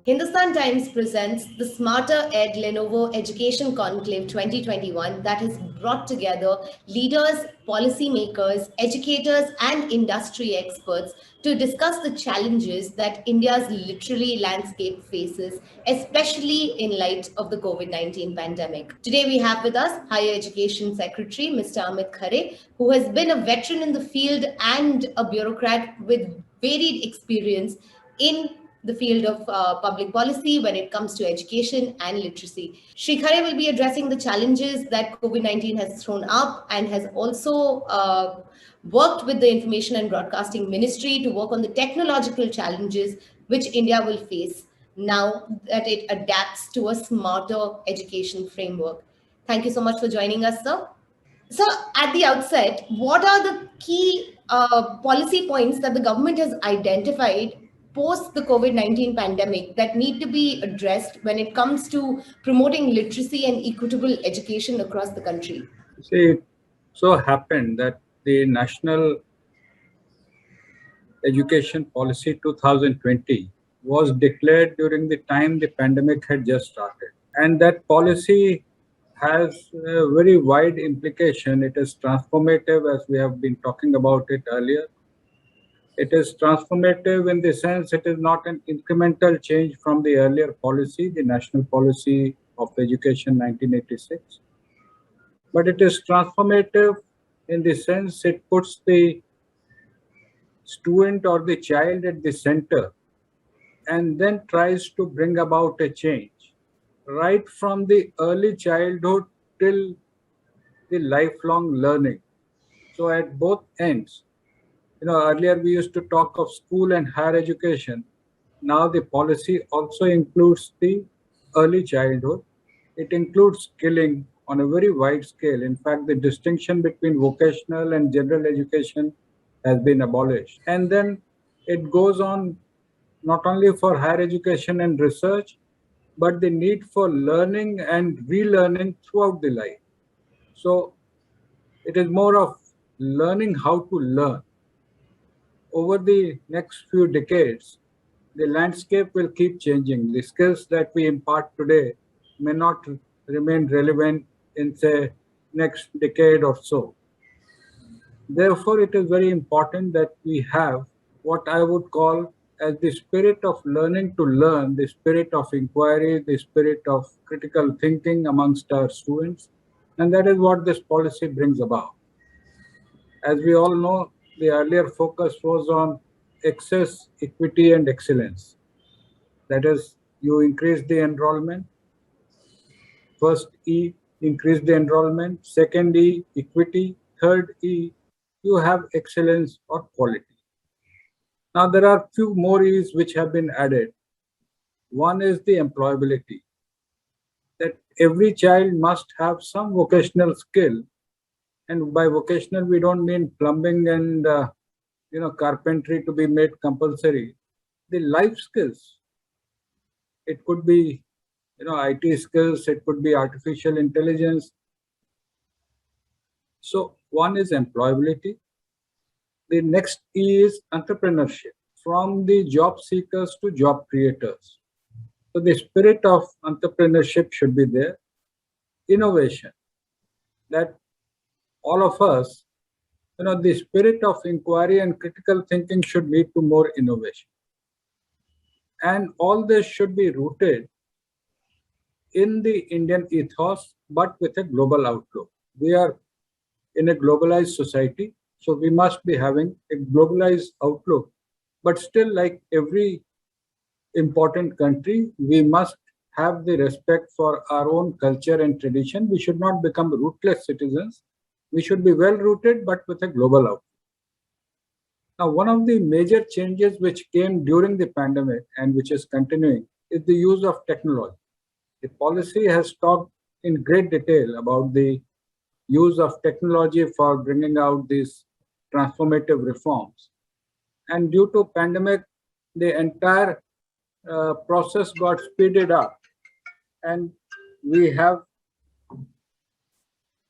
Hindustan Times presents the SmarterEd Lenovo Education Conclave 2021 that has brought together leaders, policymakers, educators, and industry experts to discuss the challenges that India's literary landscape faces, especially in light of the COVID-19 pandemic. Today we have with us Higher Education Secretary Mr. Amit Khare, who has been a veteran in the field and a bureaucrat with varied experience in the field of public policy when it comes to education and literacy. Shri Khare will be addressing the challenges that COVID-19 has thrown up and has also worked with the Information and Broadcasting Ministry to work on the technological challenges which India will face now that it adapts to a smarter education framework. Thank you so much for joining us, sir. So, at the outset, what are the key policy points that the government has identified post the COVID-19 pandemic that need to be addressed when it comes to promoting literacy and equitable education across the country? See, it so happened that the National Education Policy 2020 was declared during the time the pandemic had just started. And that policy has a very wide implication. It is transformative, as we have been talking about it earlier. It is transformative in the sense it is not an incremental change from the earlier policy, the National Policy of Education 1986. But it is transformative in the sense it puts the student or the child at the center and then tries to bring about a change right from the early childhood till the lifelong learning. So at both ends, earlier we used to talk of school and higher education. Now the policy also includes the early childhood. It includes skilling on a very wide scale. In fact, the distinction between vocational and general education has been abolished. And then it goes on not only for higher education and research, but the need for learning and relearning throughout the life. So it is more of learning how to learn. Over the next few decades, the landscape will keep changing. The skills that we impart today may not remain relevant in, say, next decade or so. Therefore, it is very important that we have what I would call as the spirit of learning to learn, the spirit of inquiry, the spirit of critical thinking amongst our students. And that is what this policy brings about. As we all know, the earlier focus was on access, equity, and excellence. That is, you increase the enrollment. First E, increase the enrollment. Second E, equity. Third E, you have excellence or quality. Now, there are few more E's which have been added. One is the employability, that every child must have some vocational skill. And by vocational, we don't mean plumbing and carpentry to be made compulsory. The life skills. It could be IT skills, it could be artificial intelligence. So one is employability. The next E is entrepreneurship, from the job seekers to job creators. So the spirit of entrepreneurship should be there. Innovation, that all of us, the spirit of inquiry and critical thinking should lead to more innovation. And all this should be rooted in the Indian ethos, but with a global outlook. We are in a globalized society, so we must be having a globalized outlook. But still, like every important country, we must have the respect for our own culture and tradition. We should not become rootless citizens. We should be well rooted, but with a global outlook. Now, one of the major changes which came during the pandemic and which is continuing is the use of technology. The policy has talked in great detail about the use of technology for bringing out these transformative reforms. And due to pandemic, the entire process got speeded up. And we have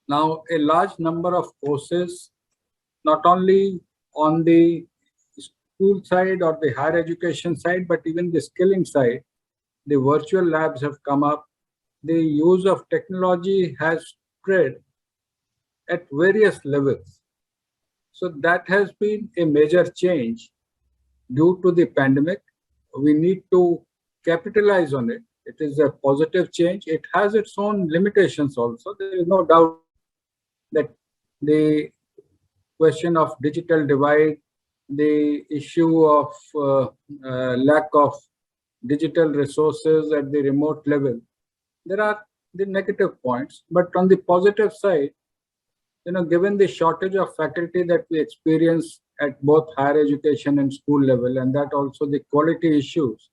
now a large number of courses, not only on the school side or the higher education side, but even the skilling side, the virtual labs have come up, the use of technology has spread at various levels. So that has been a major change due to the pandemic. We need to capitalize on it. It is a positive change. It has its own limitations also. There is no doubt that the question of digital divide, the issue of lack of digital resources at the remote level, there are the negative points. But on the positive side, given the shortage of faculty that we experience at both higher education and school level, and that also the quality issues,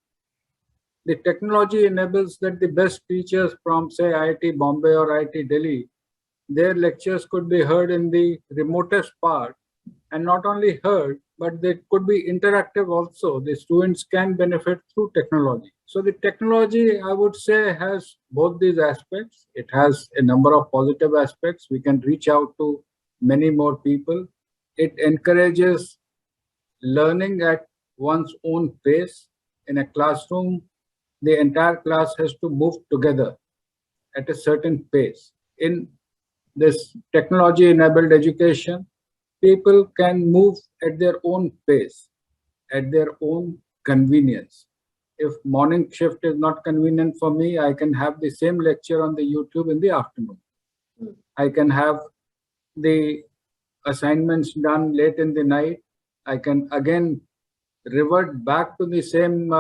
the technology enables that the best teachers from, say, IIT Bombay or IIT Delhi, their lectures could be heard in the remotest part, and not only heard, but they could be interactive also. The students can benefit through technology. So the technology, I would say, has both these aspects. It has a number of positive aspects. We can reach out to many more people. It encourages learning at one's own pace. In a classroom, the entire class has to move together at a certain pace. In this technology-enabled education, people can move at their own pace, at their own convenience. If morning shift is not convenient for me, I can have the same lecture on the YouTube in the afternoon. I can have the assignments done late in the night. I can again revert back to the same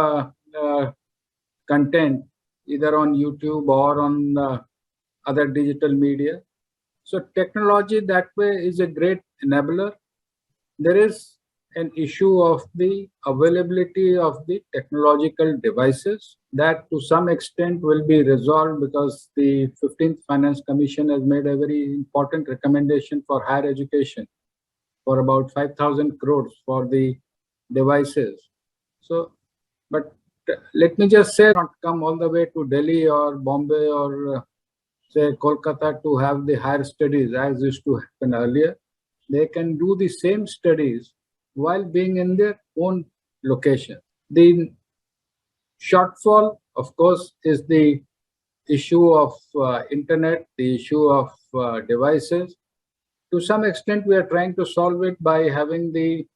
content, either on YouTube or on other digital media. So technology that way is a great enabler. There is an issue of the availability of the technological devices that to some extent will be resolved because the 15th Finance Commission has made a very important recommendation for higher education for about 5,000 crores for the devices. So, but let me just say, not come all the way to Delhi or Bombay or say Kolkata to have the higher studies as used to happen earlier. They can do the same studies while being in their own location. The shortfall, of course, is the issue of internet, the issue of devices. To some extent, we are trying to solve it by having the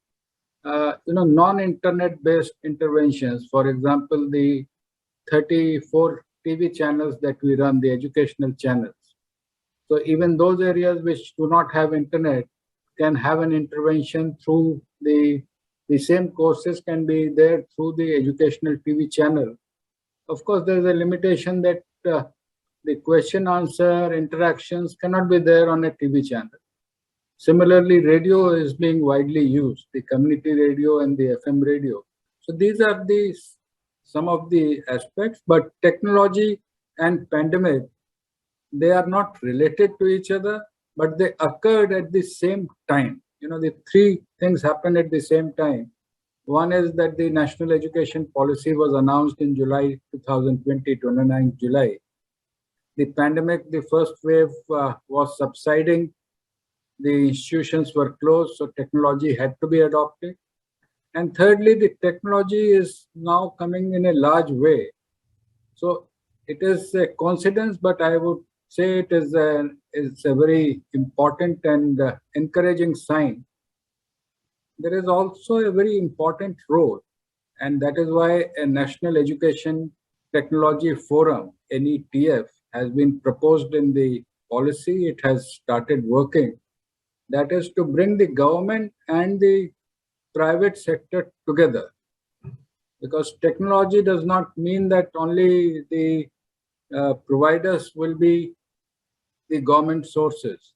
non-internet-based interventions. For example, the 34 TV channels that we run, the educational channels. So even those areas which do not have internet can have an intervention through the same courses can be there through the educational TV channel. Of course, there is a limitation that the question answer interactions cannot be there on a TV channel. Similarly, radio is being widely used, the community radio and the FM radio. So these are some of the aspects, but technology and pandemic, they are not related to each other, but they occurred at the same time. The three things happened at the same time. One is that the National Education Policy was announced in July 2020, 29th July. The pandemic, the first wave was subsiding. The institutions were closed, so technology had to be adopted. And thirdly, the technology is now coming in a large way. So it is a coincidence, but I would say it's a very important and encouraging sign. There is also a very important role, and that is why a National Education Technology Forum, NETF, has been proposed in the policy. It has started working. That is to bring the government and the private sector together. Because technology does not mean that only the providers will be the government sources.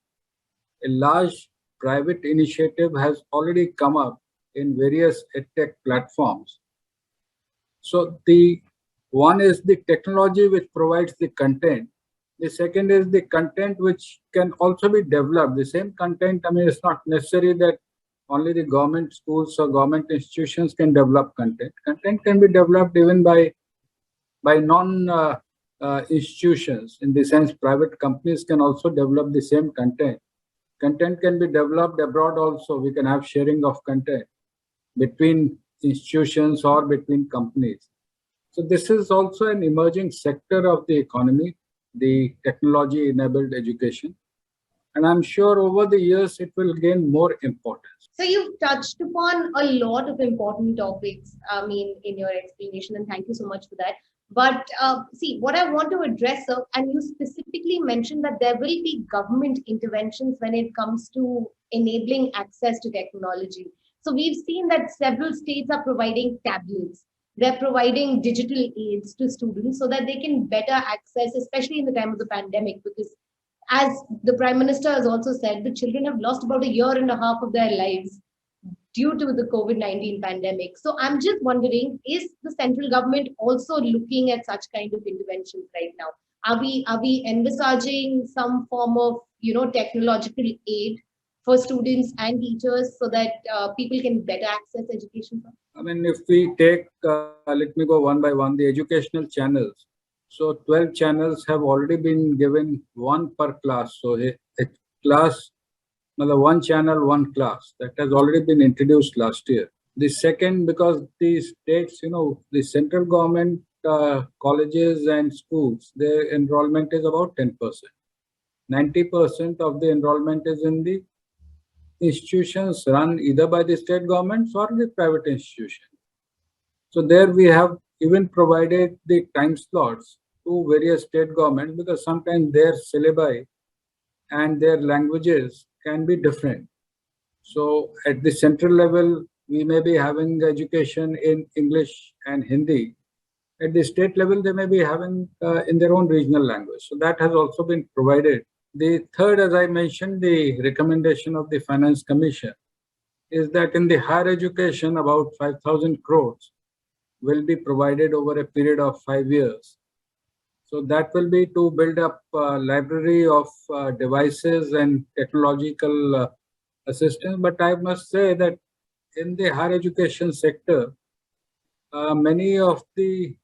A large private initiative has already come up in various edtech platforms. So the one is the technology which provides the content. The second is the content which can also be developed. The same content, it's not necessary that only the government schools or government institutions can develop content. Content can be developed even by non-institutions. In the sense, private companies can also develop the same content. Content can be developed abroad also. We can have sharing of content between institutions or between companies. So this is also an emerging sector of the economy, the technology-enabled education. And I'm sure over the years it will gain more importance. So you've touched upon a lot of important topics, in your explanation, and thank you so much for that. But see, what I want to address, sir, and you specifically mentioned that there will be government interventions when it comes to enabling access to technology. So we've seen that several states are providing tablets. They're providing digital aids to students so that they can better access, especially in the time of the pandemic, because as the Prime Minister has also said, the children have lost about a year and a half of their lives due to the COVID-19 pandemic. So I'm just wondering, is the central government also looking at such kind of interventions right now? Are we envisaging some form of technological aid for students and teachers so that people can better access education? I mean, if we take, let me go one by one, the educational channels. So 12 channels have already been given, one per class. So a class, one channel, one class. That has already been introduced last year. The second, because the states, the central government colleges and schools, their enrollment is about 10%. 90% of the enrollment is in the institutions run either by the state governments or the private institutions. So there we have even provided the time slots to various state governments because sometimes their syllabi and their languages can be different. So at the central level, we may be having education in English and Hindi. At the state level, they may be having in their own regional language. So that has also been provided. The third, as I mentioned, the recommendation of the Finance Commission is that in the higher education, about 5,000 crores will be provided over a period of 5 years. So that will be to build up a library of devices and technological assistance. But I must say that in the higher education sector, many of the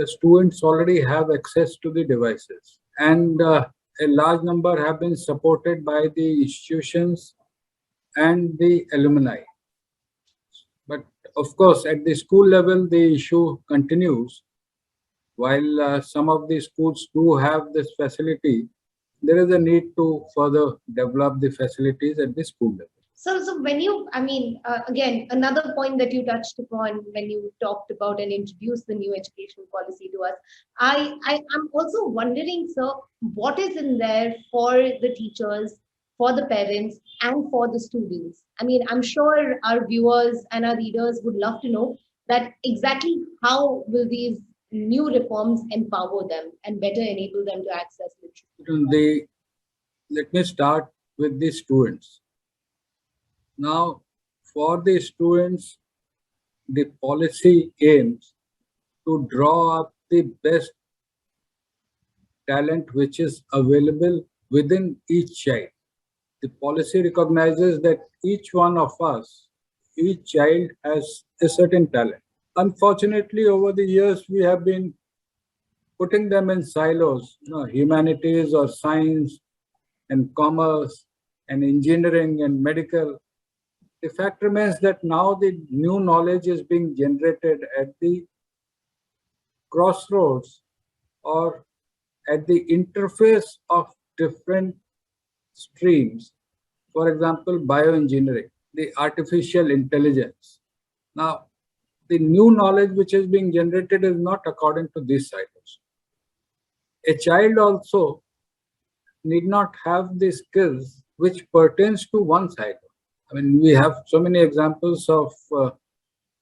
students already have access to the devices. And a large number have been supported by the institutions and the alumni. But of course, at the school level, the issue continues. While some of the schools do have this facility, there is a need to further develop the facilities at the school level. So when you, again, another point that you touched upon when you talked about and introduced the new education policy to us, I'm also wondering, sir, what is in there for the teachers, for the parents, and for the students? I'm sure our viewers and our readers would love to know that exactly how will these new reforms empower them and better enable them to access literature? Let me start with the students. Now, for the students, the policy aims to draw up the best talent which is available within each child. The policy recognizes that each one of us, each child has a certain talent. Unfortunately, over the years, we have been putting them in silos, humanities or science and commerce and engineering and medical. The fact remains that now the new knowledge is being generated at the crossroads or at the interface of different streams. For example, bioengineering, the artificial intelligence. Now, the new knowledge which is being generated is not according to these silos. A child also need not have the skills which pertains to one silo. We have so many examples of,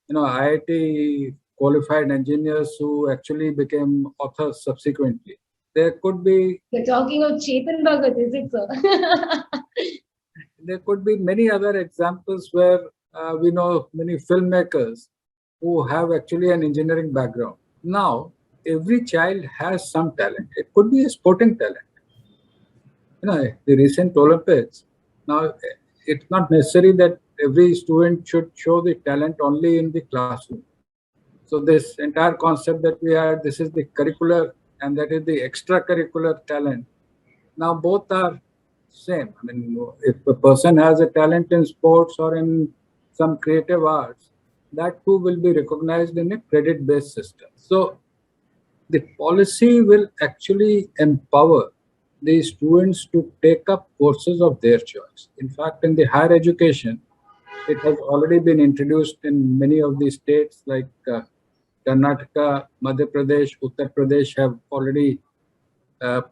IIT qualified engineers who actually became authors subsequently. There could be... You're talking of Chetan Bhagat, is it, sir? There could be many other examples where we know many filmmakers who have actually an engineering background. Now, every child has some talent. It could be a sporting talent. The recent Olympics. Now, it's not necessary that every student should show the talent only in the classroom. So this entire concept that we had, this is the curricular and that is the extracurricular talent. Now both are same. If a person has a talent in sports or in some creative arts, that too will be recognized in a credit-based system. So The policy will actually empower the students to take up courses of their choice. In fact, in the higher education, it has already been introduced in many of the states like Karnataka, Madhya Pradesh, Uttar Pradesh have already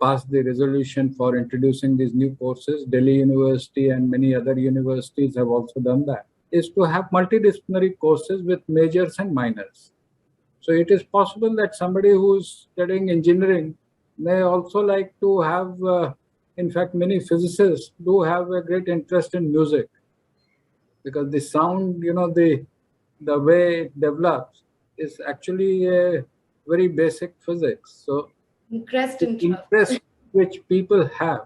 passed the resolution for introducing these new courses. Delhi University and many other universities have also done that. Is to have multidisciplinary courses with majors and minors. So it is possible that somebody who is studying engineering may also like to have, in fact, many physicists do have a great interest in music because the sound, the way it develops is actually a very basic physics. So Interest the in trust. interest which people have,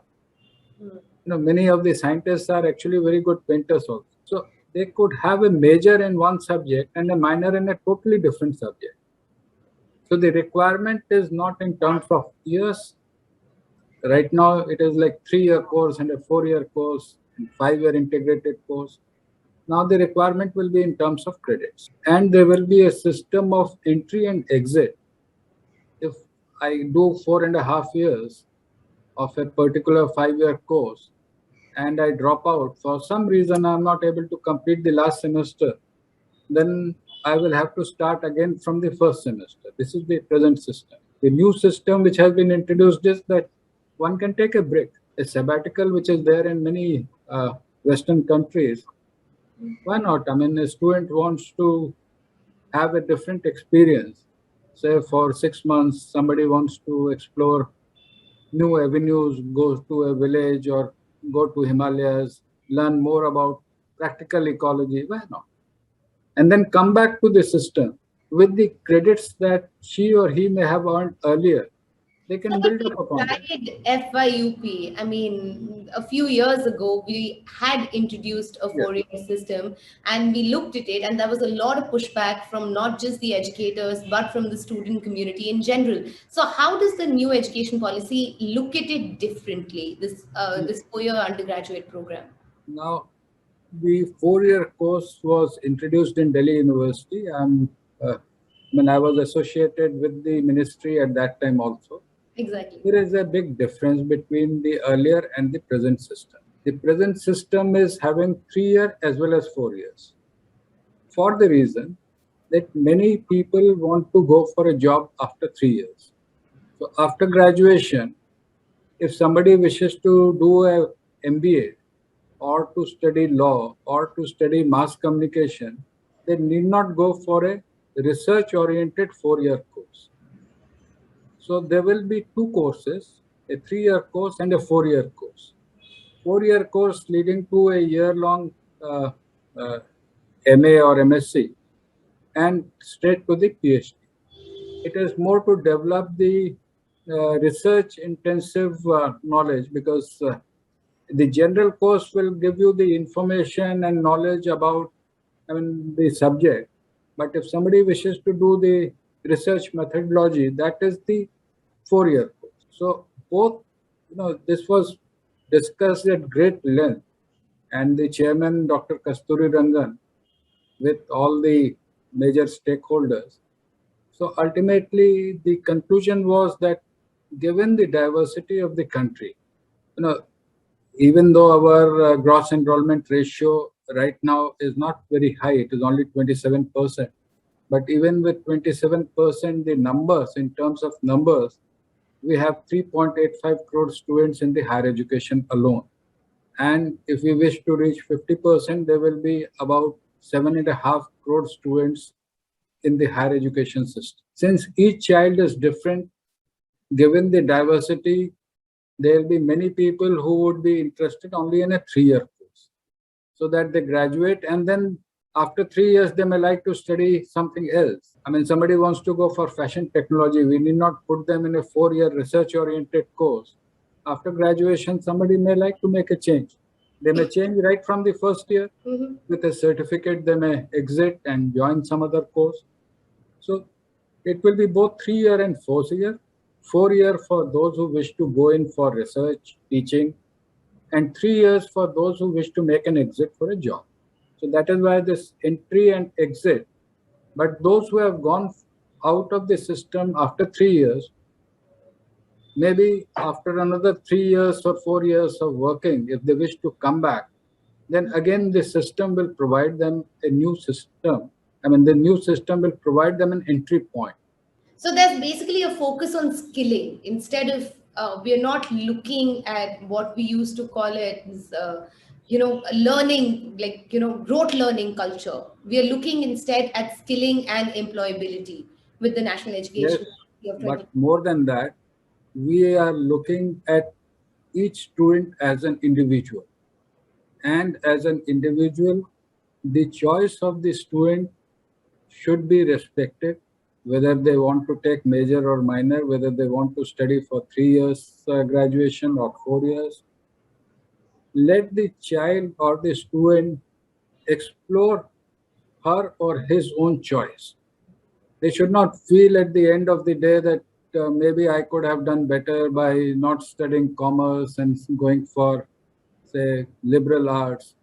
many of the scientists are actually very good painters also. So they could have a major in one subject and a minor in a totally different subject. So the requirement is not in terms of years. Right now, it is like 3-year course and a 4-year course and 5-year integrated course. Now the requirement will be in terms of credits, and there will be a system of entry and exit. If I do 4.5 years of a particular 5-year course and I drop out for some reason, I'm not able to complete the last semester, then I will have to start again from the first semester. This is the present system. The new system which has been introduced is that one can take a break, a sabbatical, which is there in many Western countries. Why not? I mean, a student wants to have a different experience. Say for 6 months, somebody wants to explore new avenues, go to a village or go to Himalayas, learn more about practical ecology. Why not? And then come back to the system with the credits that she or he may have earned earlier. They So can if build we up upon that. tried FYUP, I mean, a few years ago, we had introduced a Yes. four-year system and we looked at it, and there was a lot of pushback from not just the educators, but from the student community in general. So how does the new education policy look at it differently, this four-year undergraduate program? Now, the 4-year course was introduced in Delhi University. When I was associated with the ministry at that time also. Exactly. There is a big difference between the earlier and the present system. The present system is having 3 years as well as 4 years, for the reason that many people want to go for a job after 3 years. So after graduation, if somebody wishes to do a MBA or to study law or to study mass communication, they need not go for a research oriented 4-year course. So there will be two courses, a 3-year course and a 4-year course. 4-year course leading to a year-long uh, MA or MSc and straight to the PhD. It is more to develop the research intensive knowledge because the general course will give you the information and knowledge about the subject. But if somebody wishes to do the research methodology, that is the 4-year course. So both, this was discussed at great length, and the chairman, Dr. Kasturi Rangan, with all the major stakeholders. So ultimately, the conclusion was that given the diversity of the country, you know, even though our gross enrollment ratio right now is not very high, it is only 27%. But even with 27%, the numbers, in terms of numbers, we have 3.85 crore students in the higher education alone. And if we wish to reach 50%, there will be about 7.5 crore students in the higher education system. Since each child is different, given the diversity, there will be many people who would be interested only in a 3-year course, so that they graduate and then after 3 years they may like to study something else. I mean, somebody wants to go for fashion technology, we need not put them in a 4-year research oriented course. After graduation, somebody may like to make a change. They may change right from the first year. With a certificate, they may exit and join some other course. So it will be both 3-year and 4-year. 4-year for those who wish to go in for research, teaching, and 3 years for those who wish to make an exit for a job. So that is why this entry and exit. But those who have gone for the 4-year course, they will be able to do the research, teaching, and 3 years for those who wish to make an exit for a job. So that is why this entry and exit. But those who have gone for the 4-year course, they will be able to do the research, teaching, and 3 years for those who wish to make an exit for a job. So that is why this entry and exit. But those who have gone out of the system after 3 years, maybe after another 3 years or 4 years of working, if they wish to come back, then again the system will provide them a new system. I mean, the new system will provide them an entry point. So there's basically a focus on skilling instead of we're not looking at what we used to call it as, learning, like, rote learning culture. We are looking instead at skilling and employability with the National Yes, Education Policy of but 20. more than that, we are looking at each student as an individual. And as an individual, the choice of the student should be respected, whether they want to take major or minor, whether they want to study for 3 years graduation or 4 years. Let the child or the student explore her or his own choice. They should not feel at the end of the day that maybe I could have done better by not studying commerce and going for, say, liberal arts.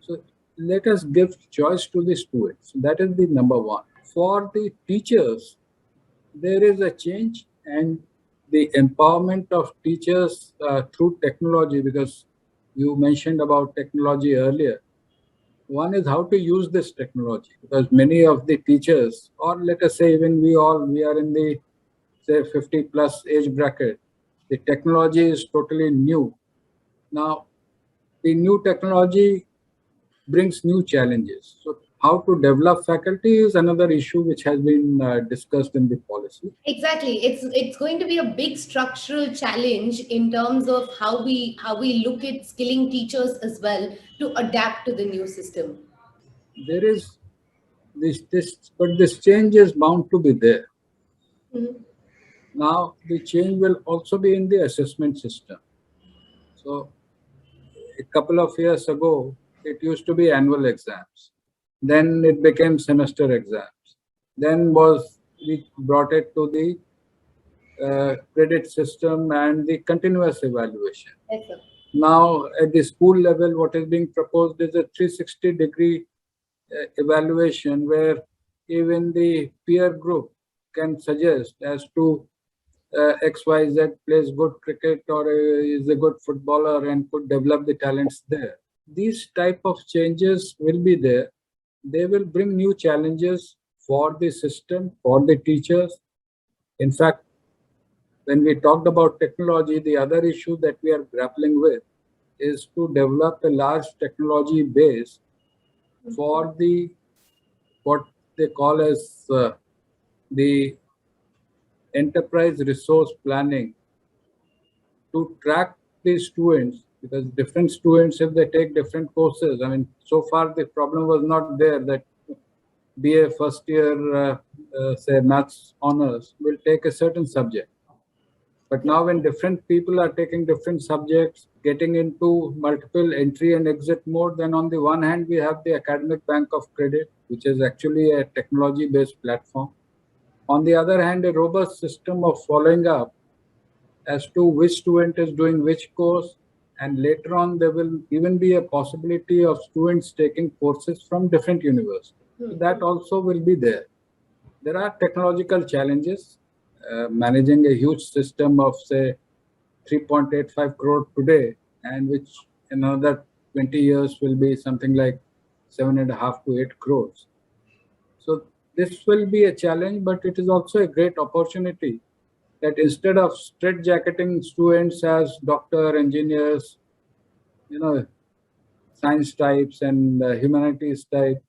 So let us give choice to the students. That is the number one. For the teachers, there is a change, and the empowerment of teachers through technology, because you mentioned about technology earlier. One is how to use this technology, because many of the teachers, or let us say even we are in the, say, 50 plus age bracket. The technology is totally new. Now, the new technology brings new challenges. So how to develop faculty is another issue which has been discussed in the policy. Exactly. It's going to be a big structural challenge in terms of how we look at skilling teachers as well to adapt to the new system. There is but this change is bound to be there. Mhm. Now, the change will also be in the assessment system. So a couple of years ago, it used to be annual exams. Then it became semester exams. Then was we brought it to the credit system and the continuous evaluation. Yes, sir. Now, at the school level, what is being proposed is a 360-degree evaluation where even the peer group can suggest as to XYZ plays good cricket or is a good footballer and could develop the talents there. These type of changes will be there. They will bring new challenges for the system, for the teachers. In fact, when we talked about technology, the other issue that we are grappling with is to develop a large technology base for the what they call as the enterprise resource planning, to track the students, because different students, if they take different courses, I mean, so far the problem was not there that BA first year, say maths honors, will take a certain subject. But now when different people are taking different subjects, getting into multiple entry and exit mode, then on the one hand, we have the academic bank of credit, which is actually a technology-based platform. On the other hand, a robust system of following up as to which student is doing which course, and later on there will even be a possibility of students taking courses from different universities. So that also will be there. There are technological challenges. Managing a huge system of, say, 3.85 crore today, and which in another 20 years will be something like 7.5 to 8 crores. So this will be a challenge, but it is also a great opportunity that instead of straitjacketing students as doctor, engineers, you know, science types and humanities type,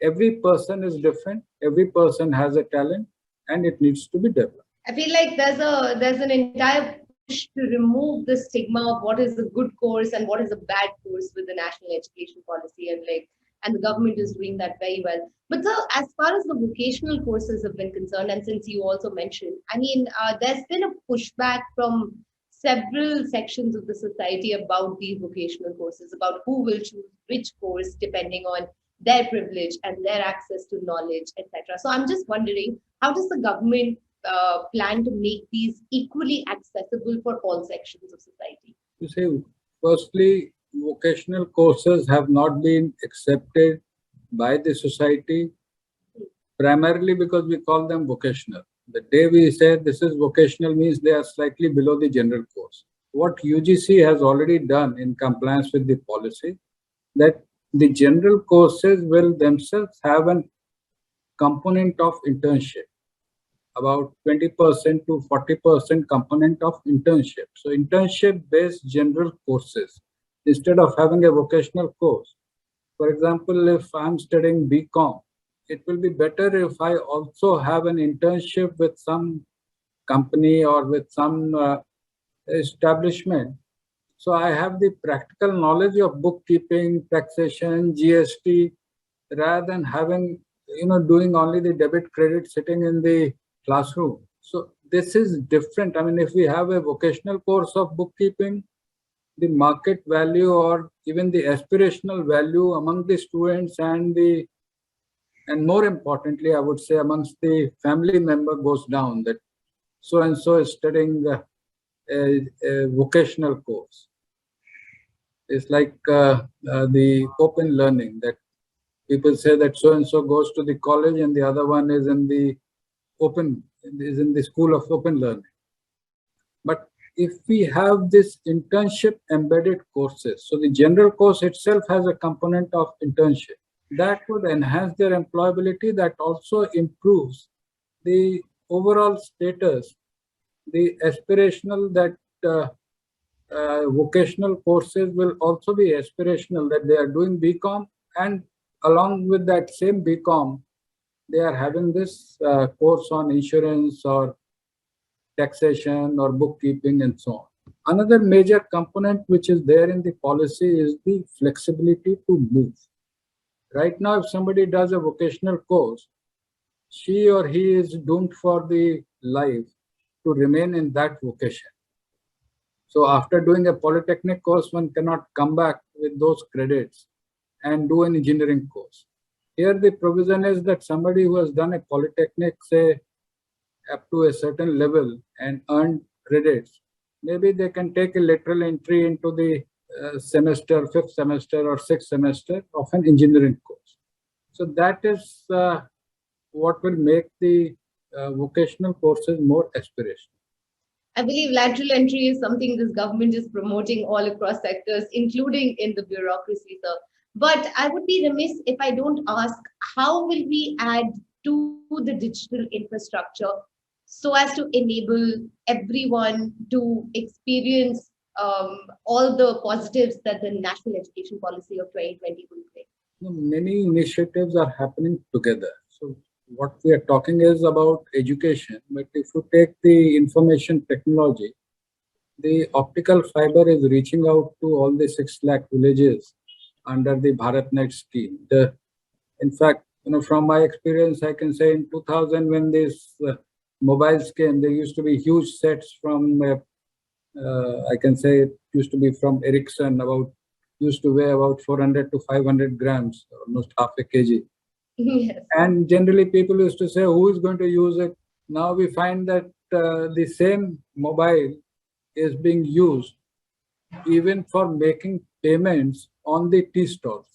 every person is different. Every person has a talent, and it needs to be developed. I feel like there's an entire push to remove the stigma of what is a good course and what is a bad course with the national education policy, and the government is doing that very well. But so as far as the vocational courses have been concerned, and since you also mentioned, I mean, there's been a pushback from several sections of the society about these vocational courses, about who will choose which course depending on their privilege and their access to knowledge, etc. So I'm just wondering, how does the government plan to make these equally accessible for all sections of society? You see, firstly, vocational courses have not been accepted by the society primarily because we call them vocational. The day we say this is vocational means they are slightly below the general course. What UGC has already done in compliance with the policy, that the general courses will themselves have a component of internship, about 20% to 40% component of internship. So internship based general courses instead of having a vocational course. For example, if I'm studying BCom, it will be better if I also have an internship with some company or with some establishment. So I have the practical knowledge of bookkeeping, taxation, GST, rather than having, doing only the debit credit sitting in the classroom. So this is different. I mean, if we have a vocational course of bookkeeping, the market value or even the aspirational value among the students and more importantly, I would say amongst the family member goes down, that so and so is studying a vocational course. It's like the open learning, that people say that so and so goes to the college and the other one is in the school of open learning. But if we have this internship embedded courses, so the general course itself has a component of internship, that would enhance their employability, that also improves the overall status, the aspirational, that vocational courses will also be aspirational, that they are doing BCom, and along with that same BCom, they are having this course on insurance or taxation or bookkeeping and so on. Another major component which is there in the policy is the flexibility to move. Right now, if somebody does a vocational course, she or he is doomed for the life to remain in that vocation. So after doing a polytechnic course, one cannot come back with those credits and do an engineering course. Here the provision is that somebody who has done a polytechnic, say up to a certain level and earned credits, maybe they can take a lateral entry into the semester, fifth semester or sixth semester of an engineering course. So that is what will make the vocational courses more aspirational. I believe lateral entry is something this government is promoting all across sectors, including in the bureaucracy, sir. But I would be remiss if I don't ask, how will we add to the digital infrastructure so as to enable everyone to experience all the positives that the national education policy of 2020 will bring? Many initiatives are happening together. So what we are talking is about education, but if you take the information technology, the optical fiber is reaching out to all the 6 lakh villages under the BharatNet scheme. In fact, from my experience, I can say in 2000 when these mobiles came, there used to be huge sets from, I can say it used to be from Ericsson, used to weigh about 400 to 500 grams, almost half a kg. Yes. And generally people used to say, who is going to use it? Now we find that the same mobile is being used even for making payments on the tea stalls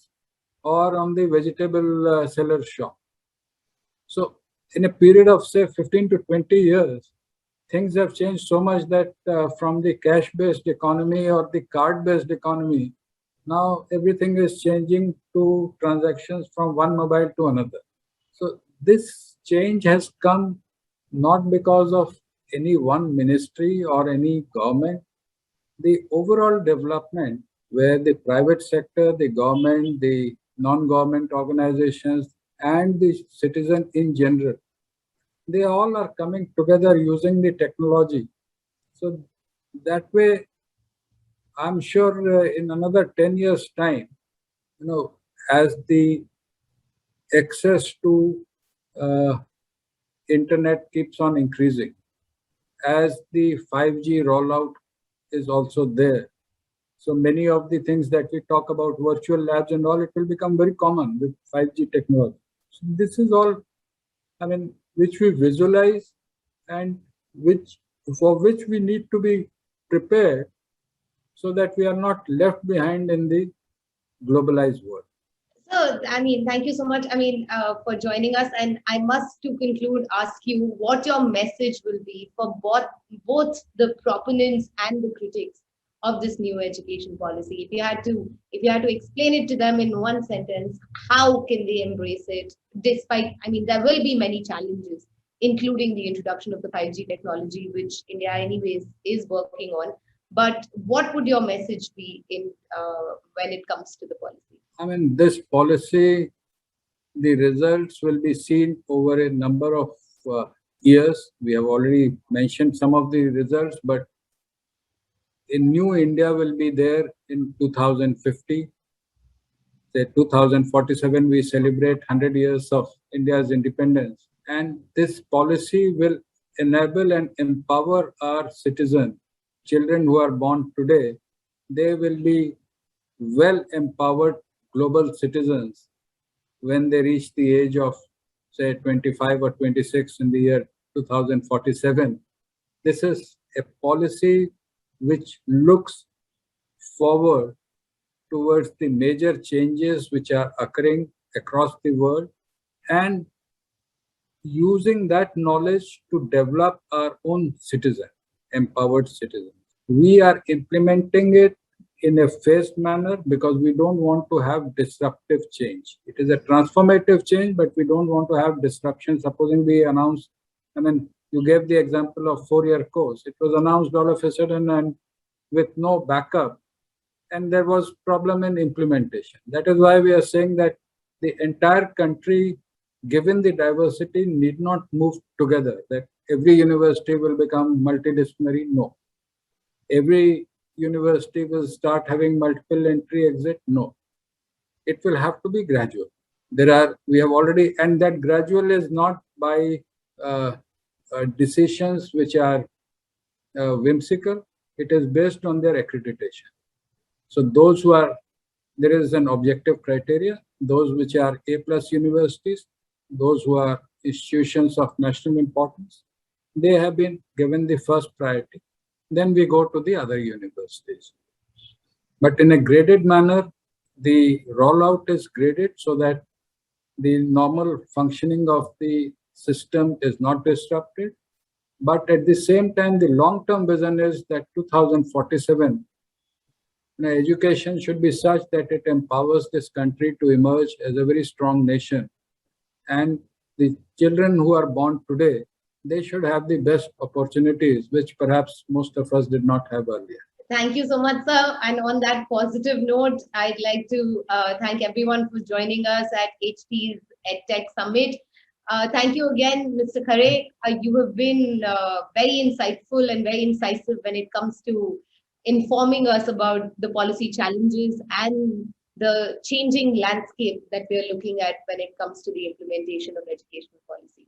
or on the vegetable seller shop. So in a period of say 15 to 20 years, things have changed so much that from the cash-based economy or the card-based economy, now everything is changing to transactions from one mobile to another. So this change has come not because of any one ministry or any government. The overall development where the private sector, the government, the non-government organizations, and the citizen in general, they all are coming together using the technology. So that way, I'm sure in another 10 years' time, as the access to uh, internet keeps on increasing, as the 5G rollout is also there. So many of the things that we talk about, virtual labs and all, it will become very common with 5G technology. So this is all, which we visualize and for which we need to be prepared so that we are not left behind in the globalized world. So, I mean, thank you so much. I mean, for joining us. And I must, to conclude, ask you what your message will be for both the proponents and the critics of this new education policy. If you had to explain it to them in one sentence, how can they embrace it? Despite, I mean, there will be many challenges, including the introduction of the 5G technology, which India, anyways, is working on. But what would your message be in when it comes to the policy? I mean, this policy, the results will be seen over a number of years. We have already mentioned some of the results, but a new India will be there in 2050. Say 2047, we celebrate 100 years of India's independence. And this policy will enable and empower our citizens, children who are born today. They will be well empowered global citizens when they reach the age of, say, 25 or 26 in the year 2047. This is a policy which looks forward towards the major changes which are occurring across the world and using that knowledge to develop our own citizen, empowered citizens. We are implementing it in a phased manner because we don't want to have disruptive change. It is a transformative change, but we don't want to have disruption. Supposing we announce, I mean, you gave the example of 4-year course. It was announced all of a sudden and with no backup, and there was problem in implementation. That is why we are saying that the entire country, given the diversity, need not move together, that every university will become multidisciplinary. No. Every university will start having multiple entry exit. No. It will have to be gradual. We have already, and that gradual is not by decisions which are whimsical. It is based on their accreditation. So those who are, there is an objective criteria, those which are A+ universities, those who are institutions of national importance, they have been given the first priority. Then we go to the other universities. But in a graded manner, the rollout is graded so that the normal functioning of the system is not disrupted. But at the same time, the long-term vision is that 2047, education should be such that it empowers this country to emerge as a very strong nation. And the children who are born today, they should have the best opportunities, which perhaps most of us did not have earlier. Thank you so much, sir. And on that positive note, I'd like to thank everyone for joining us at HT's EdTech Summit. Thank you again, Mr. Khare. You have been very insightful and very incisive when it comes to informing us about the policy challenges and the changing landscape that we're looking at when it comes to the implementation of educational policy.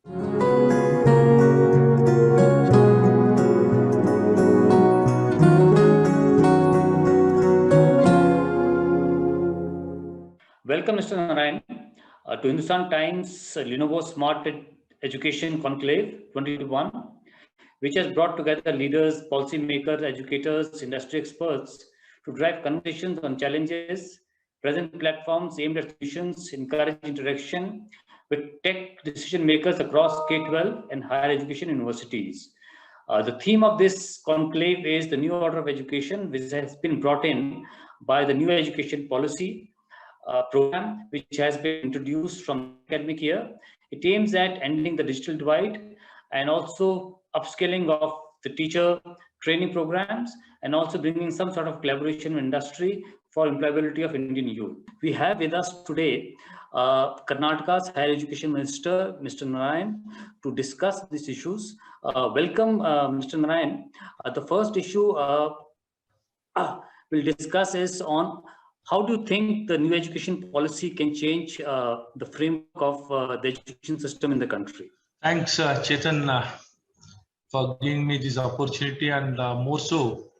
Welcome, Mr. Narayan, to Hindustan Times Lenovo SmartEd Education Conclave 2021, which has brought together leaders, policymakers, educators, industry experts to drive conversations on challenges, present platforms aimed at solutions, encourage interaction with tech decision makers across K-12 and higher education universities. The theme of this conclave is the new order of education, which has been brought in by the new education policy program, which has been introduced from the academic year. It aims at ending the digital divide and also upskilling of the teacher training programs and also bringing some sort of collaboration with industry for employability of Indian youth. We have with us today Karnataka's Higher Education Minister, Mr. Narayan, to discuss these issues. Welcome, Mr. Narayan. The first issue we'll discuss is on how do you think the new education policy can change the framework of the education system in the country? Thanks, Chetan, for giving me this opportunity, and more so,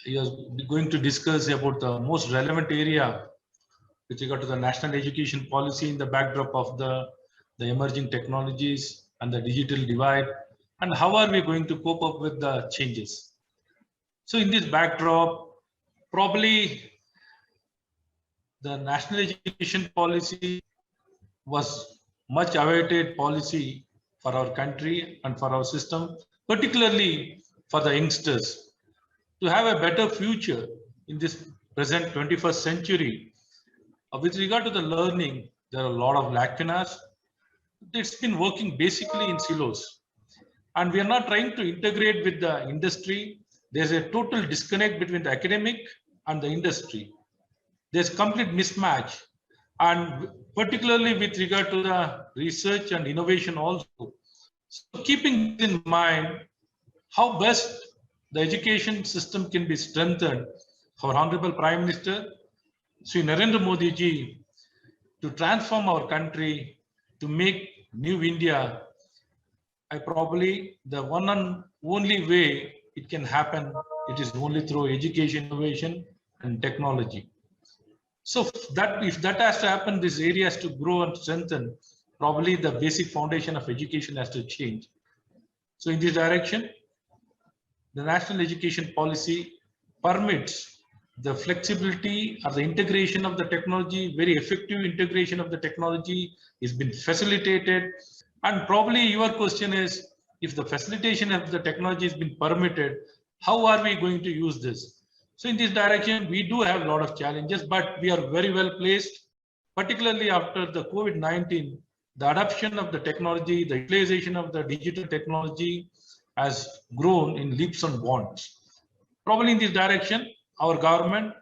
you are going to discuss about the most relevant area with regard to the national education policy in the backdrop of the emerging technologies and the digital divide, and how are we going to cope up with the changes. So in this backdrop, probably the national education policy was much awaited policy for our country and for our system, particularly for the youngsters. To have a better future in this present 21st century, with regard to the learning, there are a lot of lacunas. It's been working basically in silos. And we are not trying to integrate with the industry. There's a total disconnect between the academic and the industry. There's complete mismatch. And particularly with regard to the research and innovation also. So keeping this in mind, how best the education system can be strengthened, our Honorable Prime Minister, Sri Narendra Modi ji, to transform our country, to make new India, probably the one and only way it can happen, it is only through education, innovation, and technology. So if that has to happen, this area has to grow and strengthen. Probably the basic foundation of education has to change. So in this direction, the national education policy permits the flexibility or the integration of the technology, very effective integration of the technology is been facilitated. And probably your question is, if the facilitation of the technology has been permitted, how are we going to use this? So in this direction, we do have a lot of challenges, but we are very well placed, particularly after the COVID-19, the adoption of the technology, the utilization of the digital technology has grown in leaps and bounds. Probably in this direction, our government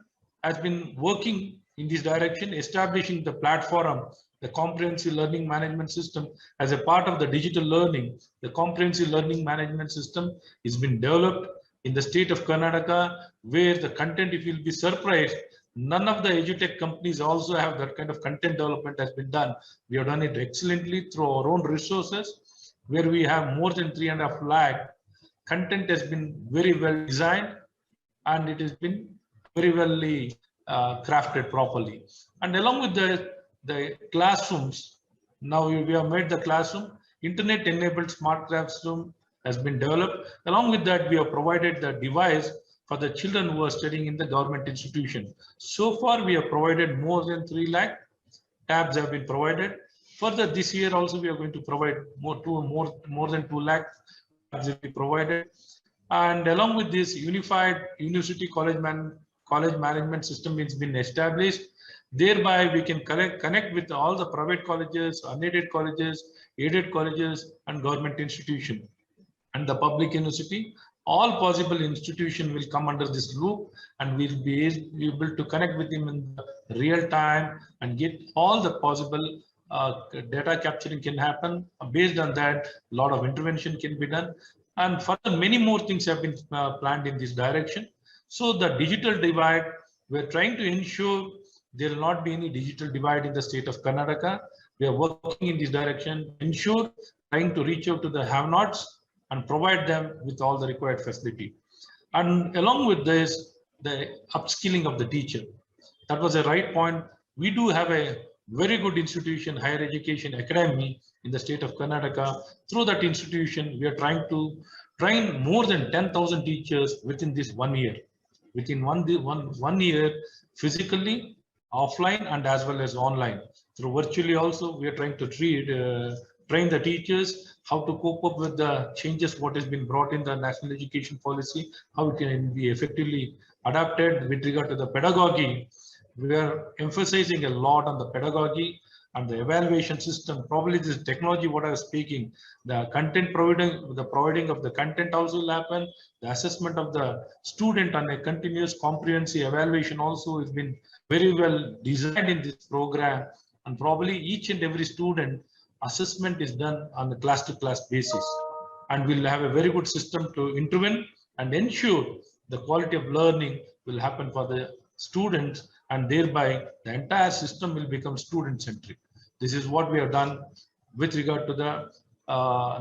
has been working in this direction, establishing the platform, the comprehensive learning management system as a part of the digital learning. The comprehensive learning management system has been developed in the state of Karnataka, where the content, if you'll be surprised, none of the edutech companies also have that kind of content development has been done. We have done it excellently through our own resources, where we have more than 3.5 lakh. Content has been very well designed, and it has been very well crafted properly. And along with the classrooms, now we have made the classroom, internet-enabled smart classroom has been developed. Along with that, we have provided the device for the children who are studying in the government institution. So far, we have provided more than 3 lakh tabs have been provided. Further, this year also we are going to provide more than 2 lakh tabs will be provided. And along with this, unified university college management system has been established. Thereby, we can connect with all the private colleges, unaided colleges, aided colleges, and government institution, and the public university. All possible institution will come under this loop, and we'll be able to connect with them in real time and get all the possible data capturing can happen. Based on that, a lot of intervention can be done. And further, many more things have been planned in this direction. So the digital divide, we're trying to ensure there will not be any digital divide in the state of Karnataka. We are working in this direction, ensure, trying to reach out to the have-nots and provide them with all the required facility. And along with this, the upskilling of the teacher. That was a right point. We do have a very good institution, higher education academy in the state of Karnataka. Through that institution, we are trying to train more than 10,000 teachers within this 1 year. Within one year, physically, offline, and as well as online. Through virtually also, we are trying to train the teachers how to cope up with the changes what has been brought in the national education policy, how it can be effectively adapted. With regard to the pedagogy, we are emphasizing a lot on the pedagogy and the evaluation system. Probably this technology what I was speaking, the content providing of the content also will happen. The assessment of the student and a continuous comprehensive evaluation also has been very well designed in this program. And probably each and every student assessment is done on a class-to-class basis. And we'll have a very good system to intervene and ensure the quality of learning will happen for the students, and thereby the entire system will become student-centric. This is what we have done with regard to the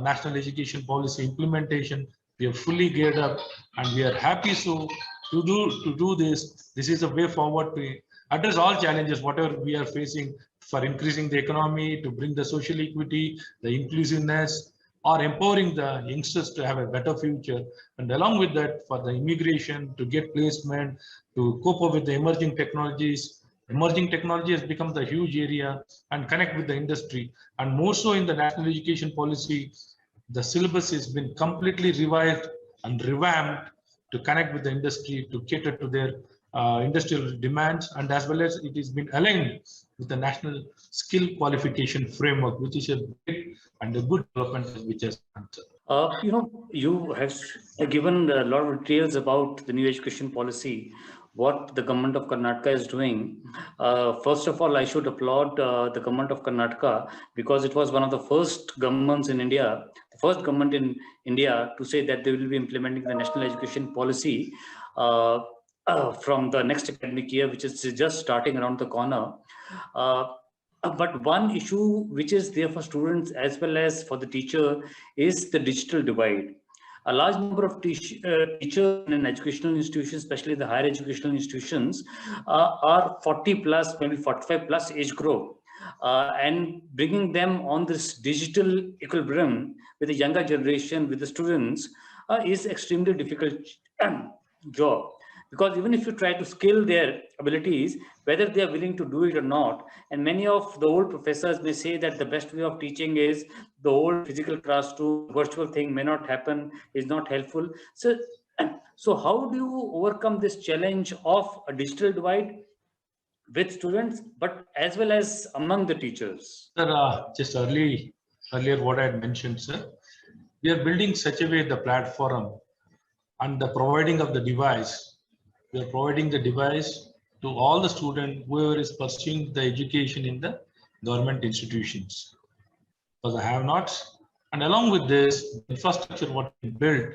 national education policy implementation. We are fully geared up, and we are happy to do this. This is a way forward to address all challenges, whatever we are facing, for increasing the economy, to bring the social equity, the inclusiveness, or empowering the youngsters to have a better future. And along with that, for the immigration, to get placement, to cope up with the emerging technologies, Emerging technology has become the huge area and connect with the industry. And more so in the national education policy, the syllabus has been completely revised and revamped to connect with the industry, to cater to their industrial demands, and as well as it has been aligned with the national skill qualification framework, which is a big and a good development which has happened. You have given a lot of details about the new education policy, what the government of Karnataka is doing. First of all, I should applaud the government of Karnataka because it was one of the first governments in India, the first government in India to say that they will be implementing the national education policy from the next academic year, which is just starting around the corner. But one issue which is there for students as well as for the teacher is the digital divide. A large number of teachers in educational institutions, especially the higher educational institutions, are 40 plus, maybe 45 plus age group. And bringing them on this digital equilibrium with the younger generation, with the students, is extremely difficult job. Because even if you try to skill their abilities, whether they are willing to do it or not, and many of the old professors may say that the best way of teaching is the old physical classroom, virtual thing may not happen, is not helpful. So how do you overcome this challenge of a digital divide with students, but as well as among the teachers? Sir, just earlier what I had mentioned, sir, we are building such a way the platform and the providing of the device. We are providing the device to all the students whoever is pursuing the education in the government institutions. For the have-nots, and along with this, infrastructure what we built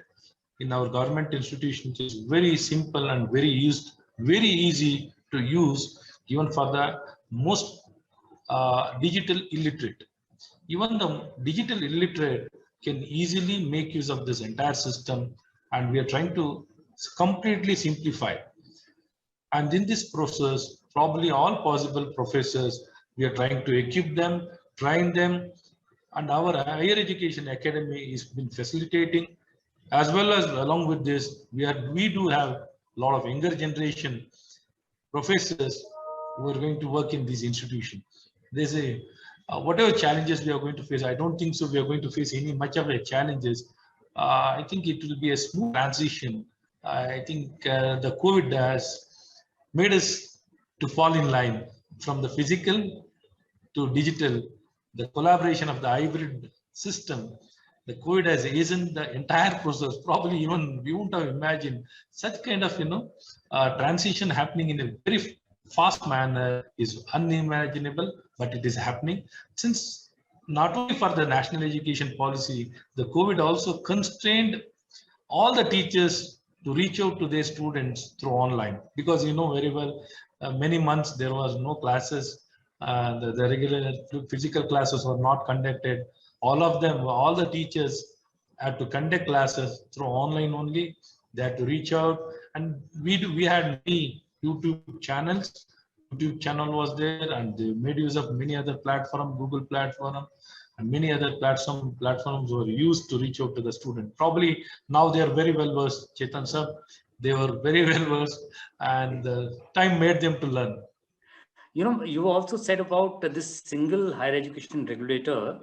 in our government institutions is very simple and very easy to use, even for the most digital illiterate. Even the digital illiterate can easily make use of this entire system, and we are trying to completely simplify. And in this process, probably all possible professors, we are trying to equip them, train them, and our higher education academy has been facilitating. As well as along with this, we do have a lot of younger generation professors who are going to work in these institutions. There's a whatever challenges we are going to face, I don't think so we are going to face any much of a challenges. I think it will be a smooth transition. I think the COVID has made us to fall in line from the physical to digital. The collaboration of the hybrid system, the COVID has hastened the entire process. Probably even we wouldn't have imagined such kind of transition happening in a very fast manner is unimaginable, but it is happening. Since not only for the national education policy, the COVID also constrained all the teachers to reach out to their students through online, because you know very well, many months there was no classes, the regular physical classes were not conducted. All of them, all the teachers had to conduct classes through online only. They had to reach out, and we had many YouTube channels. YouTube channel was there, and they made use of many other platforms, Google platform, and many other platforms were used to reach out to the student. Probably now they are very well versed, Chetan sir. They were very well versed, and time made them to learn. You also said about this single higher education regulator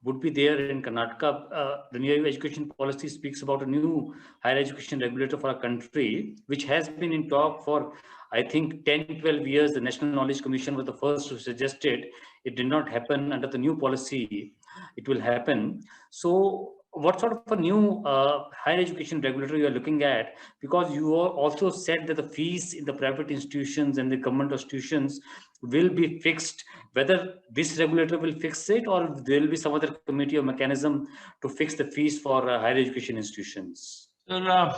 would be there in Karnataka. The new education policy speaks about a new higher education regulator for our country, which has been in talk for, I think, 10, 12 years. The National Knowledge Commission was the first to suggest it. It did not happen. Under the new policy, it will happen. So what sort of a new higher education regulator you are looking at? Because you also said that the fees in the private institutions and the government institutions will be fixed. Whether this regulator will fix it or there will be some other committee or mechanism to fix the fees for higher education institutions. So,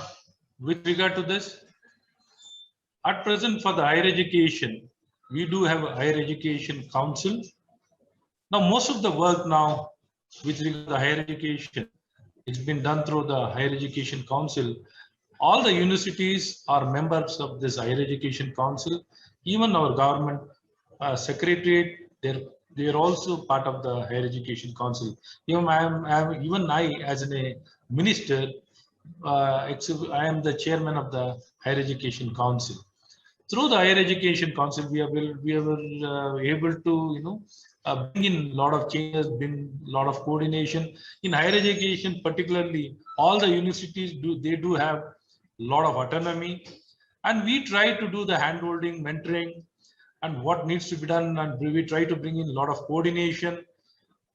with regard to this, at present for the higher education, we do have a higher education council. Now most of the work now with regard to the higher education, it's been done through the Higher Education Council. All the universities are members of this Higher Education Council. Even our government secretariat, they're also part of the Higher Education Council. Even I as a minister, I am the chairman of the Higher Education Council. Through the higher education council, we were able to bring in a lot of changes, bring a lot of coordination in higher education. Particularly, all the universities do have a lot of autonomy, and we try to do the handholding, mentoring, and what needs to be done, and we try to bring in a lot of coordination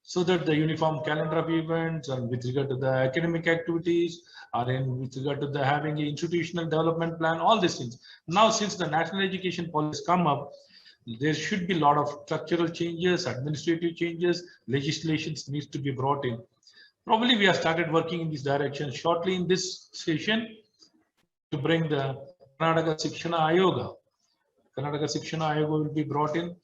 so that the uniform calendar of events and with regard to the academic activities or in with regard to the having an institutional development plan, all these things. Now, since the national education policy has come up, there should be a lot of structural changes, administrative changes, legislations needs to be brought in. Probably we have started working in this direction. Shortly in this session, to bring the Karnataka Shikshana Ayoga. Karnataka Shikshana Ayoga will be brought in.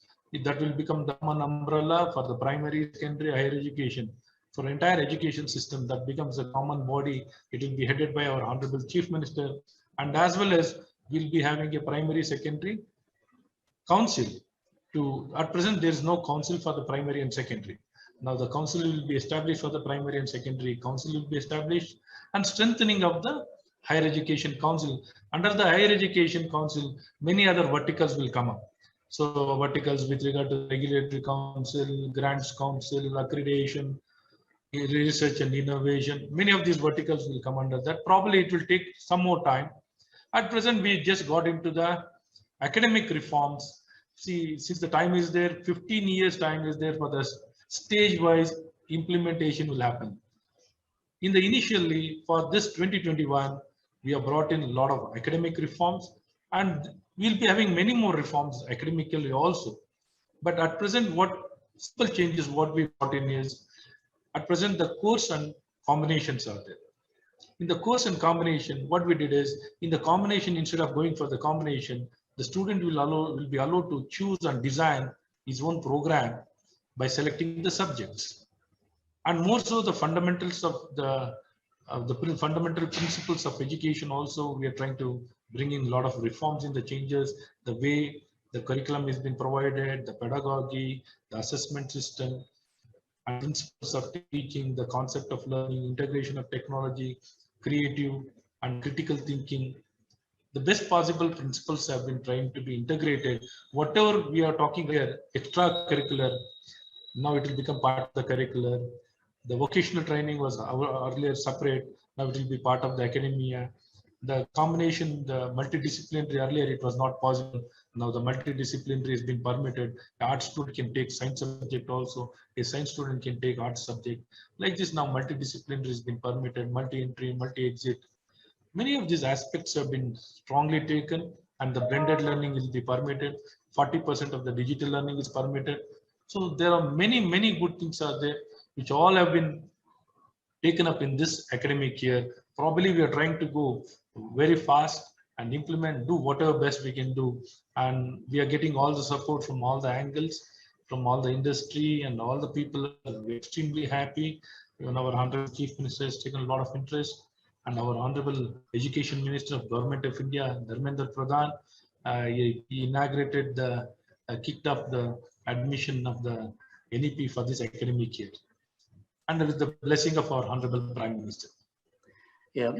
That will become the common umbrella for the primary, secondary, higher education. For entire education system, that becomes a common body. It will be headed by our Honorable Chief Minister, and as well as we'll be having a primary, secondary council. At present, there is no council for the primary and secondary. Now the council will be established for the primary and secondary. Council will be established, and strengthening of the higher education council. Under the higher education council, many other verticals will come up. So verticals with regard to regulatory council, grants council, accreditation, research and innovation. Many of these verticals will come under that. Probably it will take some more time. At present, we just got into the academic reforms. See, since the time is there, 15 years time is there for the stage-wise implementation will happen. In the initially for this 2021, we have brought in a lot of academic reforms, and we'll be having many more reforms academically also. But at present, what simple changes what we brought in is, at present the course and combinations are there. In the course and combination, what we did is, in the combination, instead of going for the combination, the student will be allowed to choose and design his own program by selecting the subjects. And more so, the fundamentals of the fundamental principles of education also, we are trying to bring in a lot of reforms in the changes, the way the curriculum is being provided, the pedagogy, the assessment system, and principles of teaching, the concept of learning, integration of technology, creative and critical thinking. The best possible principles have been trying to be integrated. Whatever we are talking here, extracurricular, now it will become part of the curricular. The vocational training was earlier separate, now it will be part of the academia. The combination, the multidisciplinary, earlier it was not possible. Now the multidisciplinary has been permitted. The art student can take science subject also. A science student can take art subject. Like this now multidisciplinary has been permitted, multi-entry, multi-exit. Many of these aspects have been strongly taken, and the blended learning will be permitted. 40% of the digital learning is permitted. So there are many good things are there, which all have been taken up in this academic year. Probably we are trying to go very fast and implement, do whatever best we can do. And we are getting all the support from all the angles, from all the industry, and all the people are extremely happy. Even our Honorable Chief Minister has taken a lot of interest, and our Honorable Education Minister of Government of India, Dharmendra Pradhan, he inaugurated kicked up the admission of the NEP for this academic year, and with the blessing of our Honorable Prime Minister. Yeah,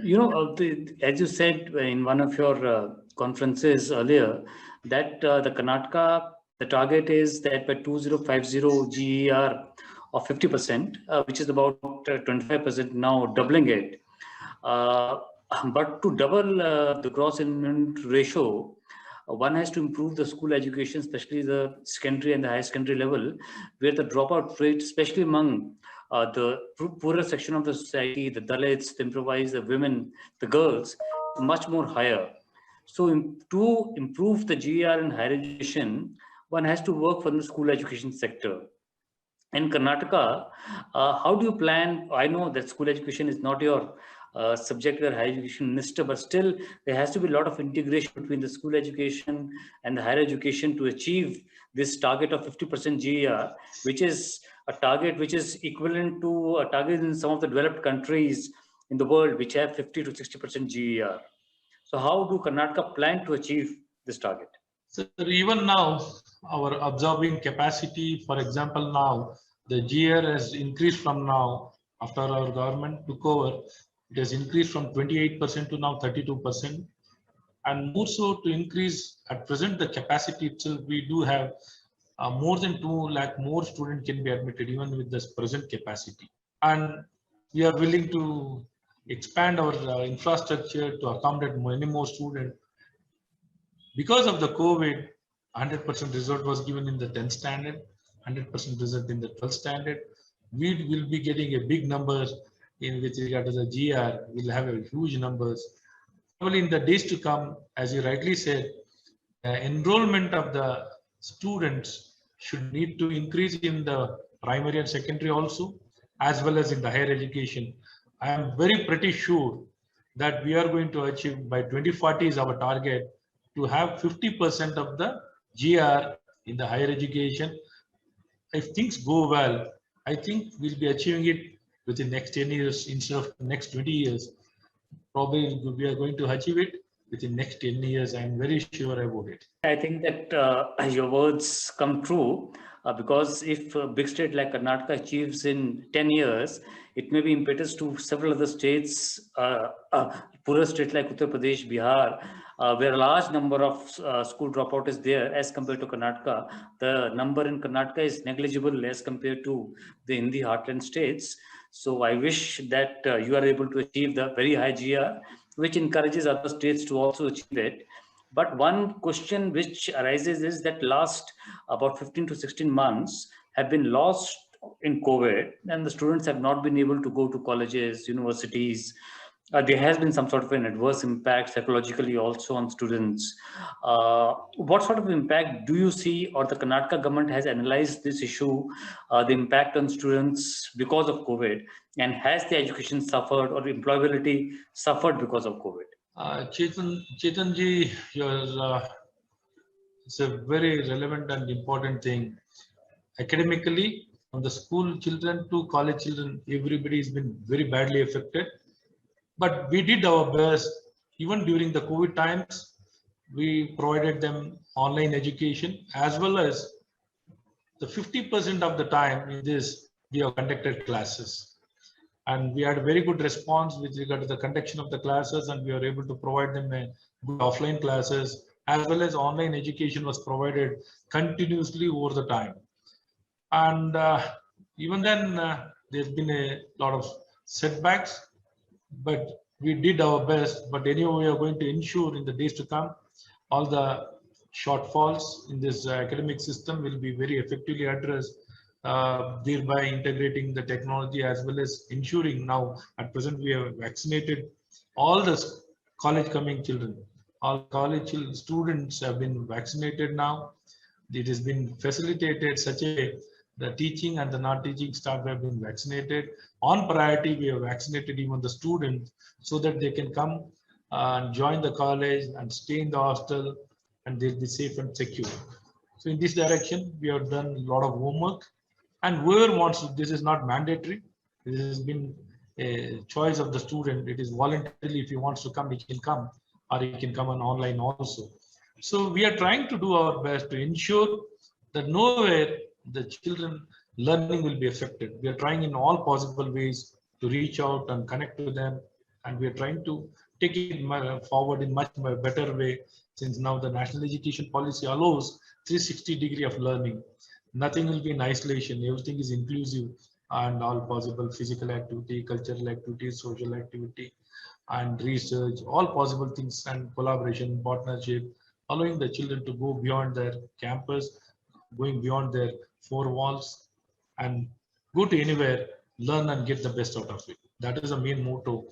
as you said in one of your conferences earlier, that the Karnataka, the target is that by 2050 GER of 50%, which is about 25% now, doubling it. But to double the gross enrollment ratio, one has to improve the school education, especially the secondary and the higher secondary level, where the dropout rate, especially among the poorer section of the society, the Dalits, the improvised, the women, the girls, much more higher. So to improve the GER in higher education, one has to work from the school education sector. In Karnataka, how do you plan? I know that school education is not your subject or higher education minister, but still there has to be a lot of integration between the school education and the higher education to achieve this target of 50% GER, which is a target which is equivalent to a target in some of the developed countries in the world, which have 50 to 60% GER. So how do Karnataka plan to achieve this target? So even now, our absorbing capacity, for example, now the GER has increased from now, after our government took over, it has increased from 28% to now 32%. and more so to increase at present the capacity itself. We do have more than 2 lakh more students can be admitted even with this present capacity, and we are willing to expand our infrastructure to accommodate many more students. Because of the COVID, 100% result was given in the 10th standard, 100% result in the 12th standard. We will be getting a big number in with regard to the GR. We'll have a huge numbers. Probably in the days to come, as you rightly said, enrollment of the students should need to increase in the primary and secondary also, as well as in the higher education. I am very pretty sure that we are going to achieve by 2040 is our target to have 50% of the GR in the higher education. If things go well, I think we'll be achieving it within next 10 years instead of next 20 years. Probably we are going to achieve it within next 10 years. I'm very sure about it. I think that your words come true because if a big state like Karnataka achieves in 10 years, it may be impetus to several other states, poorer states like Uttar Pradesh, Bihar, where a large number of school dropout is there as compared to Karnataka. The number in Karnataka is negligible as compared to the Hindi heartland states. So I wish that you are able to achieve the very high GR, which encourages other states to also achieve it. But one question which arises is that last about 15 to 16 months have been lost in COVID, and the students have not been able to go to colleges, universities. There has been some sort of an adverse impact psychologically also on students. What sort of impact do you see, or the Karnataka government has analyzed this issue, the impact on students because of COVID, and has the education suffered or employability suffered because of COVID? Chetanji, it's a very relevant and important thing. Academically, from the school children to college children, everybody has been very badly affected. But we did our best. Even during the COVID times, we provided them online education, as well as the 50% of the time in this, we have conducted classes. And we had a very good response with regard to the conduction of the classes, and we were able to provide them a good offline classes, as well as online education was provided continuously over the time. And even then, there's been a lot of setbacks, but we did our best. But anyway, we are going to ensure in the days to come, all the shortfalls in this academic system will be very effectively addressed, thereby integrating the technology, as well as ensuring now at present we have vaccinated all the college coming children. All college students have been vaccinated now. It has been facilitated such a way the teaching and the non-teaching staff have been vaccinated. On priority, we have vaccinated even the students so that they can come and join the college and stay in the hostel, and they'll be safe and secure. So in this direction, we have done a lot of homework, and whoever wants to, this is not mandatory. This has been a choice of the student. It is voluntarily. If he wants to come, he can come, or he can come on online also. So we are trying to do our best to ensure that nowhere the children learning will be affected. We are trying in all possible ways to reach out and connect to them, and we are trying to take it forward in much better way, since now the national education policy allows 360-degree of learning. Nothing will be in isolation. Everything is inclusive, and all possible physical activity, cultural activity, social activity, and research, all possible things, and collaboration, partnership, allowing the children to go beyond their campus, going beyond their four walls, and go to anywhere, learn and get the best out of it. That is the main motto,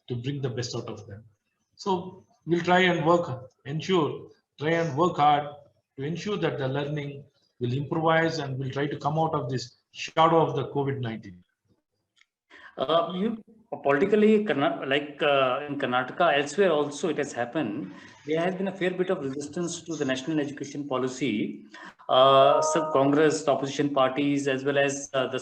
to bring the best out of them. So we'll try and work hard to ensure that the learning will improvise, and we'll try to come out of this shadow of the COVID-19. You politically, like in Karnataka, elsewhere also it has happened. There has been a fair bit of resistance to the national education policy. Some Congress, the opposition parties, as well as the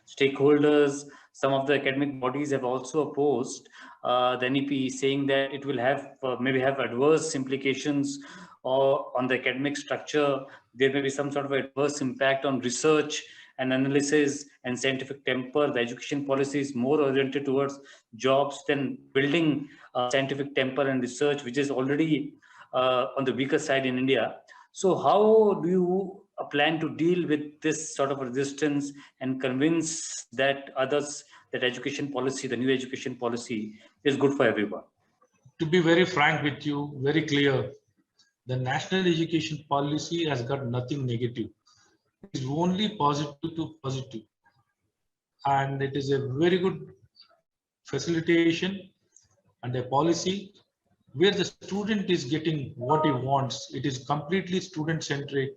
stakeholders, some of the academic bodies have also opposed the NEP, saying that it will have maybe have adverse implications or on the academic structure. There may be some sort of adverse impact on research and analysis and scientific temper. The education policy is more oriented towards jobs than building scientific temper and research, which is already on the weaker side in India. So how do you plan to deal with this sort of resistance and convince that others that education policy, the new education policy, is good for everyone? To be very frank with you, very clear, the national education policy has got nothing negative. It is only positive to positive. And it is a very good facilitation and a policy where the student is getting what he wants. It is completely student centric,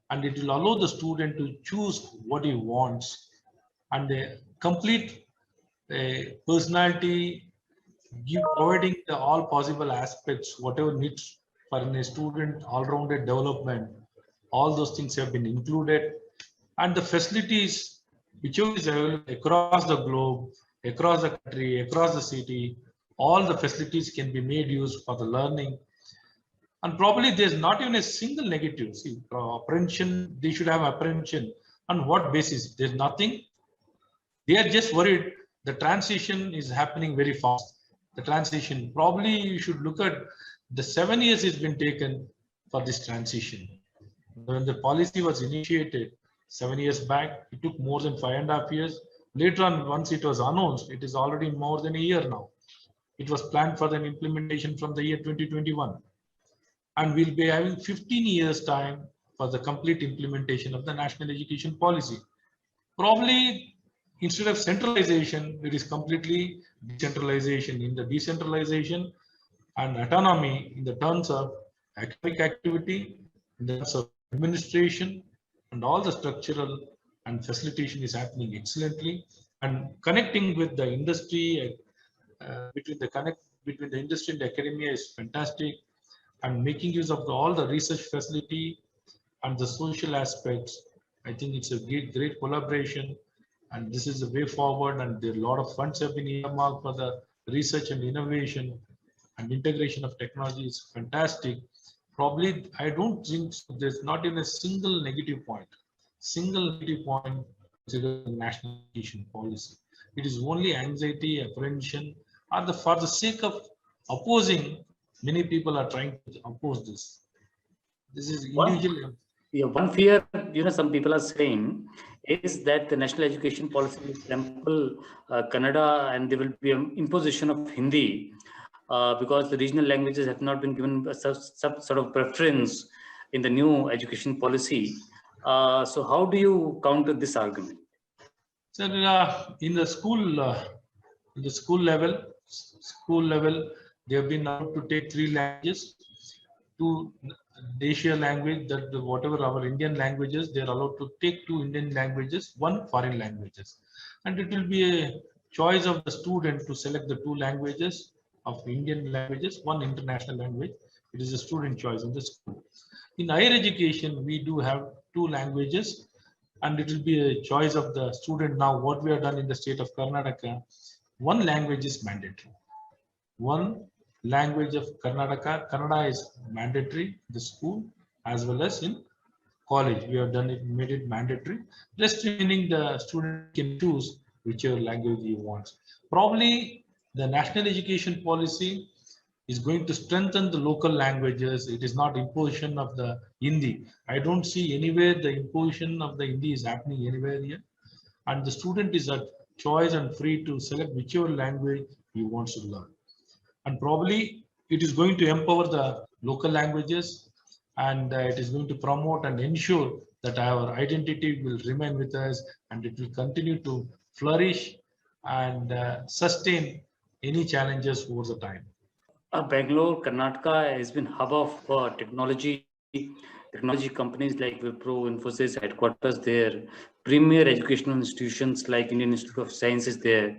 and it will allow the student to choose what he wants, and a complete personality, providing the all possible aspects, whatever needs for a student, all-rounded development. All those things have been included, and the facilities which is available across the globe, across the country, across the city, all the facilities can be made use for the learning. And probably there's not even a single negative. See, apprehension, they should have apprehension. On what basis? There's nothing. They are just worried the transition is happening very fast. The transition, probably you should look at the 7 years has been taken for this transition. When the policy was initiated 7 years back, it took more than 5.5 years. Later on, once it was announced, it is already more than a year now. It was planned for the implementation from the year 2021. And we'll be having 15 years time for the complete implementation of the national education policy. Probably instead of centralization, it is completely decentralization. In the decentralization and autonomy in the terms of academic activity, in the terms of administration, and all the structural and facilitation is happening excellently. And connecting with the industry, between the industry and the academia is fantastic. And making use of all the research facility and the social aspects, I think it's a great collaboration, and this is the way forward. And there are a lot of funds have been earmarked for the research and innovation, and integration of technology is fantastic. Probably, I don't think there's not even a single negative point. Single negative point to the national education policy. It is only anxiety, apprehension, or for the sake of opposing. Many people are trying to oppose this. This is individual. One fear, some people are saying is that the national education policy will sample Kannada, and there will be an imposition of Hindi because the regional languages have not been given some sort of preference in the new education policy. So how do you counter this argument? Sir, in the school level, they have been allowed to take 3 languages, 2 Asia language, that whatever our Indian languages, they are allowed to take 2 Indian languages, 1 foreign languages, and it will be a choice of the student to select the 2 languages of Indian languages, 1 international language. It is a student choice in the school. In higher education, we do have 2 languages, and it will be a choice of the student. Now, what we have done in the state of Karnataka, 1 language is mandatory. 1 language of Karnataka, Kannada is mandatory in the school as well as in college. We have done it, made it mandatory. Rest remaining, the student can choose whichever language he wants. Probably the national education policy is going to strengthen the local languages. It is not imposition of the Hindi. I don't see anywhere the imposition of the Hindi is happening anywhere here. And the student is at choice and free to select whichever language he wants to learn. And probably it is going to empower the local languages, and it is going to promote and ensure that our identity will remain with us, and it will continue to flourish and sustain any challenges over the time. Bangalore, Karnataka has been hub of technology companies like Wipro, Infosys, headquarters there, premier educational institutions like Indian Institute of Science is there.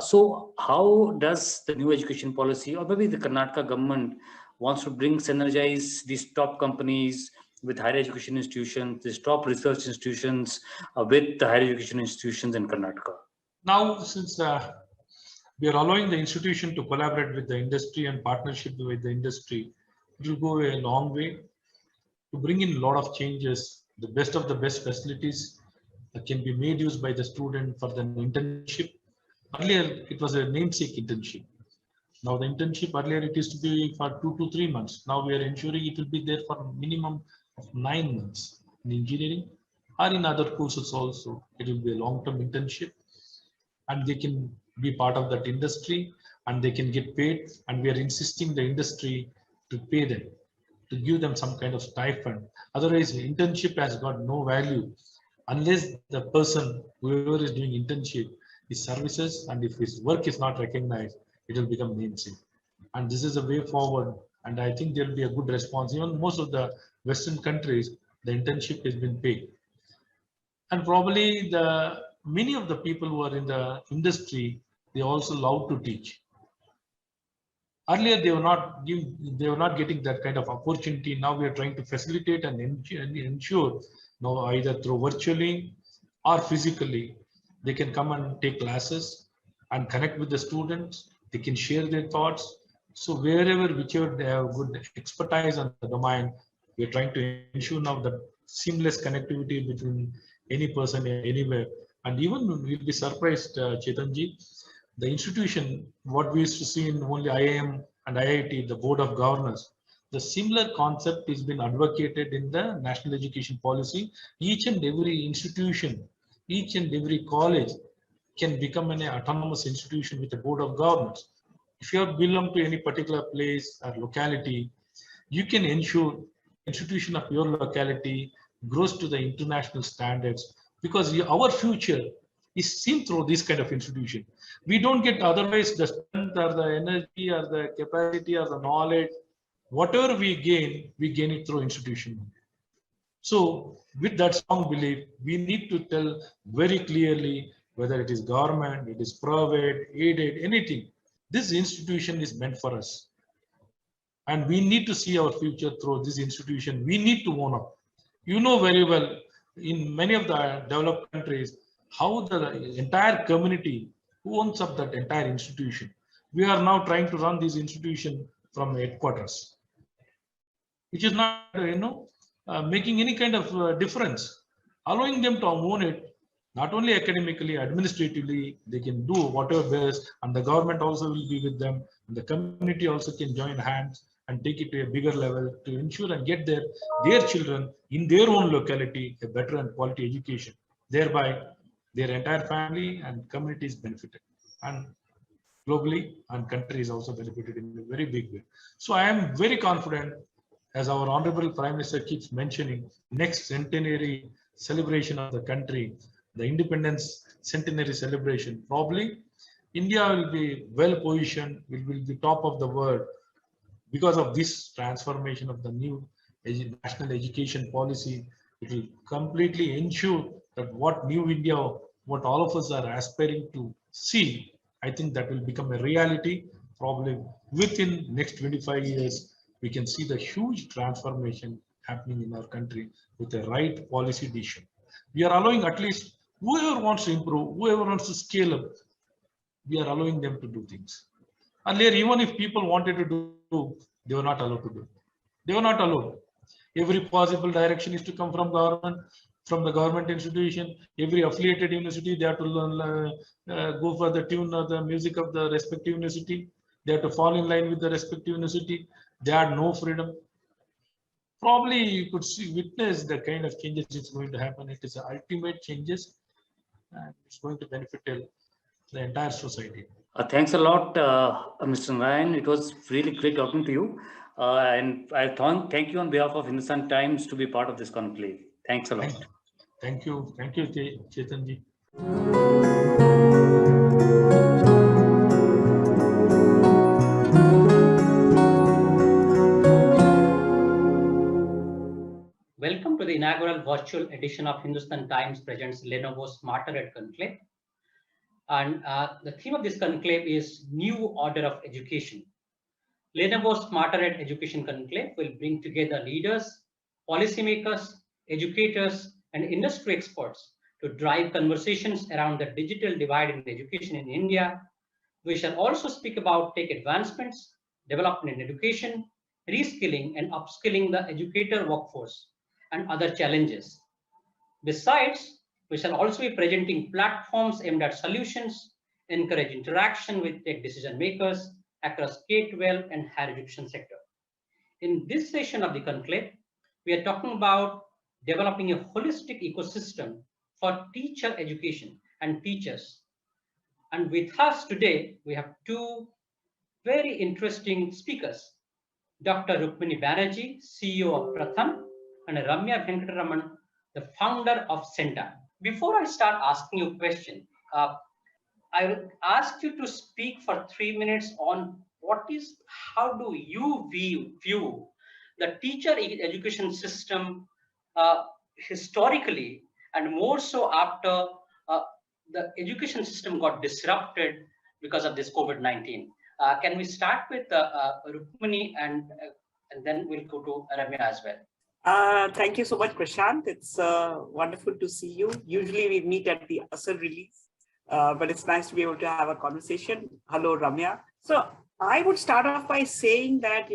So how does the new education policy, or maybe the Karnataka government wants to synergize these top companies with higher education institutions, these top research institutions with the higher education institutions in Karnataka? Now, since we are allowing the institution to collaborate with the industry and partnership with the industry, it will go a long way to bring in a lot of changes, the best of the best facilities, can be made use by the student for the internship. Earlier, it was a namesake internship. Now the internship earlier it used to be for 2 to 3 months. Now we are ensuring it will be there for a minimum of 9 months in engineering or in other courses also. It will be a long-term internship and they can be part of that industry and they can get paid, and we are insisting the industry to pay them, to give them some kind of stipend. Otherwise, internship has got no value unless the person, whoever is doing internship, his services and if his work is not recognized, it will become namesake. And this is a way forward. And I think there will be a good response. Even most of the Western countries, the internship has been paid. And probably the many of the people who are in the industry, they also love to teach. Earlier, they were not getting that kind of opportunity. Now we are trying to facilitate and ensure now either through virtually or physically, they can come and take classes and connect with the students. They can share their thoughts. So wherever, whichever they have good expertise on the domain, we are trying to ensure now the seamless connectivity between any person anywhere. And even we'll be surprised, Chetanji, the institution, what we used to see in only IIM and IIT, the Board of Governors, the similar concept has been advocated in the National Education Policy. Each and every institution, each and every college can become an autonomous institution with a Board of Governors. If you belong to any particular place or locality, you can ensure institution of your locality grows to the international standards, because our future is seen through this kind of institution. We don't get otherwise the strength or the energy or the capacity or the knowledge. Whatever we gain it through institution. So with that strong belief, we need to tell very clearly whether it is government, it is private, aided, anything. This institution is meant for us. And we need to see our future through this institution. We need to own up. You know very well, in many of the developed countries, how the entire community who owns up that entire institution. We are now trying to run this institution from headquarters, which is not, making any kind of difference. Allowing them to own it, not only academically, administratively, they can do whatever best, and the government also will be with them, and the community also can join hands and take it to a bigger level to ensure and get their children in their own locality a better and quality education. Thereby, their entire family and community is benefited, and globally and country is also benefited in a very big way. So I am very confident, as our Honorable Prime Minister keeps mentioning, next centenary celebration of the country, the independence centenary celebration, probably India will be well positioned, will be top of the world because of this transformation of the new national education policy. It will completely ensure that what new India, what all of us are aspiring to see, I think that will become a reality. Probably within next 25 years, we can see the huge transformation happening in our country with the right policy decision. We are allowing at least whoever wants to improve, whoever wants to scale up, we are allowing them to do things. Earlier, even if people wanted to do, they were not allowed to do. They were not allowed. Every possible direction is to come from the government institution. Every affiliated university, they have to learn, go for the tune or the music of the respective university. They have to fall in line with the respective university. They had no freedom. Probably you could witness the kind of changes it's going to happen. It is ultimate changes, and it's going to benefit the entire society. Thanks a lot, Mr. Narayan. It was really great talking to you. And I thank you on behalf of Hindustan Times to be part of this conclave. Thanks a lot. Thank you, Chetanji. Welcome to the inaugural virtual edition of Hindustan Times presents Lenovo SmarterEd Conclave. And the theme of this conclave is New Order of Education. Lenovo SmarterEd Education Conclave will bring together leaders, policymakers, educators, and industry experts to drive conversations around the digital divide in education in India. We shall also speak about tech advancements, development in education, reskilling and upskilling the educator workforce, and other challenges. Besides, We shall also be presenting platforms aimed at solutions, encourage interaction with tech decision makers across K-12 and higher education sector. In this session of the conclave, we are talking about developing a holistic ecosystem for teacher education and teachers. And with us today, we have two very interesting speakers, Dr. Rukmini Banerjee, CEO of Pratham, and Ramya Venkataraman, the founder of Centa. Before I start asking you a question, I will ask you to speak for 3 minutes on how do you view the teacher education system historically, and more so after the education system got disrupted because of this COVID-19. Can we start with Rukmini and then we'll go to Ramya as well. Thank you so much, Prashant. It's wonderful to see you. Usually we meet at the ASR release, but it's nice to be able to have a conversation. Hello, Ramya. So I would start off by saying that,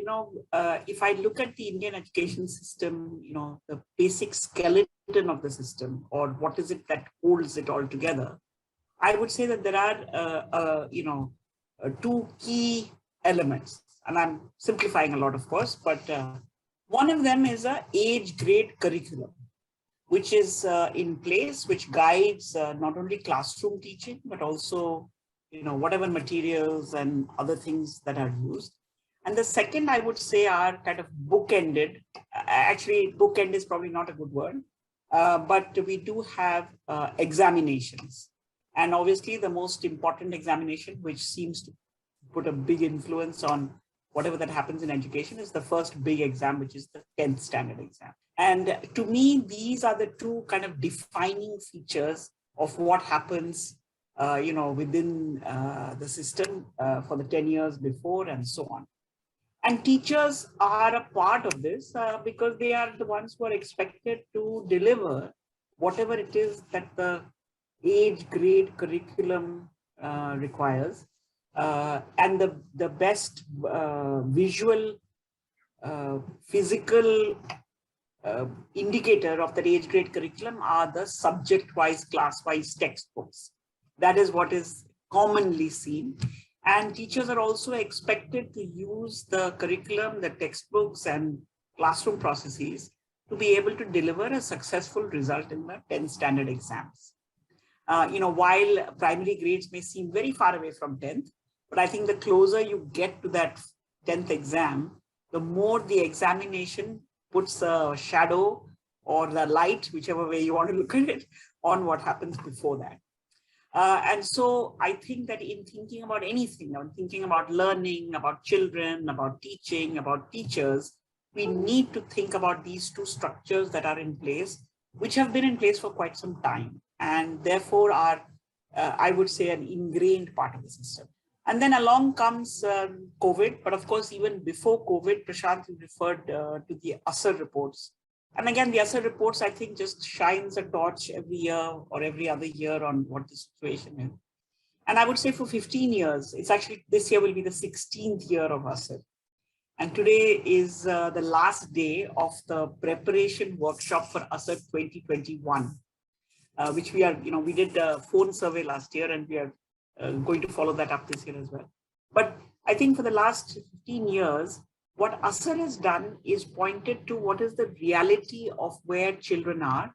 if I look at the Indian education system, the basic skeleton of the system, or what is it that holds it all together, I would say that there are, two key elements, and I'm simplifying a lot, of course, but one of them is a age grade curriculum, which is in place, which guides not only classroom teaching, but also, whatever materials and other things that are used. And the second, I would say, are kind of bookended. Actually, bookend is probably not a good word, but we do have examinations. And obviously, the most important examination, which seems to put a big influence on whatever that happens in education, is the first big exam, which is the 10th standard exam. And to me, these are the two kind of defining features of what happens, within the system for the 10 years before and so on. And teachers are a part of this because they are the ones who are expected to deliver whatever it is that the age grade curriculum requires. And the best visual, physical indicator of the age grade curriculum are the subject-wise, class-wise textbooks. That is what is commonly seen. And teachers are also expected to use the curriculum, the textbooks and classroom processes to be able to deliver a successful result in the 10th standard exams. While primary grades may seem very far away from 10th, but I think the closer you get to that 10th exam, the more the examination puts a shadow or the light, whichever way you want to look at it, on what happens before that. And so I think that in thinking about anything, thinking about learning, about children, about teaching, about teachers, we need to think about these two structures that are in place, which have been in place for quite some time, and therefore are, I would say, an ingrained part of the system. And then along comes COVID, but of course, even before COVID, Prashant referred to the ASR reports. And again, the ASR reports, I think, just shines a torch every year or every other year on what the situation is. And I would say for 15 years, it's actually, this year will be the 16th year of ASR. And today is the last day of the preparation workshop for ASR 2021, which we are, we did a phone survey last year, and we are going to follow that up this year as well. But I think for the last 15 years, what ASR has done is pointed to what is the reality of where children are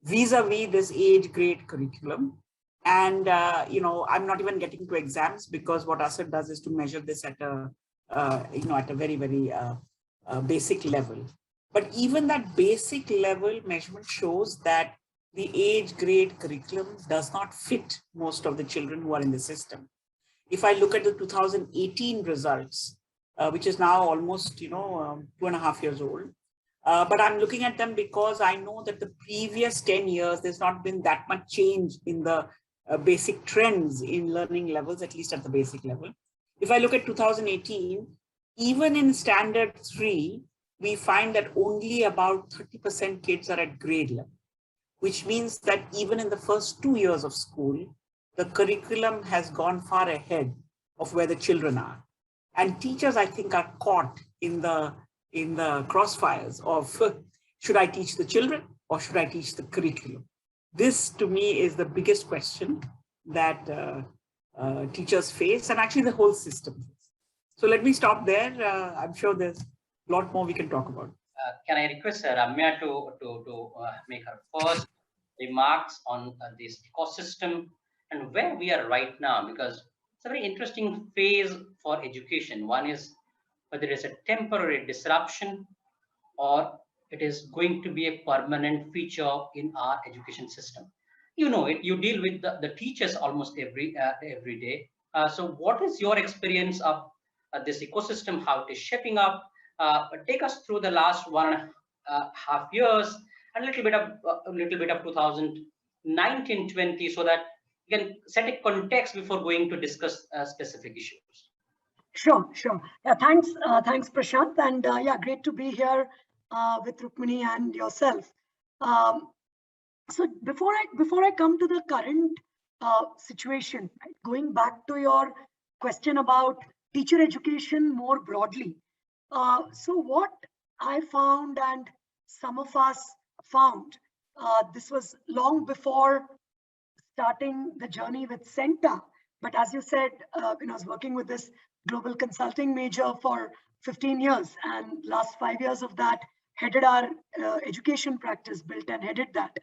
vis-a-vis this age grade curriculum. And, I'm not even getting to exams, because what ASR does is to measure this at a, at a very, very basic level. But even that basic level measurement shows that the age grade curriculum does not fit most of the children who are in the system. If I look at the 2018 results, which is now almost, 2.5 years old, but I'm looking at them because I know that the previous 10 years, there's not been that much change in the basic trends in learning levels, at least at the basic level. If I look at 2018, even in standard 3, we find that only about 30% kids are at grade level, which means that even in the first 2 years of school, the curriculum has gone far ahead of where the children are. And teachers, I think, are caught in the crossfires of, should I teach the children or should I teach the curriculum? This to me is the biggest question that teachers face, and actually the whole system face. So let me stop there. I'm sure there's a lot more we can talk about. Can I request Ramya to make her first remarks on this ecosystem and where we are right now? Because it's a very interesting phase for education. One is whether it's a temporary disruption or it is going to be a permanent feature in our education system. You know it, you deal with the teachers almost every day. So what is your experience of this ecosystem, how it is shaping up? Take us through the last 1.5 years, and a little bit of 2019-20, so that you can set a context before going to discuss specific issues. Sure. Yeah, thanks, Prashant, and yeah, great to be here with Rukmini and yourself. So before I come to the current situation, right, going back to your question about teacher education more broadly. So what I found, and some of us found, this was long before starting the journey with CENTA. But as you said, I was working with this global consulting major for 15 years, and last 5 years of that headed our education practice, built and headed that.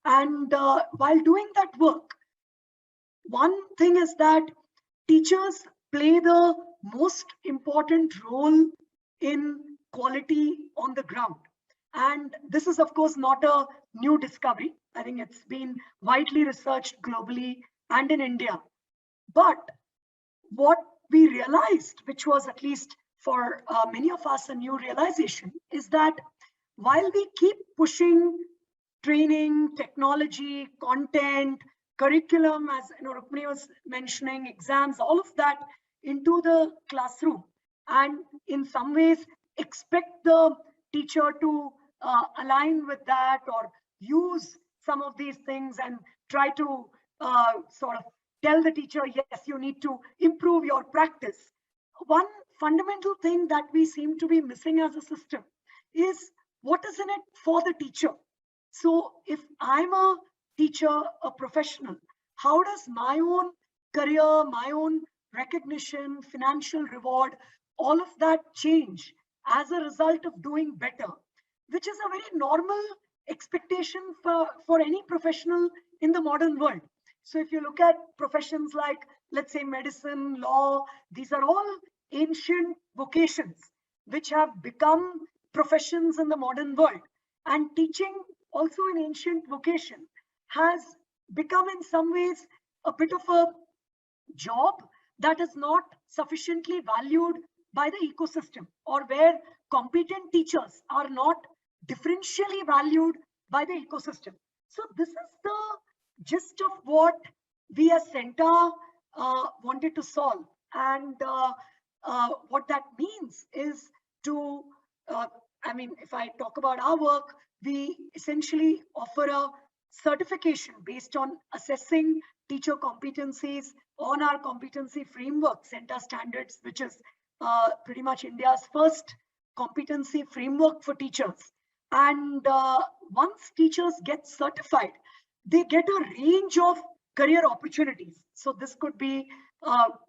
And while doing that work, one thing is that teachers play the most important role in quality on the ground. And this is, of course, not a new discovery. I think it's been widely researched globally and in India. But what we realized, which was at least for many of us a new realization, is that while we keep pushing training, technology, content, curriculum, as Rukmini was mentioning, exams, all of that into the classroom, and in some ways expect the teacher to align with that or use some of these things and try to sort of tell the teacher, yes, you need to improve your practice. One fundamental thing that we seem to be missing as a system is what is in it for the teacher. So if I'm a teacher, a professional, how does my own career, my own recognition, financial reward, all of that change as a result of doing better, which is a very normal expectation for any professional in the modern world. So if you look at professions like, let's say, medicine, law, these are all ancient vocations which have become professions in the modern world. And teaching, also an ancient vocation, has become in some ways a bit of a job that is not sufficiently valued by the ecosystem, or where competent teachers are not differentially valued by the ecosystem. So this is the gist of what we as CENTA wanted to solve. And what that means is to, if I talk about our work, we essentially offer a certification based on assessing teacher competencies on our competency framework, CENTA standards, which is pretty much India's first competency framework for teachers. And once teachers get certified, they get a range of career opportunities. So this could be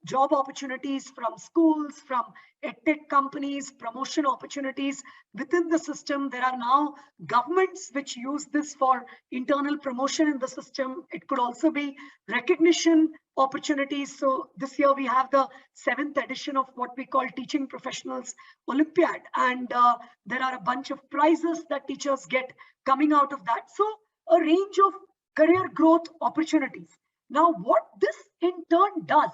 job opportunities from schools, from edtech companies, promotion opportunities within the system. There are now governments which use this for internal promotion in the system. It could also be recognition opportunities. So this year we have the 7th edition of what we call Teaching Professionals Olympiad. And there are a bunch of prizes that teachers get coming out of that. So a range of career growth opportunities. Now, what this in turn does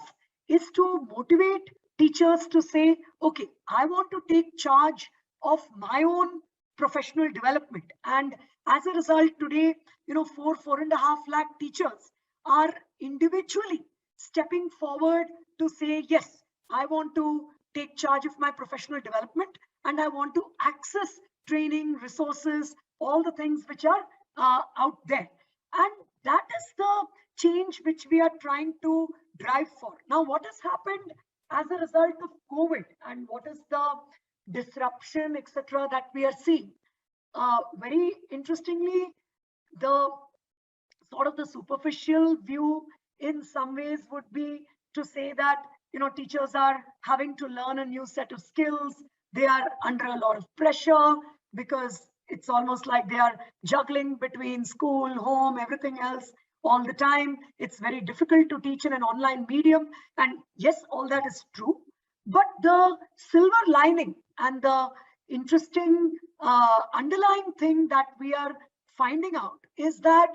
is to motivate teachers to say, okay, I want to take charge of my own professional development. And as a result, today, 4.5 lakh teachers are individually stepping forward to say, yes, I want to take charge of my professional development, and I want to access training, resources, all the things which are out there. And that is the change which we are trying to drive for. Now, what has happened as a result of COVID, and what is the disruption, etc., that we are seeing? Very interestingly, the sort of the superficial view in some ways would be to say that, teachers are having to learn a new set of skills. They are under a lot of pressure because it's almost like they are juggling between school, home, everything else all the time. It's very difficult to teach in an online medium. And yes, all that is true. But the silver lining and the interesting underlying thing that we are finding out is that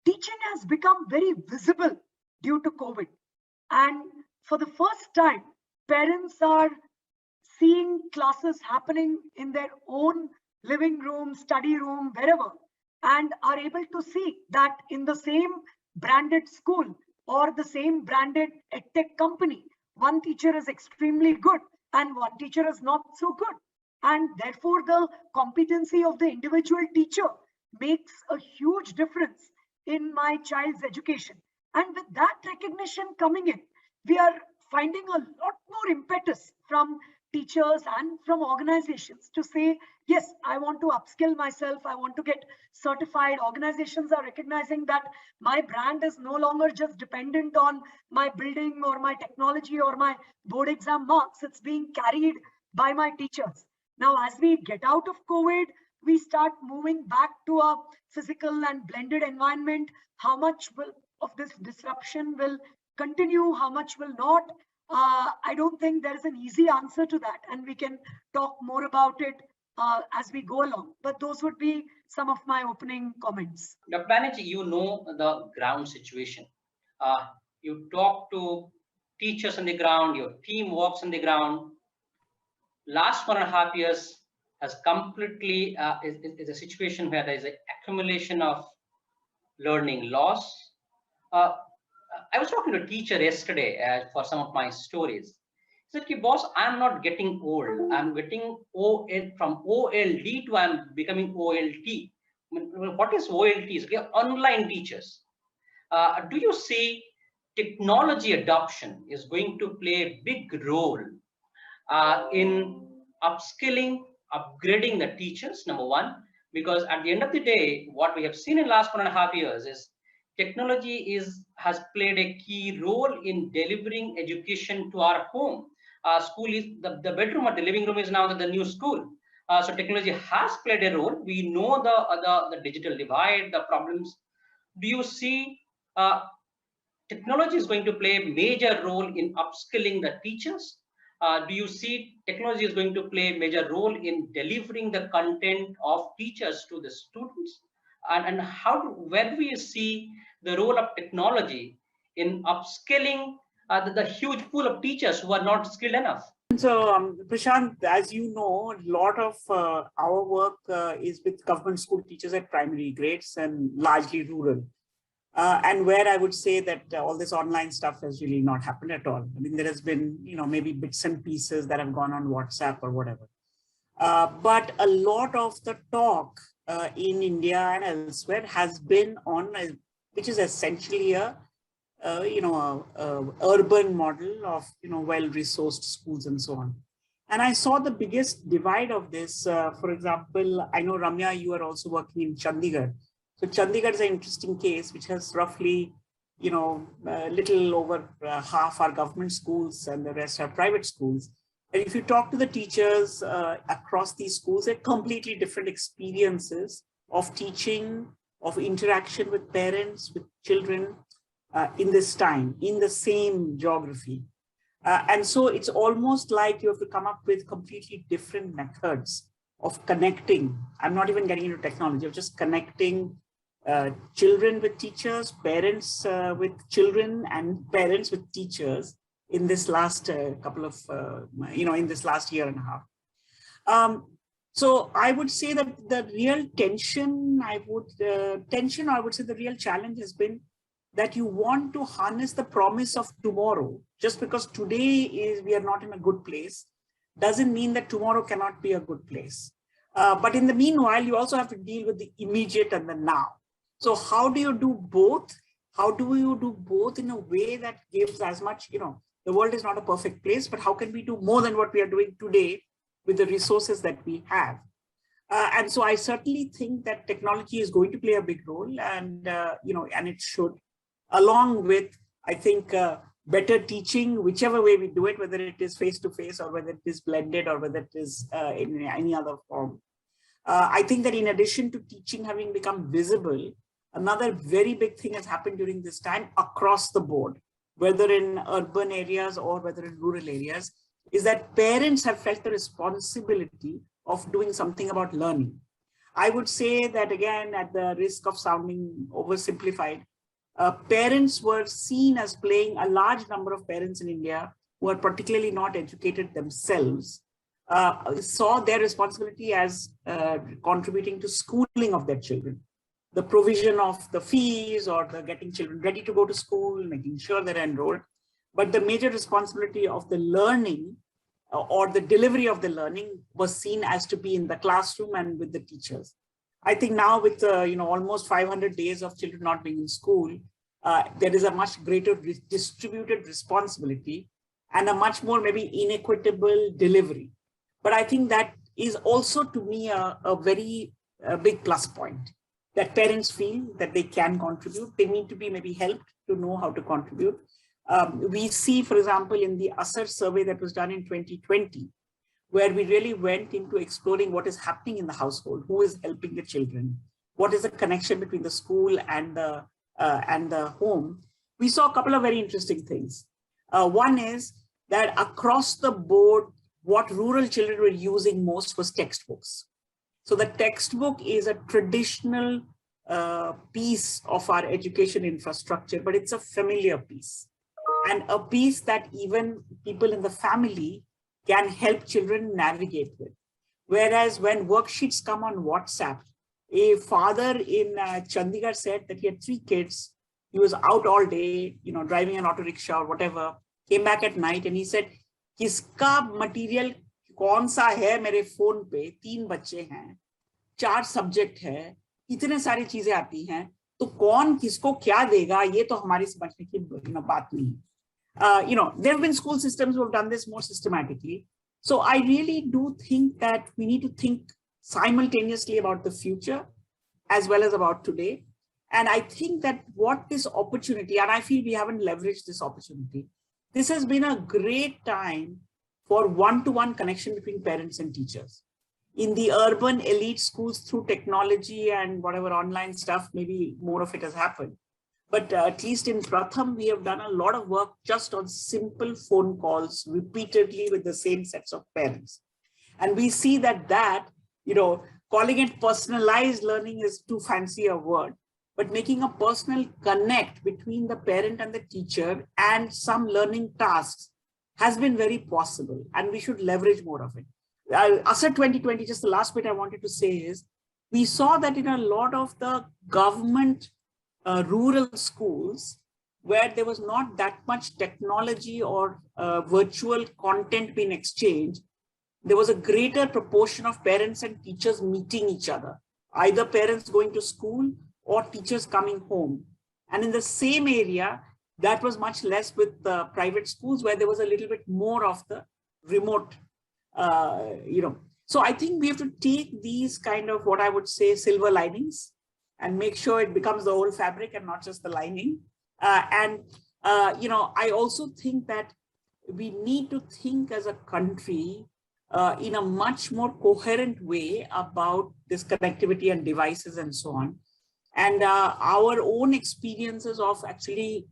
teaching has become very visible due to COVID. And for the first time, parents are seeing classes happening in their own living room, study room, wherever, and are able to see that in the same branded school or the same branded edtech company, one teacher is extremely good and one teacher is not so good. And therefore, the competency of the individual teacher makes a huge difference in my child's education. And with that recognition coming in, we are finding a lot more impetus from teachers and from organizations to say, yes, I want to upskill myself. I want to get certified. Organizations are recognizing that my brand is no longer just dependent on my building or my technology or my board exam marks. It's being carried by my teachers. Now, as we get out of COVID, we start moving back to a physical and blended environment. How much of this disruption will continue? How much will not? I don't think there is an easy answer to that, and we can talk more about it as we go along. But those would be some of my opening comments. Dr. Banerjee, you know the ground situation. You talk to teachers on the ground, your team works on the ground. Last 1.5 years has completely is a situation where there is an accumulation of learning loss. I was talking to a teacher yesterday for some of my stories. He said, boss, I'm not getting old. I'm getting from OLD to I'm becoming OLT. What is OLT? It's online teachers. Do you see technology adoption is going to play a big role in upskilling, upgrading the teachers, number one? Because at the end of the day, what we have seen in the last 1.5 years is technology has played a key role in delivering education to our home. School is the bedroom or the living room is now the new school. So technology has played a role. We know the digital divide, the problems. Do you see technology is going to play a major role in upskilling the teachers? Do you see technology is going to play a major role in delivering the content of teachers to the students? And where do you see the role of technology in upskilling the huge pool of teachers who are not skilled enough? So, Prashant, as you know, a lot of our work is with government school teachers at primary grades and largely rural. And where I would say that all this online stuff has really not happened at all. I mean, there has been, maybe bits and pieces that have gone on WhatsApp or whatever. But a lot of the talk in India and elsewhere has been on, which is essentially a urban model of, well-resourced schools and so on. And I saw the biggest divide of this. For example, I know, Ramya, you are also working in Chandigarh. So Chandigarh is an interesting case, which has roughly, little over half are government schools and the rest are private schools. And if you talk to the teachers across these schools, they're completely different experiences of teaching, of interaction with parents, with children in this time, in the same geography. And so it's almost like you have to come up with completely different methods of connecting. I'm not even getting into technology, of just connecting children with teachers, parents with children, and parents with teachers in this last couple of, in this last year and a half. So I would say that the real tension, I would say the real challenge has been that you want to harness the promise of tomorrow. Just because today we are not in a good place, doesn't mean that tomorrow cannot be a good place. But in the meanwhile, you also have to deal with the immediate and the now. So how do you do both? How do you do both in a way that gives as much, the world is not a perfect place, but how can we do more than what we are doing today with the resources that we have? And so I certainly think that technology is going to play a big role, and and it should, along with, I think, better teaching, whichever way we do it, whether it is face-to-face or whether it is blended or whether it is in any other form. I think that in addition to teaching having become visible, another very big thing has happened during this time across the board, whether in urban areas or whether in rural areas, is that parents have felt the responsibility of doing something about learning. I would say that, again, at the risk of sounding oversimplified, parents were seen as playing, a large number of parents in India who are particularly not educated themselves, saw their responsibility as contributing to schooling of their children. The provision of the fees or the getting children ready to go to school, making sure they're enrolled. But the major responsibility of the learning or the delivery of the learning was seen as to be in the classroom and with the teachers. I think now with almost 500 days of children not being in school, there is a much greater distributed responsibility and a much more maybe inequitable delivery. But I think that is also, to me, a very big plus point, that parents feel that they can contribute. They need to be maybe helped to know how to contribute. We see, for example, in the ASER survey that was done in 2020, where we really went into exploring what is happening in the household, who is helping the children, what is the connection between the school and the home. We saw a couple of very interesting things. One is that across the board, what rural children were using most was textbooks. So the textbook is a traditional piece of our education infrastructure, but it's a familiar piece, and a piece that even people in the family can help children navigate with. Whereas when worksheets come on WhatsApp, a father in Chandigarh said that he had 3 kids. He was out all day, driving an auto rickshaw or whatever, came back at night, and he said, किसका material कौन सा है मेरे phone पे, 3 बच्चे हैं, 4 subject है, इतने सारी चीजें आती हैं, तो कौन किसको क्या देगा, ये तो हमारी समझने की बात नहीं है. There have been school systems who have done this more systematically. So I really do think that we need to think simultaneously about the future as well as about today. And I think that what this opportunity, and I feel we haven't leveraged this opportunity, this has been a great time for one-to-one connection between parents and teachers. In the urban elite schools, through technology and whatever online stuff, maybe more of it has happened. But at least in Pratham, we have done a lot of work just on simple phone calls repeatedly with the same sets of parents. And we see that calling it personalized learning is too fancy a word, but making a personal connect between the parent and the teacher and some learning tasks has been very possible, and we should leverage more of it. ASER 2020, just the last bit I wanted to say is, we saw that in a lot of the government rural schools, where there was not that much technology or virtual content being exchanged, there was a greater proportion of parents and teachers meeting each other, either parents going to school or teachers coming home. And in the same area, that was much less with the private schools, where there was a little bit more of the remote, So I think we have to take these kind of, what I would say, silver linings and make sure it becomes the whole fabric and not just the lining. I also think that we need to think as a country in a much more coherent way about this connectivity and devices and so on. And our own experiences of actually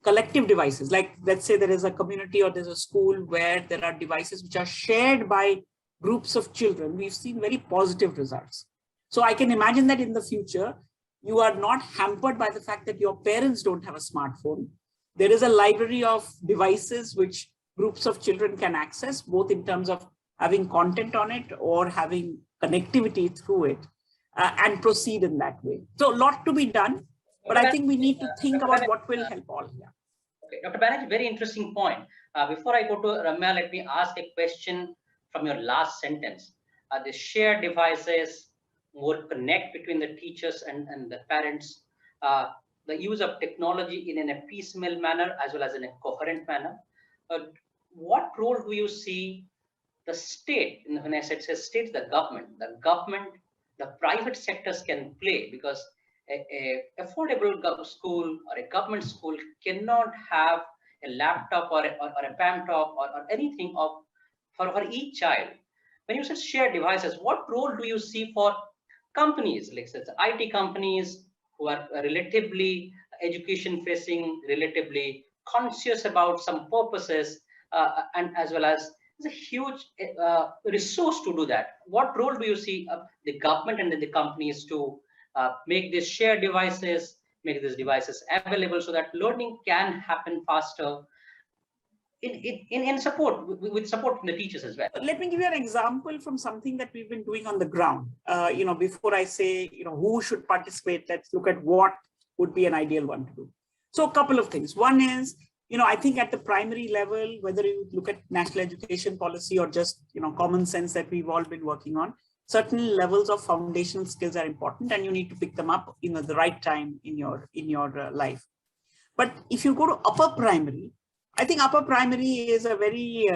collective devices, like let's say there is a community or there's a school where there are devices which are shared by groups of children, we've seen very positive results. So I can imagine that in the future, you are not hampered by the fact that your parents don't have a smartphone. There is a library of devices which groups of children can access, both in terms of having content on it or having connectivity through it. And proceed in that way. So a lot to be done, but I think we need to think about what will help all here. Okay, Dr. Banerjee, very interesting point. Before I go to Ramya, let me ask a question from your last sentence. The shared devices, more connect between the teachers and the parents, the use of technology in a piecemeal manner as well as in a coherent manner. What role do you see the state, when I said state, the government, the private sectors can play, because a affordable school or a government school cannot have a laptop or a PAM top or anything for each child. When you said shared devices, what role do you see for companies, like IT companies who are relatively education facing, relatively conscious about some purposes, and as well as there's a huge resource to do that. What role do you see the government and then the companies to make these shared devices, make these devices available so that learning can happen faster in support, with support from the teachers as well? Let me give you an example from something that we've been doing on the ground. Before I say, who should participate, let's look at what would be an ideal one to do. So a couple of things. One is, I think at the primary level, whether you look at national education policy or just, common sense that we've all been working on, certain levels of foundational skills are important, and you need to pick them up at the right time in your life. But if you go to upper primary, I think upper primary is a very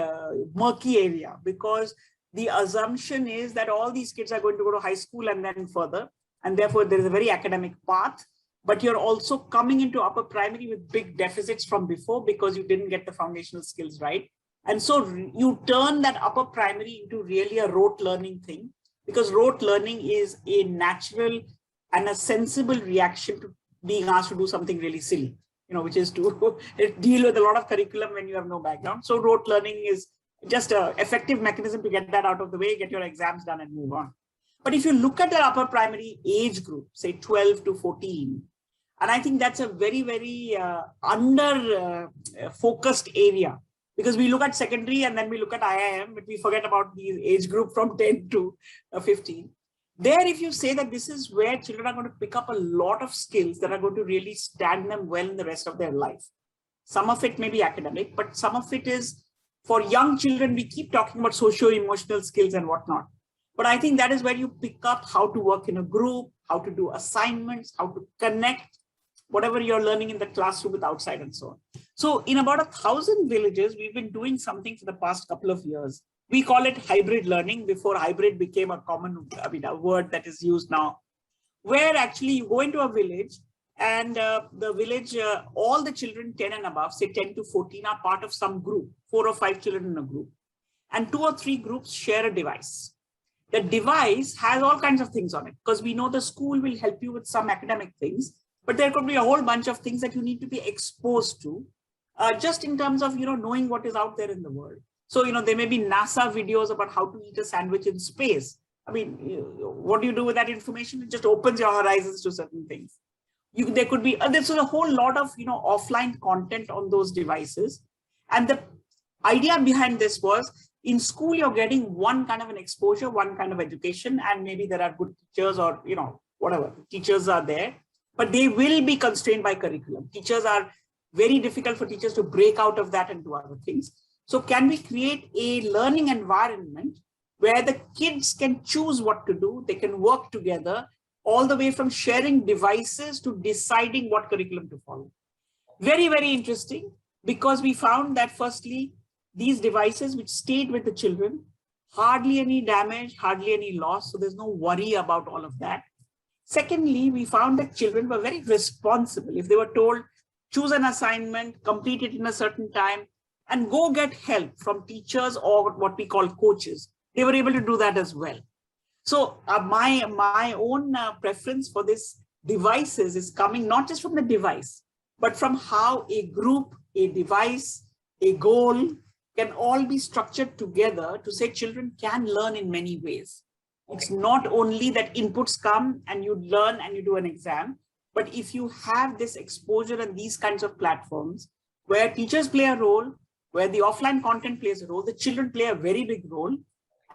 murky area, because the assumption is that all these kids are going to go to high school and then further, and therefore there is a very academic path. But you're also coming into upper primary with big deficits from before, because you didn't get the foundational skills right. And so you turn that upper primary into really a rote learning thing, because rote learning is a natural and a sensible reaction to being asked to do something really silly, which is to deal with a lot of curriculum when you have no background. So rote learning is just an effective mechanism to get that out of the way, get your exams done and move on. But if you look at the upper primary age group, say 12 to 14, and I think that's a very, very under focused area, because we look at secondary and then we look at IIM, but we forget about the age group from 10 to 15. There, if you say that this is where children are going to pick up a lot of skills that are going to really stand them well in the rest of their life. Some of it may be academic, but some of it is for young children. We keep talking about socio-emotional skills and whatnot. But I think that is where you pick up how to work in a group, how to do assignments, how to connect whatever you're learning in the classroom with outside and so on. So in about 1,000 villages, we've been doing something for the past couple of years. We call it hybrid learning, before hybrid became a common, a word that is used now, where actually you go into a village, and the village, all the children 10 and above, say 10 to 14, are part of some group, 4 or 5 children in a group, and 2 or 3 groups share a device. The device has all kinds of things on it, because we know the school will help you with some academic things, but there could be a whole bunch of things that you need to be exposed to, just in terms of, knowing what is out there in the world. So, there may be NASA videos about how to eat a sandwich in space. I mean, what do you do with that information? It just opens your horizons to certain things. There could be, there's a whole lot of, offline content on those devices. And the idea behind this was, in school, you're getting one kind of an exposure, one kind of education, and maybe there are good teachers or, whatever, teachers are there, but they will be constrained by curriculum. Teachers are very difficult for teachers to break out of that and do other things. So can we create a learning environment where the kids can choose what to do? They can work together, all the way from sharing devices to deciding what curriculum to follow. Very, very interesting, because we found that firstly, these devices which stayed with the children, hardly any damage, hardly any loss. So there's no worry about all of that. Secondly, we found that children were very responsible. If they were told, choose an assignment, complete it in a certain time, and go get help from teachers or what we call coaches, they were able to do that as well. So my own preference for this devices is coming not just from the device, but from how a group, a device, a goal can all be structured together to say children can learn in many ways. It's not only that inputs come and you learn and you do an exam, but if you have this exposure and these kinds of platforms where teachers play a role, where the offline content plays a role, the children play a very big role,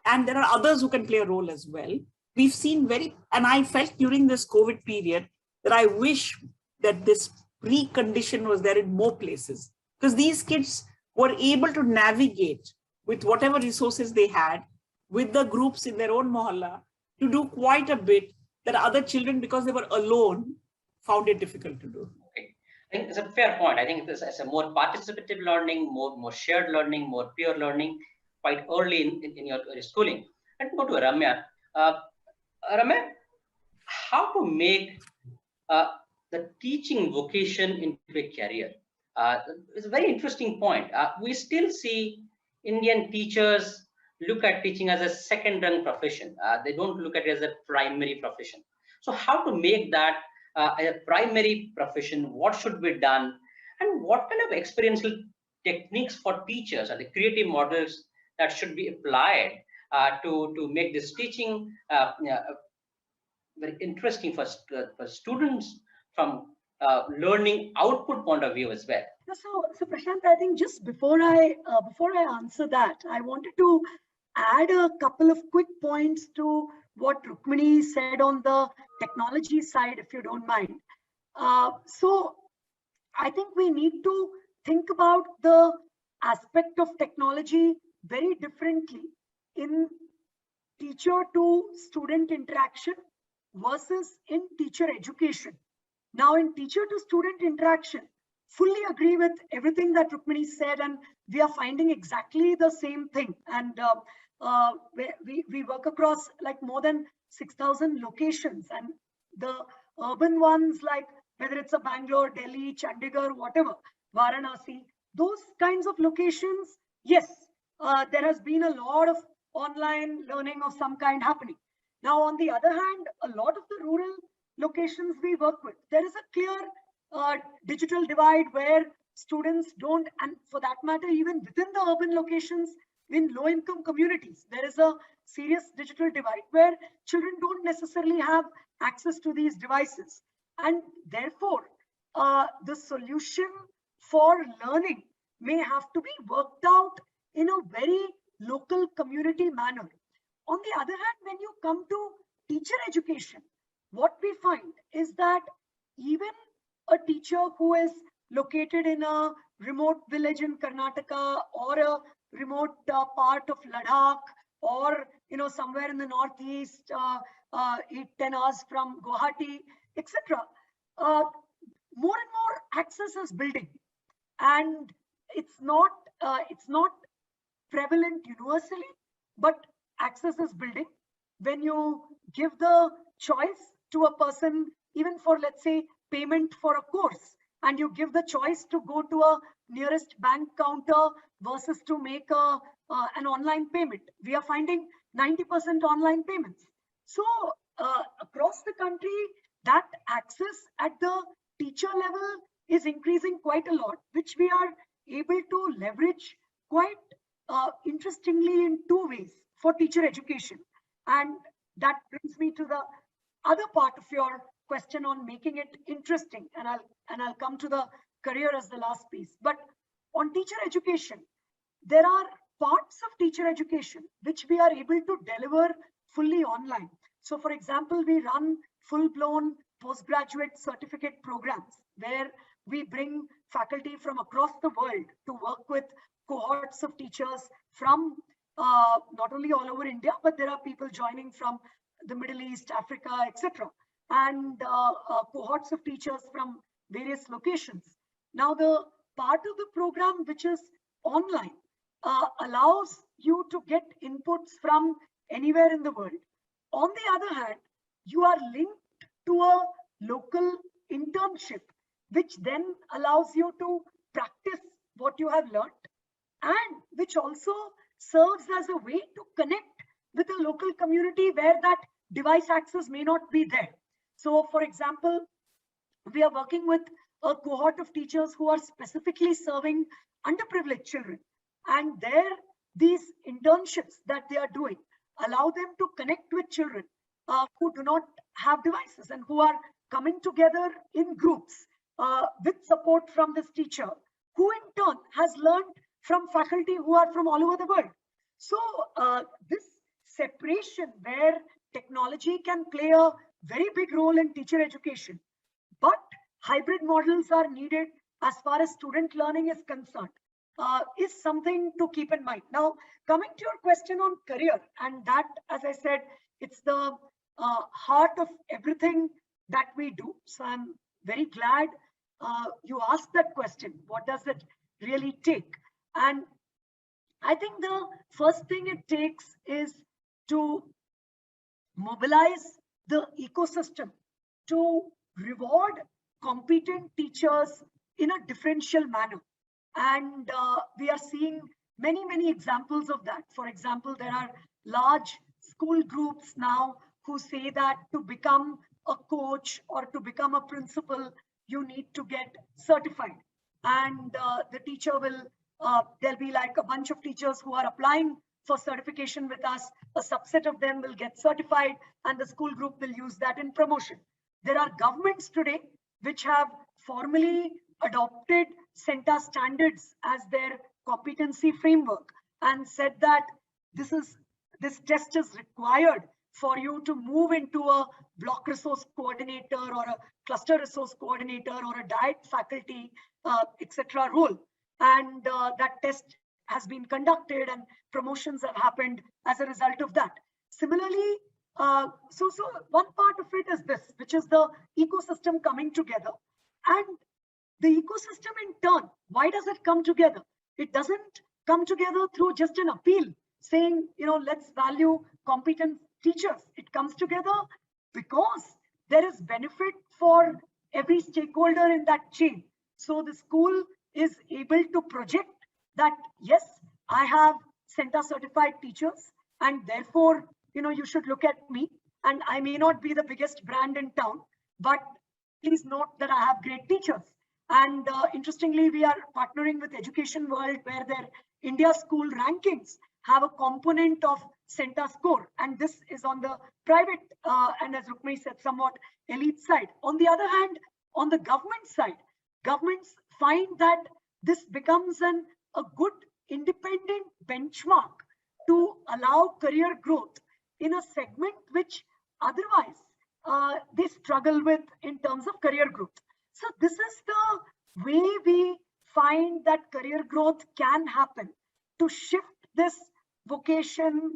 and there are others who can play a role as well. We've seen and I felt during this COVID period that I wish that this precondition was there in more places, because these kids were able to navigate with whatever resources they had, with the groups in their own mohalla, to do quite a bit that other children, because they were alone, found it difficult to do. Okay. I think it's a fair point. I think it's a more participative learning, more shared learning, more peer learning. quite early in your schooling. Let me go to Ramya. Ramya, how to make the teaching vocation into a career? It's a very interesting point. We still see Indian teachers look at teaching as a second-rung profession. They don't look at it as a primary profession. So how to make that a primary profession? What should be done? And what kind of experiential techniques for teachers or the creative models that should be applied to make this teaching very interesting for students from learning output point of view as well? So Prashant, I think just before I answer that, I wanted to add a couple of quick points to what Rukmini said on the technology side, if you don't mind. So I think we need to think about the aspect of technology very differently in teacher to student interaction versus in teacher education. Now, in teacher to student interaction, fully agree with everything that Rukmini said, and we are finding exactly the same thing. And we work across like more than 6,000 locations, and the urban ones, like whether it's a Bangalore, Delhi, Chandigarh, whatever, Varanasi, those kinds of locations, yes, there has been a lot of online learning of some kind happening. Now, on the other hand, a lot of the rural locations we work with, there is a clear digital divide where students don't, and for that matter, even within the urban locations, in low-income communities, there is a serious digital divide where children don't necessarily have access to these devices. And therefore, the solution for learning may have to be worked out in a very local community manner. On the other hand, when you come to teacher education, what we find is that even a teacher who is located in a remote village in Karnataka or a remote part of Ladakh, or somewhere in the northeast, 8-10 hours from Guwahati, etc. More and more access is building, and it's not prevalent universally, but access is building. When you give the choice to a person, even for, let's say, payment for a course, and you give the choice to go to a nearest bank counter versus to make an online payment, we are finding 90% online payments. So across the country, that access at the teacher level is increasing quite a lot, which we are able to leverage quite interestingly in two ways for teacher education. And that brings me to the other part of your question on making it interesting, and I'll come to the career as the last piece. But on teacher education, there are parts of teacher education which we are able to deliver fully online. So for example, we run full-blown postgraduate certificate programs where we bring faculty from across the world to work with cohorts of teachers from not only all over India, but there are people joining from the Middle East, Africa, etc. And cohorts of teachers from various locations. Now, the part of the program which is online allows you to get inputs from anywhere in the world. On the other hand, you are linked to a local internship, which then allows you to practice what you have learned, and which also serves as a way to connect with a local community where that device access may not be there. So for example, we are working with a cohort of teachers who are specifically serving underprivileged children, and there these internships that they are doing allow them to connect with children who do not have devices and who are coming together in groups with support from this teacher, who in turn has learned from faculty who are from all over the world. So this separation where technology can play a very big role in teacher education, but hybrid models are needed as far as student learning is concerned, is something to keep in mind. Now, coming to your question on career, and that, as I said, it's the heart of everything that we do. So I'm very glad you asked that question. What does it really take? And I think the first thing it takes is to mobilize the ecosystem to reward competent teachers in a differential manner. And we are seeing many examples of that. For example, there are large school groups now who say that to become a coach or to become a principal, you need to get certified. And the teacher will, there'll be like a bunch of teachers who are applying for certification with us. A subset of them will get certified and the school group will use that in promotion. There are governments today which have formally adopted CENTA standards as their competency framework and said that this test is required for you to move into a block resource coordinator or a cluster resource coordinator or a diet faculty, etc. role. And that test has been conducted and promotions have happened as a result of that. Similarly, so one part of it is this, which is the ecosystem coming together. And the ecosystem in turn, why does it come together? It doesn't come together through just an appeal saying, let's value competent teachers. It comes together because there is benefit for every stakeholder in that chain. So the school is able to project that, yes, I have CENTA certified teachers and therefore, you should look at me. And I may not be the biggest brand in town, but please note that I have great teachers. And interestingly, we are partnering with Education World where their India school rankings have a component of CENTA score. And this is on the private and as Rukmini said, somewhat elite side. On the other hand, on the government side, governments find that this becomes a good independent benchmark to allow career growth in a segment which otherwise they struggle with in terms of career growth. So this is the way we find that career growth can happen, to shift this vocation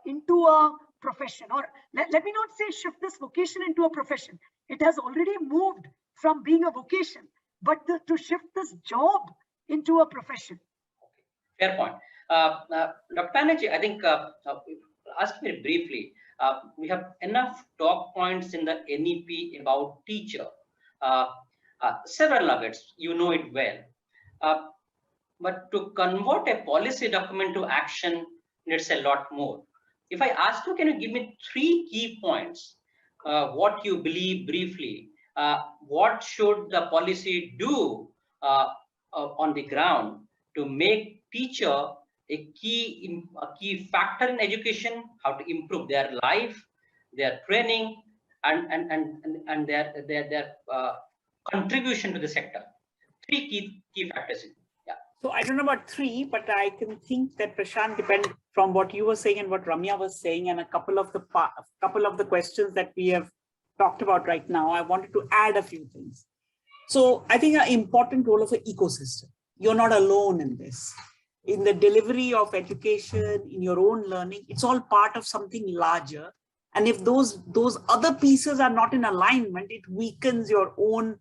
into a profession. Or let me not say shift this vocation into a profession. It has already moved from being a vocation, but to shift this job into a profession. Fair point. Dr. Banerjee, I think ask very briefly, we have enough talk points in the NEP about teacher. Several nuggets, you know it well. But to convert a policy document to action needs a lot more. If I ask you, can you give me 3 key points? What you believe briefly? What should the policy do on the ground to make teacher a key factor in education? How to improve their life, their training, and their contribution to the sector. 3 key factors. Yeah. So I don't know about 3, but I can think that Prashant, depend from what you were saying and what Ramya was saying, and a couple of the questions that we have talked about right now, I wanted to add a few things. So I think an important role of an ecosystem. You're not alone in this. In the delivery of education, in your own learning, it's all part of something larger. And if those other pieces are not in alignment, it weakens your own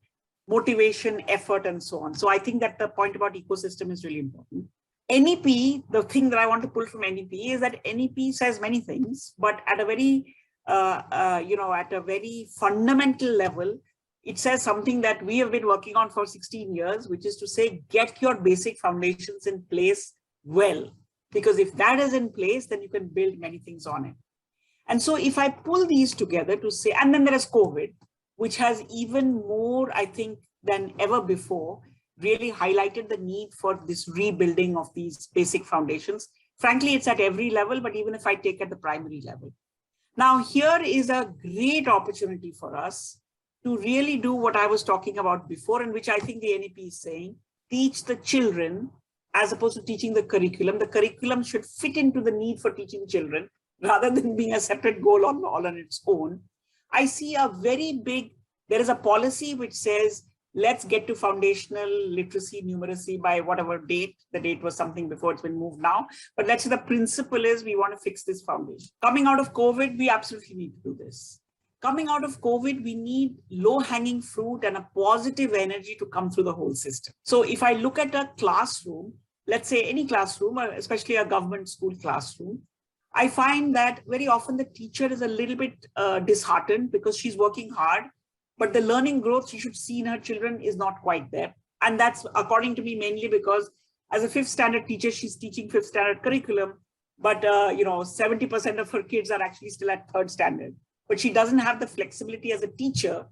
motivation, effort, and so on. So I think that the point about ecosystem is really important. NEP, the thing that I want to pull from NEP is that NEP says many things, but at a very, at a very fundamental level, it says something that we have been working on for 16 years, which is to say, get your basic foundations in place well. Because if that is in place, then you can build many things on it. And so if I pull these together to say, and then there is COVID, which has even more, I think, than ever before, really highlighted the need for this rebuilding of these basic foundations. Frankly, it's at every level, but even if I take at the primary level. Now, here is a great opportunity for us to really do what I was talking about before, and which I think the NEP is saying, teach the children as opposed to teaching the curriculum. The curriculum should fit into the need for teaching children rather than being a separate goal all on its own. I see a very big, there is a policy which says, let's get to foundational literacy, numeracy by whatever date. The date was something before, it's been moved now. But let's say the principle is we want to fix this foundation. Coming out of COVID, we absolutely need to do this. Coming out of COVID, we need low-hanging fruit and a positive energy to come through the whole system. So if I look at a classroom, let's say any classroom, or especially a government school classroom, I find that very often the teacher is a little bit disheartened because she's working hard, but the learning growth she should see in her children is not quite there. And that's, according to me, mainly because as a 5th standard teacher, she's teaching 5th standard curriculum, but 70% of her kids are actually still at 3rd standard. But she doesn't have the flexibility as a teacher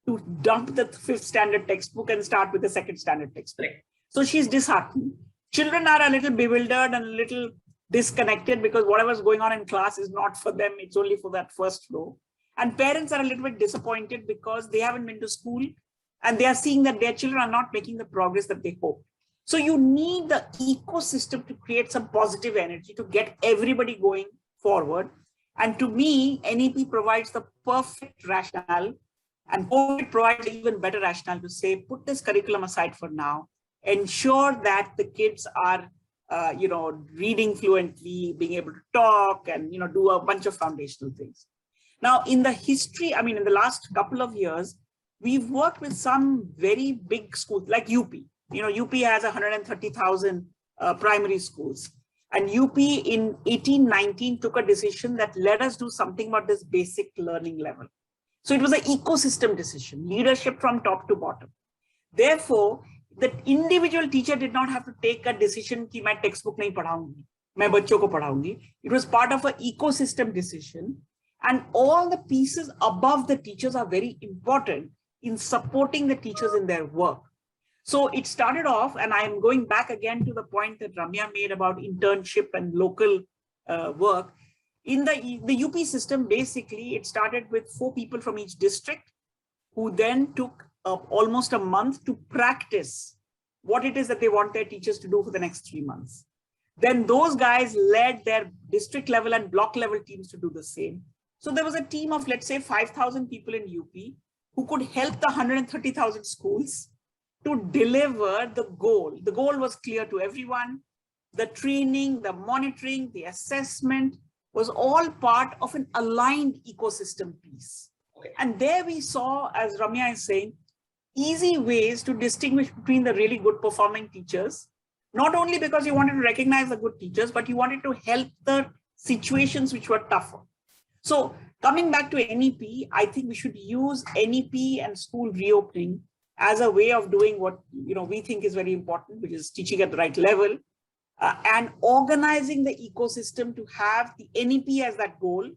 to dump the 5th standard textbook and start with the 2nd standard textbook. So she's disheartened. Children are a little bewildered and a little disconnected because whatever's going on in class is not for them. It's only for that first row. And parents are a little bit disappointed because they haven't been to school and they are seeing that their children are not making the progress that they hope. So you need the ecosystem to create some positive energy to get everybody going forward. And to me, NEP provides the perfect rationale, and COVID provides an even better rationale to say, put this curriculum aside for now, ensure that the kids are reading fluently, being able to talk and, do a bunch of foundational things. Now, in the history, in the last couple of years, we've worked with some very big schools like UP. UP has 130,000 primary schools. And UP in 1819 took a decision that let us do something about this basic learning level. So it was an ecosystem decision, leadership from top to bottom. Therefore, the individual teacher did not have to take a decision कि मैं textbook नहीं पढ़ाऊंगी, मैं बच्चों को पढ़ाऊंगी. It was part of an ecosystem decision, and all the pieces above the teachers are very important in supporting the teachers in their work. So it started off, and I'm going back again to the point that Ramya made about internship and local work. In the UP system, basically, it started with 4 people from each district who then took almost a month to practice what it is that they want their teachers to do for the next 3 months. Then those guys led their district level and block level teams to do the same. So there was a team of, let's say, 5,000 people in UP who could help the 130,000 schools to deliver the goal. The goal was clear to everyone. The training, the monitoring, the assessment was all part of an aligned ecosystem piece. Okay. And there we saw, as Ramya is saying, easy ways to distinguish between the really good performing teachers, not only because you wanted to recognize the good teachers, but you wanted to help the situations which were tougher. So coming back to NEP, I think we should use NEP and school reopening as a way of doing what we think is very important, which is teaching at the right level, and organizing the ecosystem to have the NEP as that goal,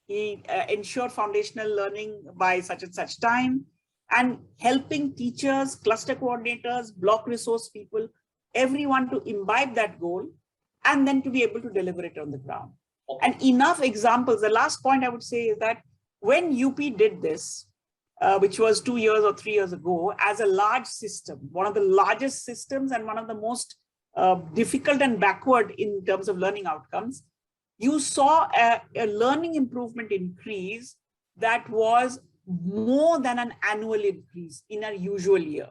ensure foundational learning by such and such time, and helping teachers, cluster coordinators, block resource people, everyone to imbibe that goal, and then to be able to deliver it on the ground. Okay. And enough examples. The last point I would say is that when UP did this, which was 2 years or 3 years ago, as a large system, one of the largest systems and one of the most difficult and backward in terms of learning outcomes, you saw a learning improvement increase that was more than an annual increase in a usual year.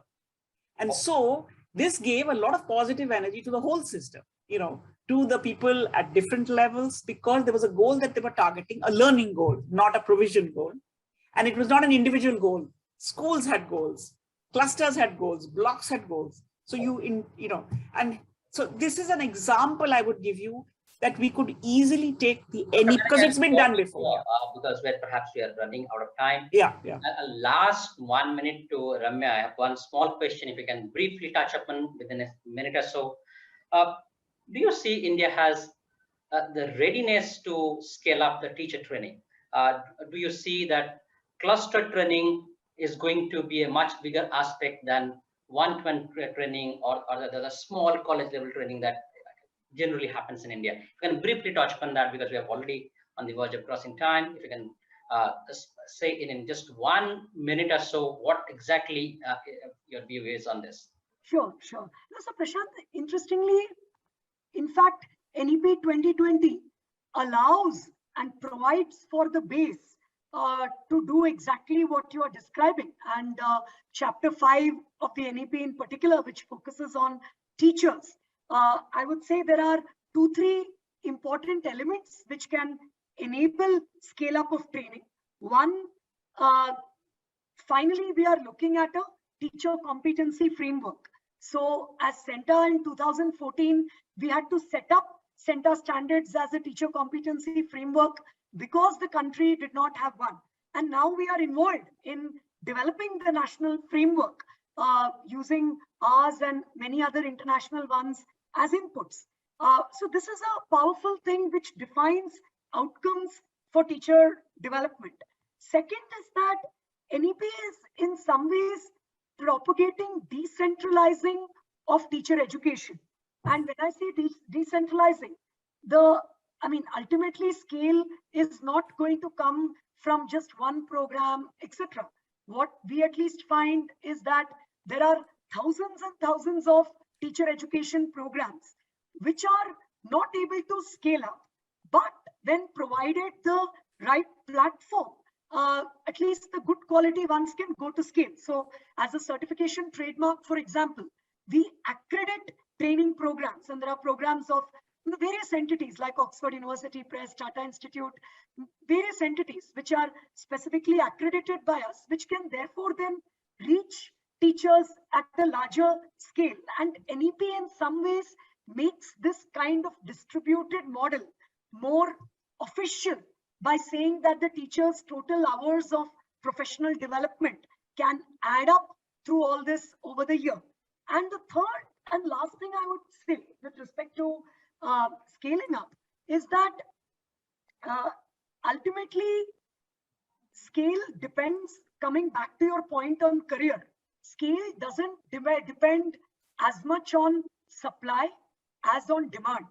And so this gave a lot of positive energy to the whole system, to the people at different levels, because there was a goal that they were targeting, a learning goal, not a provision goal. And it was not an individual goal. Schools had goals, clusters had goals, blocks had goals. So and so this is an example I would give you that we could easily take the NEP, because it's been done before. Because perhaps we are running out of time. Yeah. Last 1 minute to Ramya. I have one small question, if you can briefly touch upon within a minute or so. Do you see India has the readiness to scale up the teacher training? Do you see that cluster training is going to be a much bigger aspect than one-to-one training or the small college level training that generally happens in India? You can briefly touch upon that because we are already on the verge of crossing time. If you can say in just 1 minute or so, what exactly your view is on this? Sure. So Prashant, interestingly, in fact, NEP 2020 allows and provides for the base to do exactly what you are describing. And chapter 5 of the NEP in particular, which focuses on teachers, I would say there are 2-3 important elements which can enable scale up of training. One, finally, we are looking at a teacher competency framework. So as CENTA in 2014, we had to set up CENTA standards as a teacher competency framework because the country did not have one. And now we are involved in developing the national framework using ours and many other international ones as inputs. So this is a powerful thing which defines outcomes for teacher development. Second is that NEP is in some ways propagating decentralizing of teacher education. And when I say decentralizing, ultimately scale is not going to come from just one program, etc. What we at least find is that there are thousands and thousands of teacher education programs which are not able to scale up, but when provided the right platform, at least the good quality ones can go to scale. So as a certification trademark, for example, we accredit training programs, and there are programs of various entities like Oxford University Press, Tata Institute, various entities which are specifically accredited by us, which can therefore then reach teachers at a larger scale. And NEP in some ways makes this kind of distributed model more official by saying that the teacher's total hours of professional development can add up through all this over the year. And the third and last thing I would say with respect to scaling up is that ultimately scale depends, coming back to your point on career, scale doesn't depend as much on supply as on demand.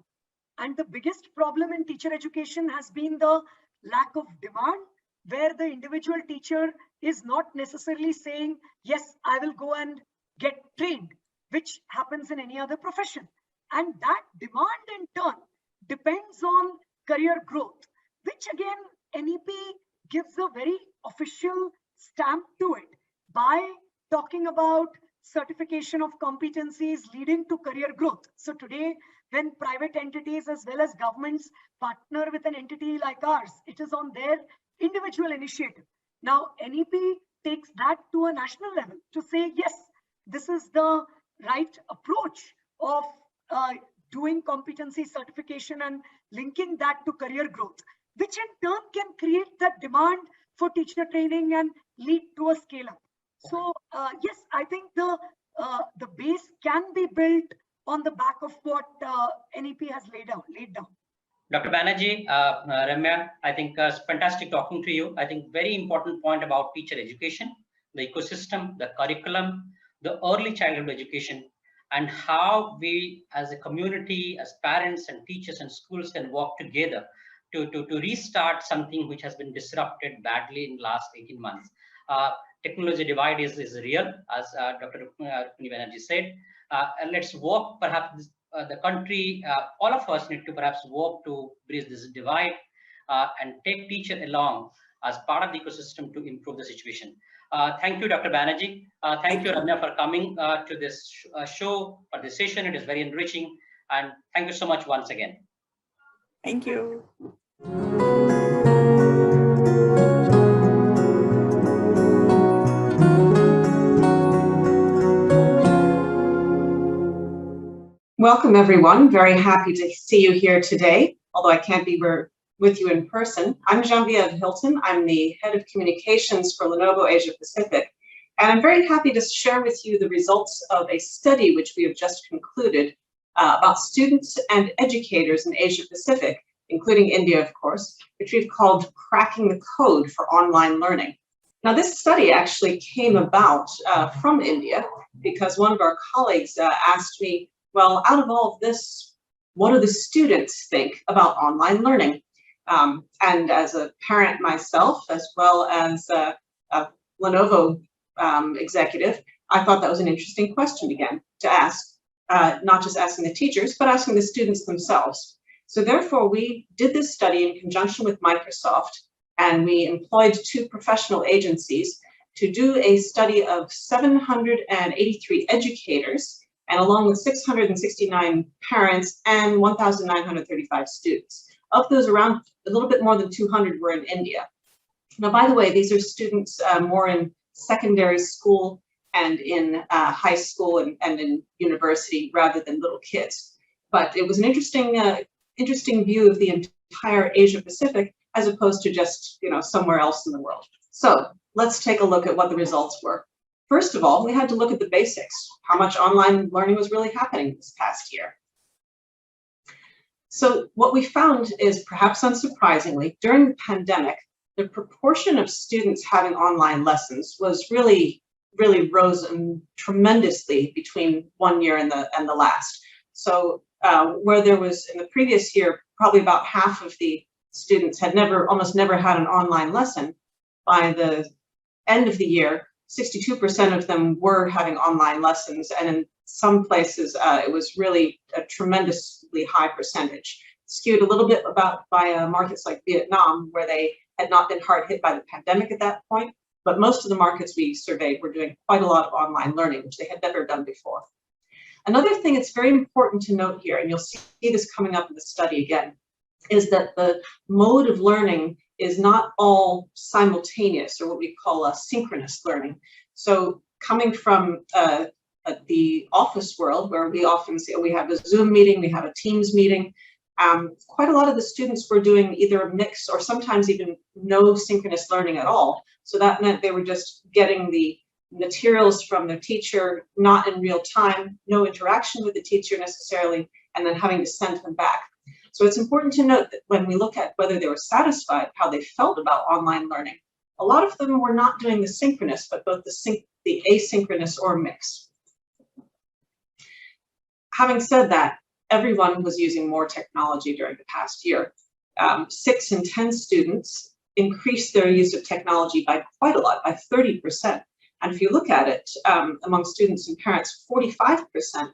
And the biggest problem in teacher education has been the lack of demand, where the individual teacher is not necessarily saying, yes, I will go and get trained, which happens in any other profession. And that demand in turn depends on career growth, which again, NEP gives a very official stamp to it by talking about certification of competencies leading to career growth. So today, when private entities as well as governments partner with an entity like ours, it is on their individual initiative. Now, NEP takes that to a national level to say, yes, this is the right approach of doing competency certification and linking that to career growth, which in turn can create that demand for teacher training and lead to a scale up. So yes, I think the base can be built on the back of what NEP has laid down. Dr. Banerjee, Ramya, I think it's fantastic talking to you. I think very important point about teacher education, the ecosystem, the curriculum, the early childhood education, and how we as a community, as parents and teachers and schools can work together to restart something which has been disrupted badly in the last 18 months. Technology divide is real, as Dr. Banerjee said. And let's work, perhaps the country, all of us need to perhaps work to bridge this divide and take teacher along as part of the ecosystem to improve the situation. Thank you, Dr. Banerjee. Thank you, Ramya, for coming to this show, for this session. It is very enriching. And thank you so much once again. Thank you. Welcome, everyone. Very happy to see you here today, although I can't be with you in person. I'm Genevieve Hilton. I'm the head of communications for Lenovo Asia Pacific, and I'm very happy to share with you the results of a study which we have just concluded about students and educators in Asia Pacific, including India, of course, which we've called Cracking the Code for Online Learning. Now, this study actually came about from India because one of our colleagues asked me, well, out of all of this, what do the students think about online learning? And as a parent myself, as well as a Lenovo executive, I thought that was an interesting question again to ask, not just asking the teachers, but asking the students themselves. So therefore, we did this study in conjunction with Microsoft, and we employed 2 professional agencies to do a study of 783 educators, and along with 669 parents and 1,935 students. Of those, around a little bit more than 200 were in India. Now, by the way, these are students more in secondary school and in high school and in university rather than little kids. But it was an interesting view of the entire Asia Pacific as opposed to just somewhere else in the world. So let's take a look at what the results were. First of all, we had to look at the basics, how much online learning was really happening this past year. So what we found is, perhaps unsurprisingly, during the pandemic, the proportion of students having online lessons was really rose tremendously between one year and the last. So where there was in the previous year, probably about half of the students had almost never had an online lesson, by the end of the year, 62% of them were having online lessons, and in some places it was really a tremendously high percentage, skewed a little bit by markets like Vietnam, where they had not been hard hit by the pandemic at that point, but most of the markets we surveyed were doing quite a lot of online learning, which they had never done before. Another thing that's very important to note here, and you'll see this coming up in the study again, is that the mode of learning is not all simultaneous, or what we call synchronous learning. So coming from the office world, where we often see we have a Zoom meeting, we have a Teams meeting, quite a lot of the students were doing either a mix or sometimes even no synchronous learning at all. So that meant they were just getting the materials from their teacher, not in real time, no interaction with the teacher necessarily, and then having to send them back. So it's important to note that when we look at whether they were satisfied, how they felt about online learning, a lot of them were not doing the synchronous, but both the asynchronous or mixed. Having said that, everyone was using more technology during the past year. 6 in 10 students increased their use of technology by quite a lot, by 30%. And if you look at it, among students and parents, 45%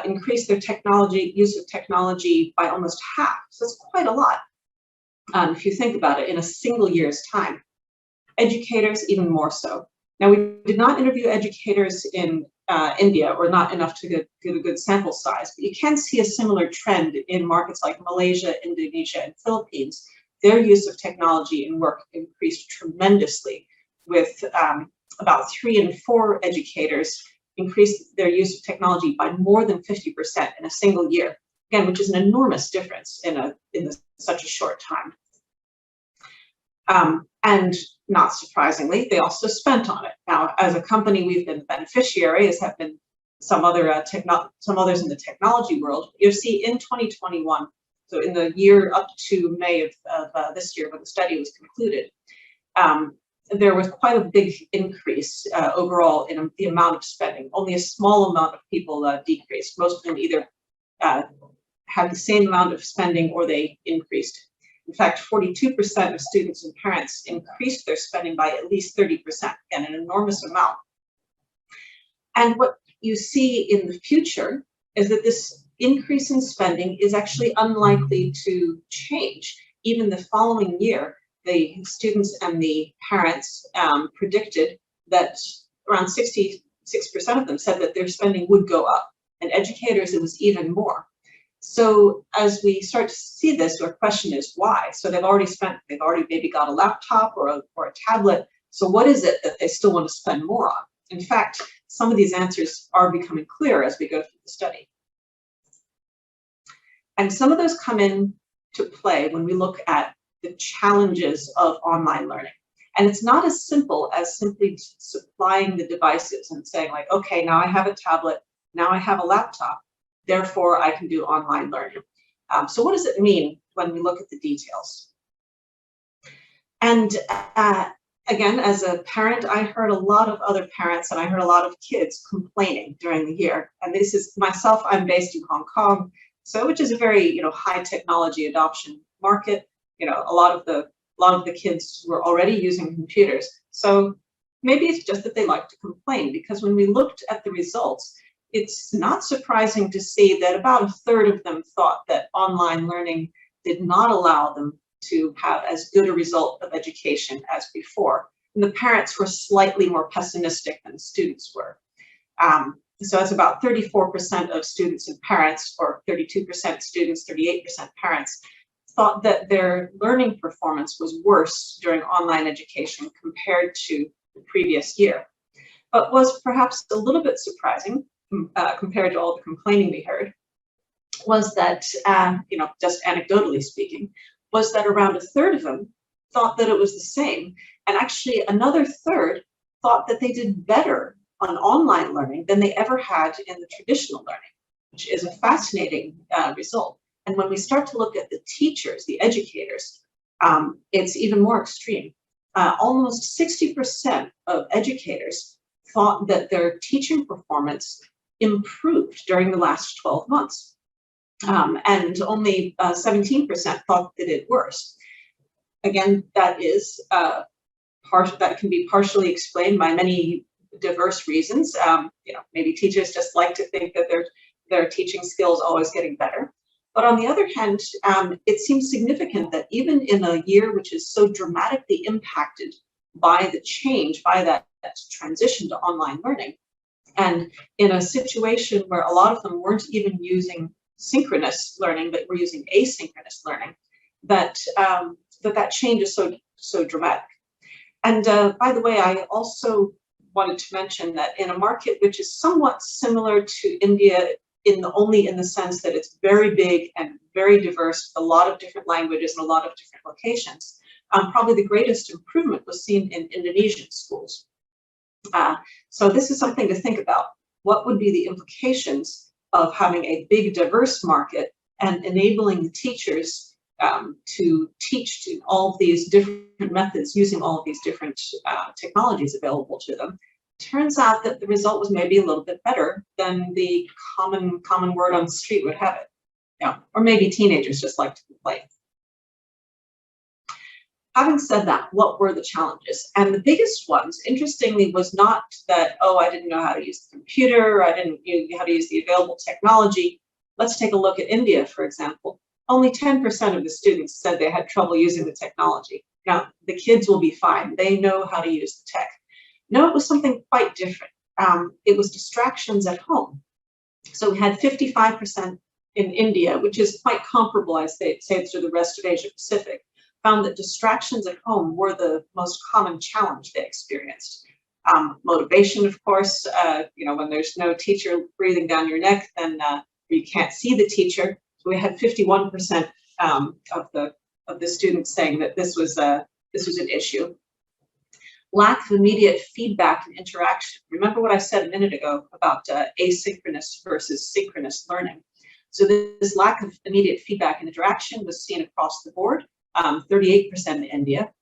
increased their use of technology by almost half. So it's quite a lot, if you think about it, in a single year's time. Educators, even more so. Now, we did not interview educators in India, or not enough to get a good sample size, but you can see a similar trend in markets like Malaysia, Indonesia, and Philippines. Their use of technology in work increased tremendously, with about 3 in 4 educators increased their use of technology by more than 50% in a single year. Again, which is an enormous difference in such a short time. And not surprisingly, they also spent on it. Now, as a company, we've been the beneficiary, as have been some others in the technology world. You'll see in 2021, so in the year up to May of this year, when the study was concluded, there was quite a big increase overall in the amount of spending. Only a small amount of people decreased. Most of them either had the same amount of spending or they increased. In fact, 42% of students and parents increased their spending by at least 30%, again, an enormous amount. And what you see in the future is that this increase in spending is actually unlikely to change. Even the following year, the students and the parents predicted that around 66% of them said that their spending would go up, and educators, it was even more. So as we start to see this, our question is why? So they've already maybe got a laptop or a tablet. So what is it that they still want to spend more on? In fact, some of these answers are becoming clear as we go through the study. And some of those come in to play when we look at the challenges of online learning. And it's not as simple as simply supplying the devices and saying like, okay, now I have a tablet, now I have a laptop, therefore I can do online learning. So what does it mean when we look at the details? And again, as a parent, I heard a lot of other parents and I heard a lot of kids complaining during the year. And this is myself, I'm based in Hong Kong, so which is a very high technology adoption market. A lot of the kids were already using computers. So maybe it's just that they like to complain, because when we looked at the results, it's not surprising to see that about 1/3 of them thought that online learning did not allow them to have as good a result of education as before. And the parents were slightly more pessimistic than the students were. So that's about 34% of students and parents, or 32% students, 38% parents, thought that their learning performance was worse during online education compared to the previous year. but was perhaps a little bit surprising compared to all the complaining we heard, was that, just anecdotally speaking, was that around a third of them thought that it was the same. And actually another third thought that they did better on online learning than they ever had in the traditional learning, which is a fascinating result. And when we start to look at the teachers, the educators, it's even more extreme. Almost 60% of educators thought that their teaching performance improved during the last 12 months. And only 17% thought that it did worse. Again, that is that can be partially explained by many diverse reasons. Maybe teachers just like to think that their teaching skills always getting better. But on the other hand, it seems significant that even in a year which is so dramatically impacted by the change, by that transition to online learning, and in a situation where a lot of them weren't even using synchronous learning, but were using asynchronous learning, that change is so dramatic. And by the way, I also wanted to mention that in a market which is somewhat similar to India, only in the sense that it's very big and very diverse, a lot of different languages and a lot of different locations, probably the greatest improvement was seen in Indonesian schools. So this is something to think about. What would be the implications of having a big, diverse market and enabling the teachers to teach to all of these different methods using all of these different technologies available to them? Turns out that the result was maybe a little bit better than the common word on the street would have it. Or maybe teenagers just like to complain. Having said that, what were the challenges? And the biggest ones, interestingly, was not that, oh, I didn't know how to use the computer, I didn't know how to use the available technology. Let's take a look at India, for example. Only 10% of the students said they had trouble using the technology. Now, the kids will be fine. They know how to use the tech. No, it was something quite different. It was distractions at home. So we had 55% in India, which is quite comparable, I say, to the rest of Asia Pacific, found that distractions at home were the most common challenge they experienced. Motivation, of course, when there's no teacher breathing down your neck, then you can't see the teacher. So we had 51% of the students saying that this was an issue. Lack of immediate feedback and interaction. Remember what I said a minute ago about asynchronous versus synchronous learning. So this lack of immediate feedback and interaction was seen across the board, 38% in India.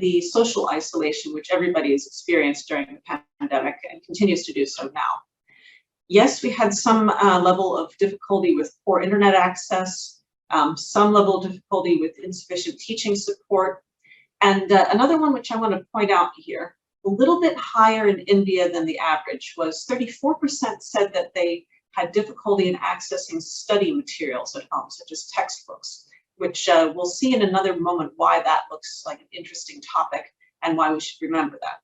The social isolation, which everybody has experienced during the pandemic and continues to do so now. Yes, we had some level of difficulty with poor internet access, some level of difficulty with insufficient teaching support. And another one which I want to point out here, a little bit higher in India than the average, was 34% said that they had difficulty in accessing study materials at home, such as textbooks, which we'll see in another moment why that looks like an interesting topic and why we should remember that.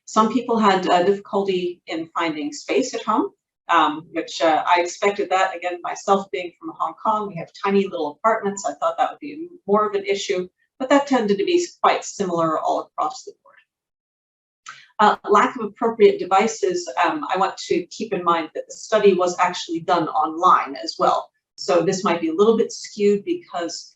Some people had difficulty in finding space at home, which I expected that. Again, myself being from Hong Kong, we have tiny little apartments. I thought that would be more of an issue, but that tended to be quite similar all across the board. Lack of appropriate devices. I want to keep in mind that the study was actually done online as well. So this might be a little bit skewed because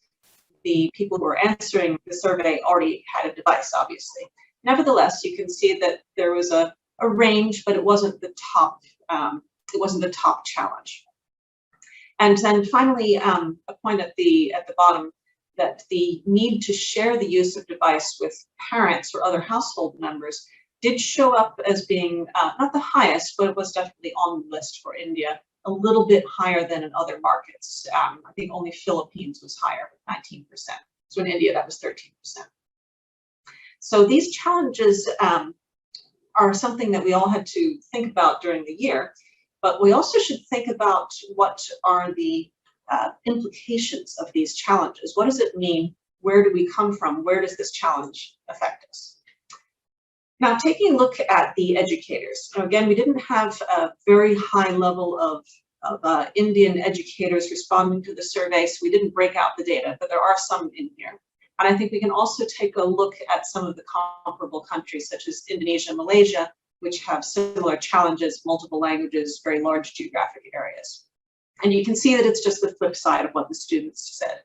the people who were answering the survey already had a device, obviously. Nevertheless, you can see that there was a range, but it wasn't the top. It wasn't the top challenge. And then finally, a point at the bottom that the need to share the use of device with parents or other household members did show up as being not the highest, but it was definitely on the list for India, a little bit higher than in other markets. I think only Philippines was higher, 19%. So in India, that was 13%. So these challenges are something that we all had to think about during the year, but we also should think about what are the implications of these challenges. What does it mean? Where do we come from? Where does this challenge affect us? Now, taking a look at the educators. Now, again, we didn't have a very high level of Indian educators responding to the survey, so we didn't break out the data, but there are some in here. And I think we can also take a look at some of the comparable countries such as Indonesia and Malaysia, which have similar challenges, multiple languages, very large geographic areas. And you can see that it's just the flip side of what the students said.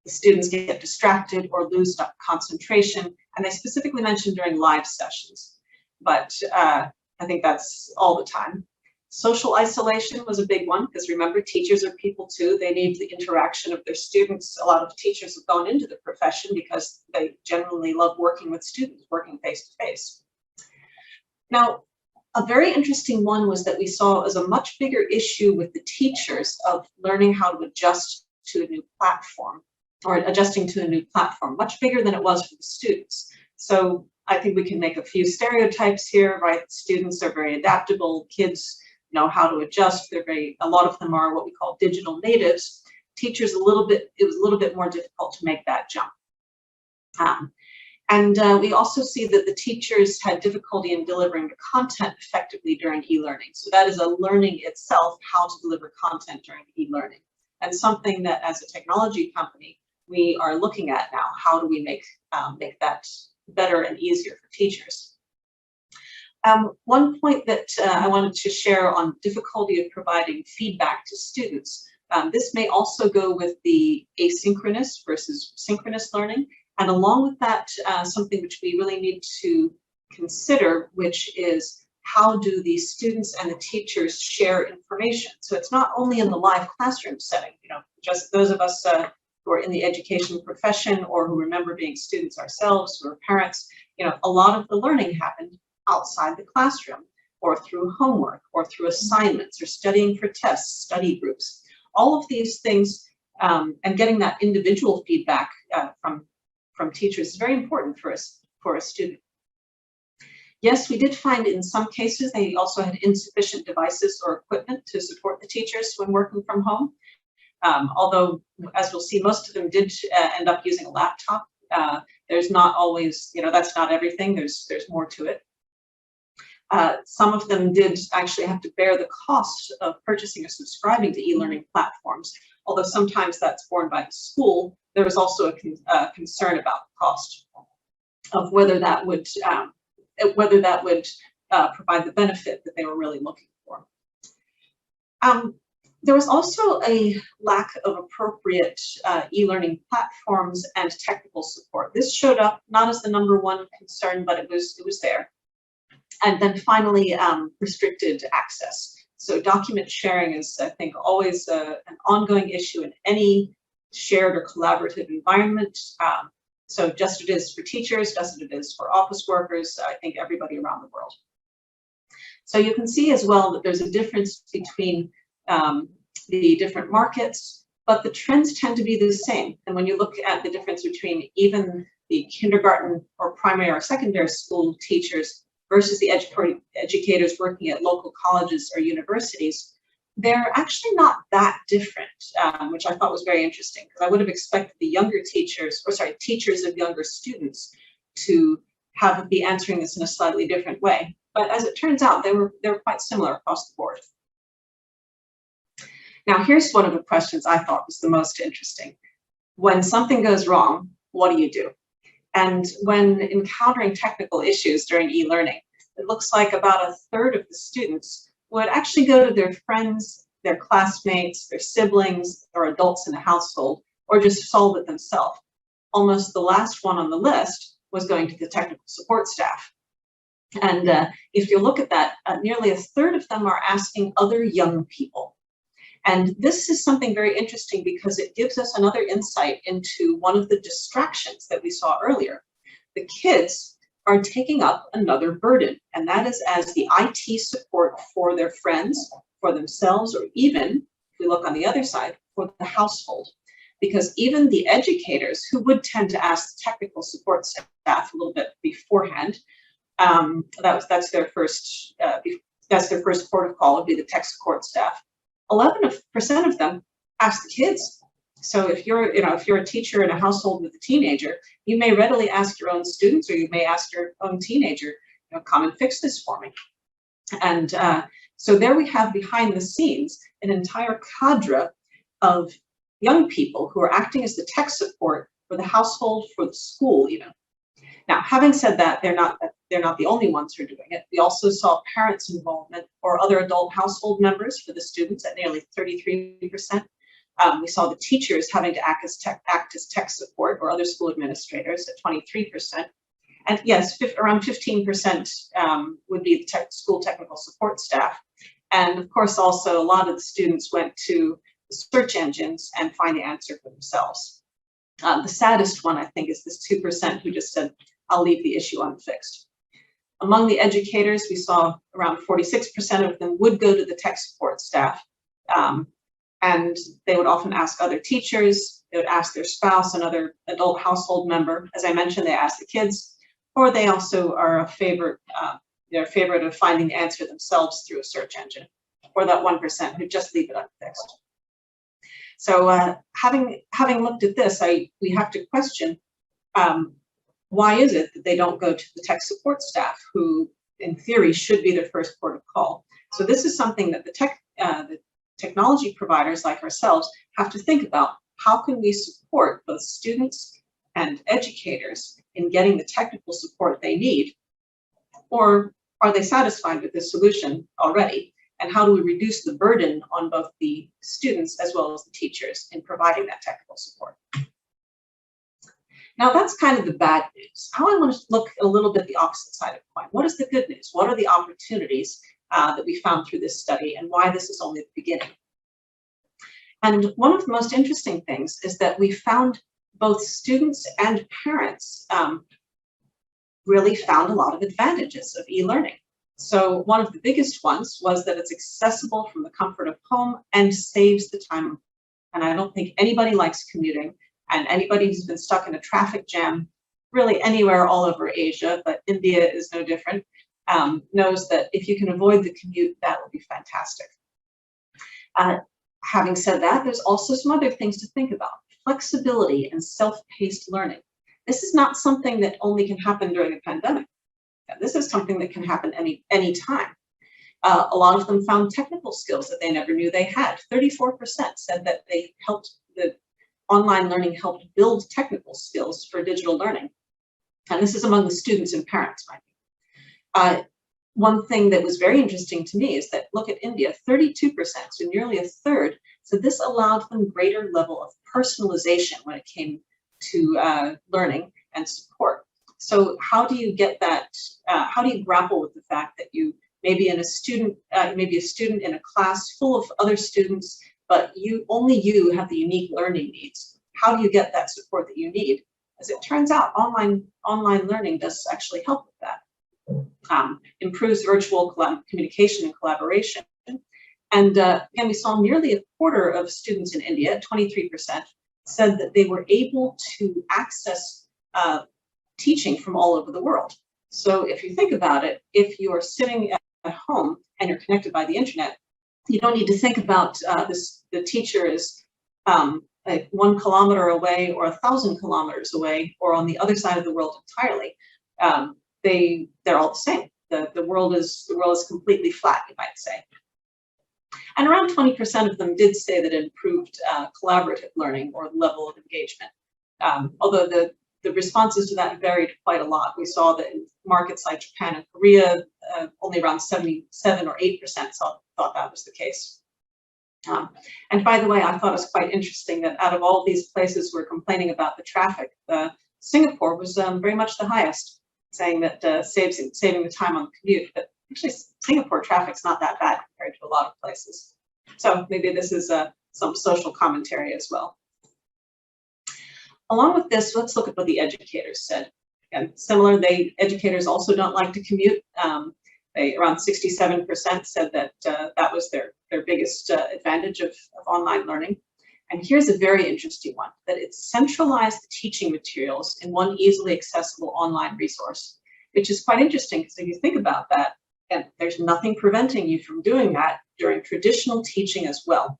The students get distracted or lose concentration, and they specifically mentioned during live sessions. But I think that's all the time. Social isolation was a big one, because remember, teachers are people too. They need the interaction of their students. A lot of teachers have gone into the profession because they genuinely love working with students, working face to face. Now, a very interesting one was that we saw as a much bigger issue with the teachers of learning how to adjust to a new platform, or adjusting to a new platform, much bigger than it was for the students. So I think we can make a few stereotypes here, right? Students are very adaptable, kids know how to adjust. A lot of them are what we call digital natives. Teachers, it was a little bit more difficult to make that jump. We also see that the teachers had difficulty in delivering the content effectively during e-learning. So that is a learning itself, how to deliver content during e-learning. And something that as a technology company, we are looking at now. How do we make that better and easier for teachers? One point that I wanted to share on difficulty of providing feedback to students. This may also go with the asynchronous versus synchronous learning. And along with that, something which we really need to consider, which is how do the students and the teachers share information? So it's not only in the live classroom setting, just those of us who are in the education profession or who remember being students ourselves, who are parents, a lot of the learning happened outside the classroom, or through homework, or through assignments, or studying for tests, study groups. All of these things, and getting that individual feedback from teachers is very important for a student. Yes, we did find in some cases they also had insufficient devices or equipment to support the teachers when working from home. Although, as we'll see, most of them did end up using a laptop. There's not always, that's not everything. There's more to it. Some of them did actually have to bear the cost of purchasing or subscribing to e-learning platforms. Although sometimes that's borne by the school, there was also a concern about the cost of whether that would provide the benefit that they were really looking for. There was also a lack of appropriate e-learning platforms and technical support. This showed up not as the #1 concern, but it was there. And then finally, restricted access. So document sharing is, I think, always an ongoing issue in any shared or collaborative environment. So just as it is for teachers, just as it is for office workers, I think everybody around the world. So you can see as well that there's a difference between the different markets, but the trends tend to be the same. And when you look at the difference between even the kindergarten or primary or secondary school teachers versus the educators working at local colleges or universities, they're actually not that different, which I thought was very interesting, because I would have expected the younger teachers, teachers of younger students to be answering this in a slightly different way. But as it turns out, they were quite similar across the board. Now, here's one of the questions I thought was the most interesting. When something goes wrong, what do you do? And when encountering technical issues during e-learning, it looks like about 1/3 of the students would actually go to their friends, their classmates, their siblings, or adults in the household, or just solve it themselves. Almost the last one on the list was going to the technical support staff. And if you look at that, nearly 1/3 of them are asking other young people. And this is something very interesting because it gives us another insight into one of the distractions that we saw earlier. The kids are taking up another burden, and that is as the IT support for their friends, for themselves, or even, if we look on the other side, for the household. Because even the educators who would tend to ask the technical support staff a little bit beforehand, that's their first port of call, would be the tech support staff. 11% of them ask the kids. So if you're a teacher in a household with a teenager, you may readily ask your own students, or you may ask your own teenager, come and fix this for me. And so there we have behind the scenes an entire cadre of young people who are acting as the tech support for the household, for the school even. Now, having said that, they're not the only ones who are doing it. We also saw parents' involvement or other adult household members for the students at nearly 33%. We saw the teachers having to act as tech support or other school administrators at 23%. And yes, around 15% would be the school technical support staff. And of course, also a lot of the students went to the search engines and find the answer for themselves. The saddest one, I think, is this 2% who just said, I'll leave the issue unfixed. Among the educators, we saw around 46% of them would go to the tech support staff. And they would often ask other teachers, they would ask their spouse, another adult household member. As I mentioned, they ask the kids, or they also are they're a favorite of finding the answer themselves through a search engine, or that 1% who just leave it unfixed. So having looked at this, we have to question why is it that they don't go to the tech support staff, who in theory should be their first port of call. So this is something that the technology providers like ourselves have to think about. How can we support both students and educators in getting the technical support they need? Or are they satisfied with this solution already? And how do we reduce the burden on both the students as well as the teachers in providing that technical support? Now that's kind of the bad news. Now I want to look a little bit the opposite side of the coin. What is the good news? What are the opportunities that we found through this study, and why this is only the beginning? And one of the most interesting things is that we found both students and parents really found a lot of advantages of e-learning. So one of the biggest ones was that it's accessible from the comfort of home and saves the time. And I don't think anybody likes commuting, and anybody who's been stuck in a traffic jam really anywhere all over Asia, but India is no different, knows that if you can avoid the commute, that will be fantastic. Having said that, there's also some other things to think about. Flexibility and self-paced learning. This is not something that only can happen during a pandemic. This is something that can happen any time. A lot of them found technical skills that they never knew they had. 34% said that the online learning helped build technical skills for digital learning. And this is among the students and parents, mind you. One thing that was very interesting to me is that, look at India, 32%, so nearly a third, so this allowed them greater level of personalization when it came to learning and support. So how do you get that, how do you grapple with the fact that you may be a student in a class full of other students, but only you have the unique learning needs? How do you get that support that you need? As it turns out, online learning does actually help with that. Improves virtual communication and collaboration. And again, we saw nearly a quarter of students in India, 23%, said that they were able to access teaching from all over the world. So if you think about it, if you're sitting at home and you're connected by the internet, you don't need to think about the teacher is like 1 kilometer away or 1,000 kilometers away or on the other side of the world entirely. They're all the same. The world is completely flat, you might say. And around 20% of them did say that it improved collaborative learning or level of engagement. Although the responses to that varied quite a lot. We saw that in markets like Japan and Korea, only around 77 or 8% thought that was the case. And by the way, I thought it was quite interesting that out of all these places who were complaining about the traffic, Singapore was very much the highest, saying that saving the time on the commute. But actually, Singapore traffic's not that bad compared to a lot of places. So maybe this is some social commentary as well. Along with this, let's look at what the educators said. And similar, educators also don't like to commute. Around 67% said that that was their biggest advantage of online learning. And here's a very interesting one, that it's centralized the teaching materials in one easily accessible online resource, which is quite interesting because if you think about that, and there's nothing preventing you from doing that during traditional teaching as well.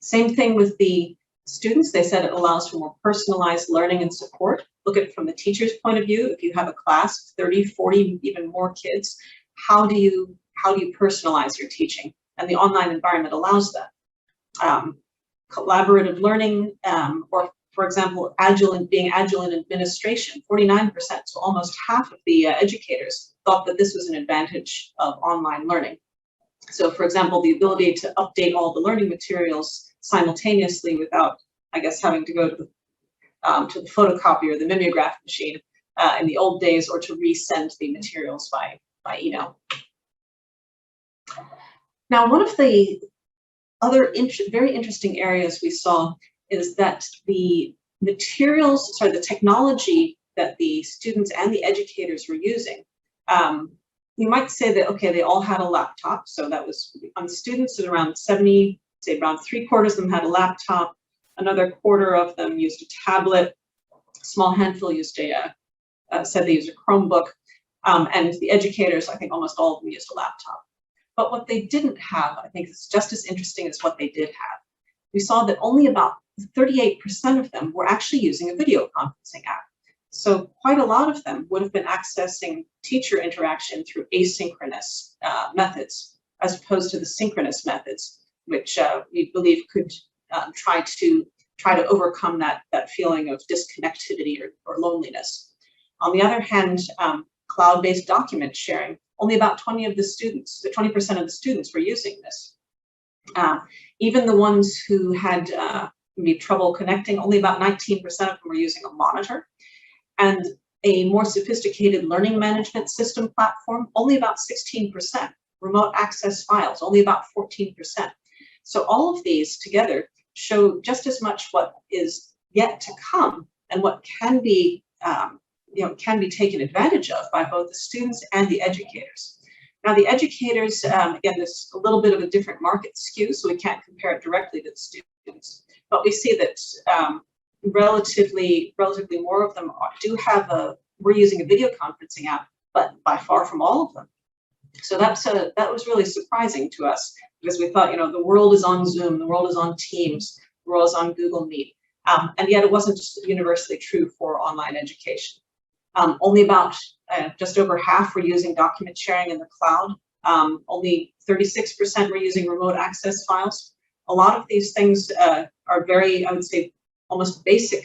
Same thing with the students. They said it allows for more personalized learning and support. Look at it from the teacher's point of view. If you have a class of 30, 40, even more kids, how do you personalize your teaching? And the online environment allows that. Collaborative learning or For example, being agile in administration, 49%, so almost half of the educators thought that this was an advantage of online learning. So for example, the ability to update all the learning materials simultaneously without, I guess, having to go to the photocopier, the mimeograph machine in the old days, or to resend the materials by email. Now, one of the other very interesting areas we saw is that the the technology that the students and the educators were using, you might say that, okay, they all had a laptop. So that was on students at around 70, say around 3/4 of them had a laptop. Another quarter of them used a tablet. A small handful used said they used a Chromebook. And the educators, I think almost all of them used a laptop. But what they didn't have, I think is just as interesting as what they did have. We saw that only about 38% of them were actually using a video conferencing app. So quite a lot of them would have been accessing teacher interaction through asynchronous methods, as opposed to the synchronous methods, which we believe could try to overcome that feeling of disconnectivity or loneliness. On the other hand, cloud-based document sharing, only about 20% of the students were using this. Even the ones who had maybe trouble connecting, only about 19% of them were using a monitor. And a more sophisticated learning management system platform, only about 16%. Remote access files, only about 14%. So all of these together show just as much what is yet to come and what can be taken advantage of by both the students and the educators. Now, the educators, again, there's a little bit of a different market skew, so we can't compare it directly to the students. But we see that relatively more of them we're using a video conferencing app, but by far from all of them. So that was really surprising to us, because we thought, the world is on Zoom, the world is on Teams, the world is on Google Meet, and yet it wasn't just universally true for online education. Only about just over half were using document sharing in the cloud. Only 36% were using remote access files. A lot of these things are very, I would say, almost basic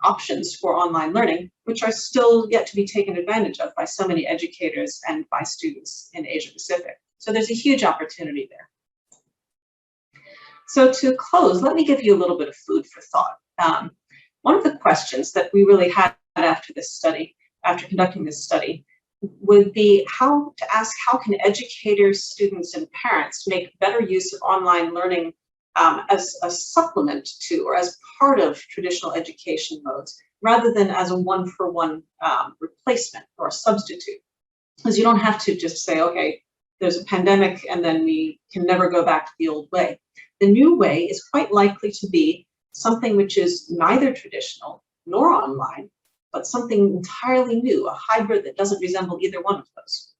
options for online learning, which are still yet to be taken advantage of by so many educators and by students in Asia Pacific. So there's a huge opportunity there. So to close, let me give you a little bit of food for thought. One of the questions that we really had after conducting this study, would be how can educators, students, and parents make better use of online learning as a supplement to or as part of traditional education modes, rather than as a one-for-one replacement or a substitute. Because you don't have to just say, okay, there's a pandemic and then we can never go back to the old way. The new way is quite likely to be something which is neither traditional nor online, but something entirely new, a hybrid that doesn't resemble either one of those.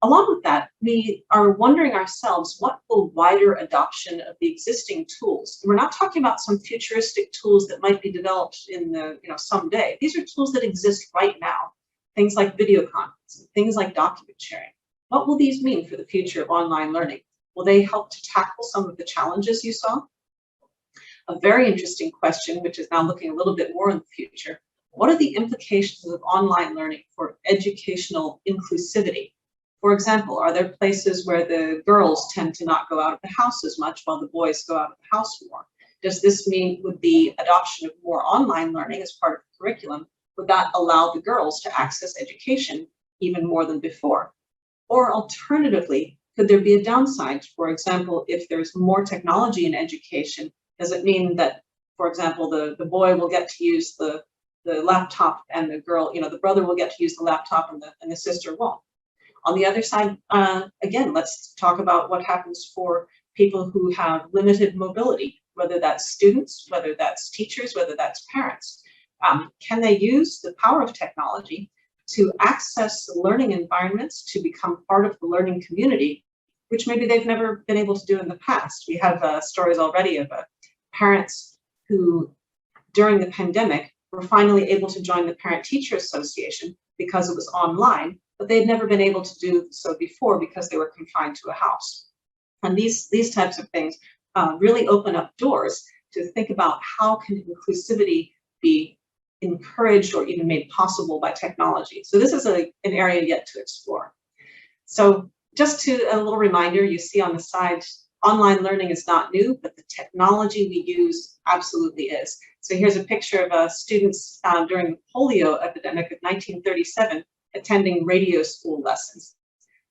Along with that, we are wondering ourselves, what will wider adoption of the existing tools? We're not talking about some futuristic tools that might be developed in someday. These are tools that exist right now. Things like video conferencing, things like document sharing. What will these mean for the future of online learning? Will they help to tackle some of the challenges you saw? A very interesting question, which is now looking a little bit more in the future. What are the implications of online learning for educational inclusivity? For example, are there places where the girls tend to not go out of the house as much while the boys go out of the house more? Does this mean, with the adoption of more online learning as part of the curriculum, would that allow the girls to access education even more than before? Or alternatively, could there be a downside? For example, if there's more technology in education, does it mean that, for example, the boy will get to use the laptop and the girl, the brother will get to use the laptop and the sister won't? On the other side, again, let's talk about what happens for people who have limited mobility, whether that's students, whether that's teachers, whether that's parents. Can they use the power of technology to access learning environments, to become part of the learning community, which maybe they've never been able to do in the past? We have stories already of parents who, during the pandemic, were finally able to join the Parent-Teacher Association because it was online, but they'd never been able to do so before because they were confined to a house. And these types of things really open up doors to think about how can inclusivity be encouraged or even made possible by technology. So this is an area yet to explore. So just a little reminder, you see on the side, online learning is not new, but the technology we use absolutely is. So here's a picture of students during the polio epidemic of 1937 attending radio school lessons.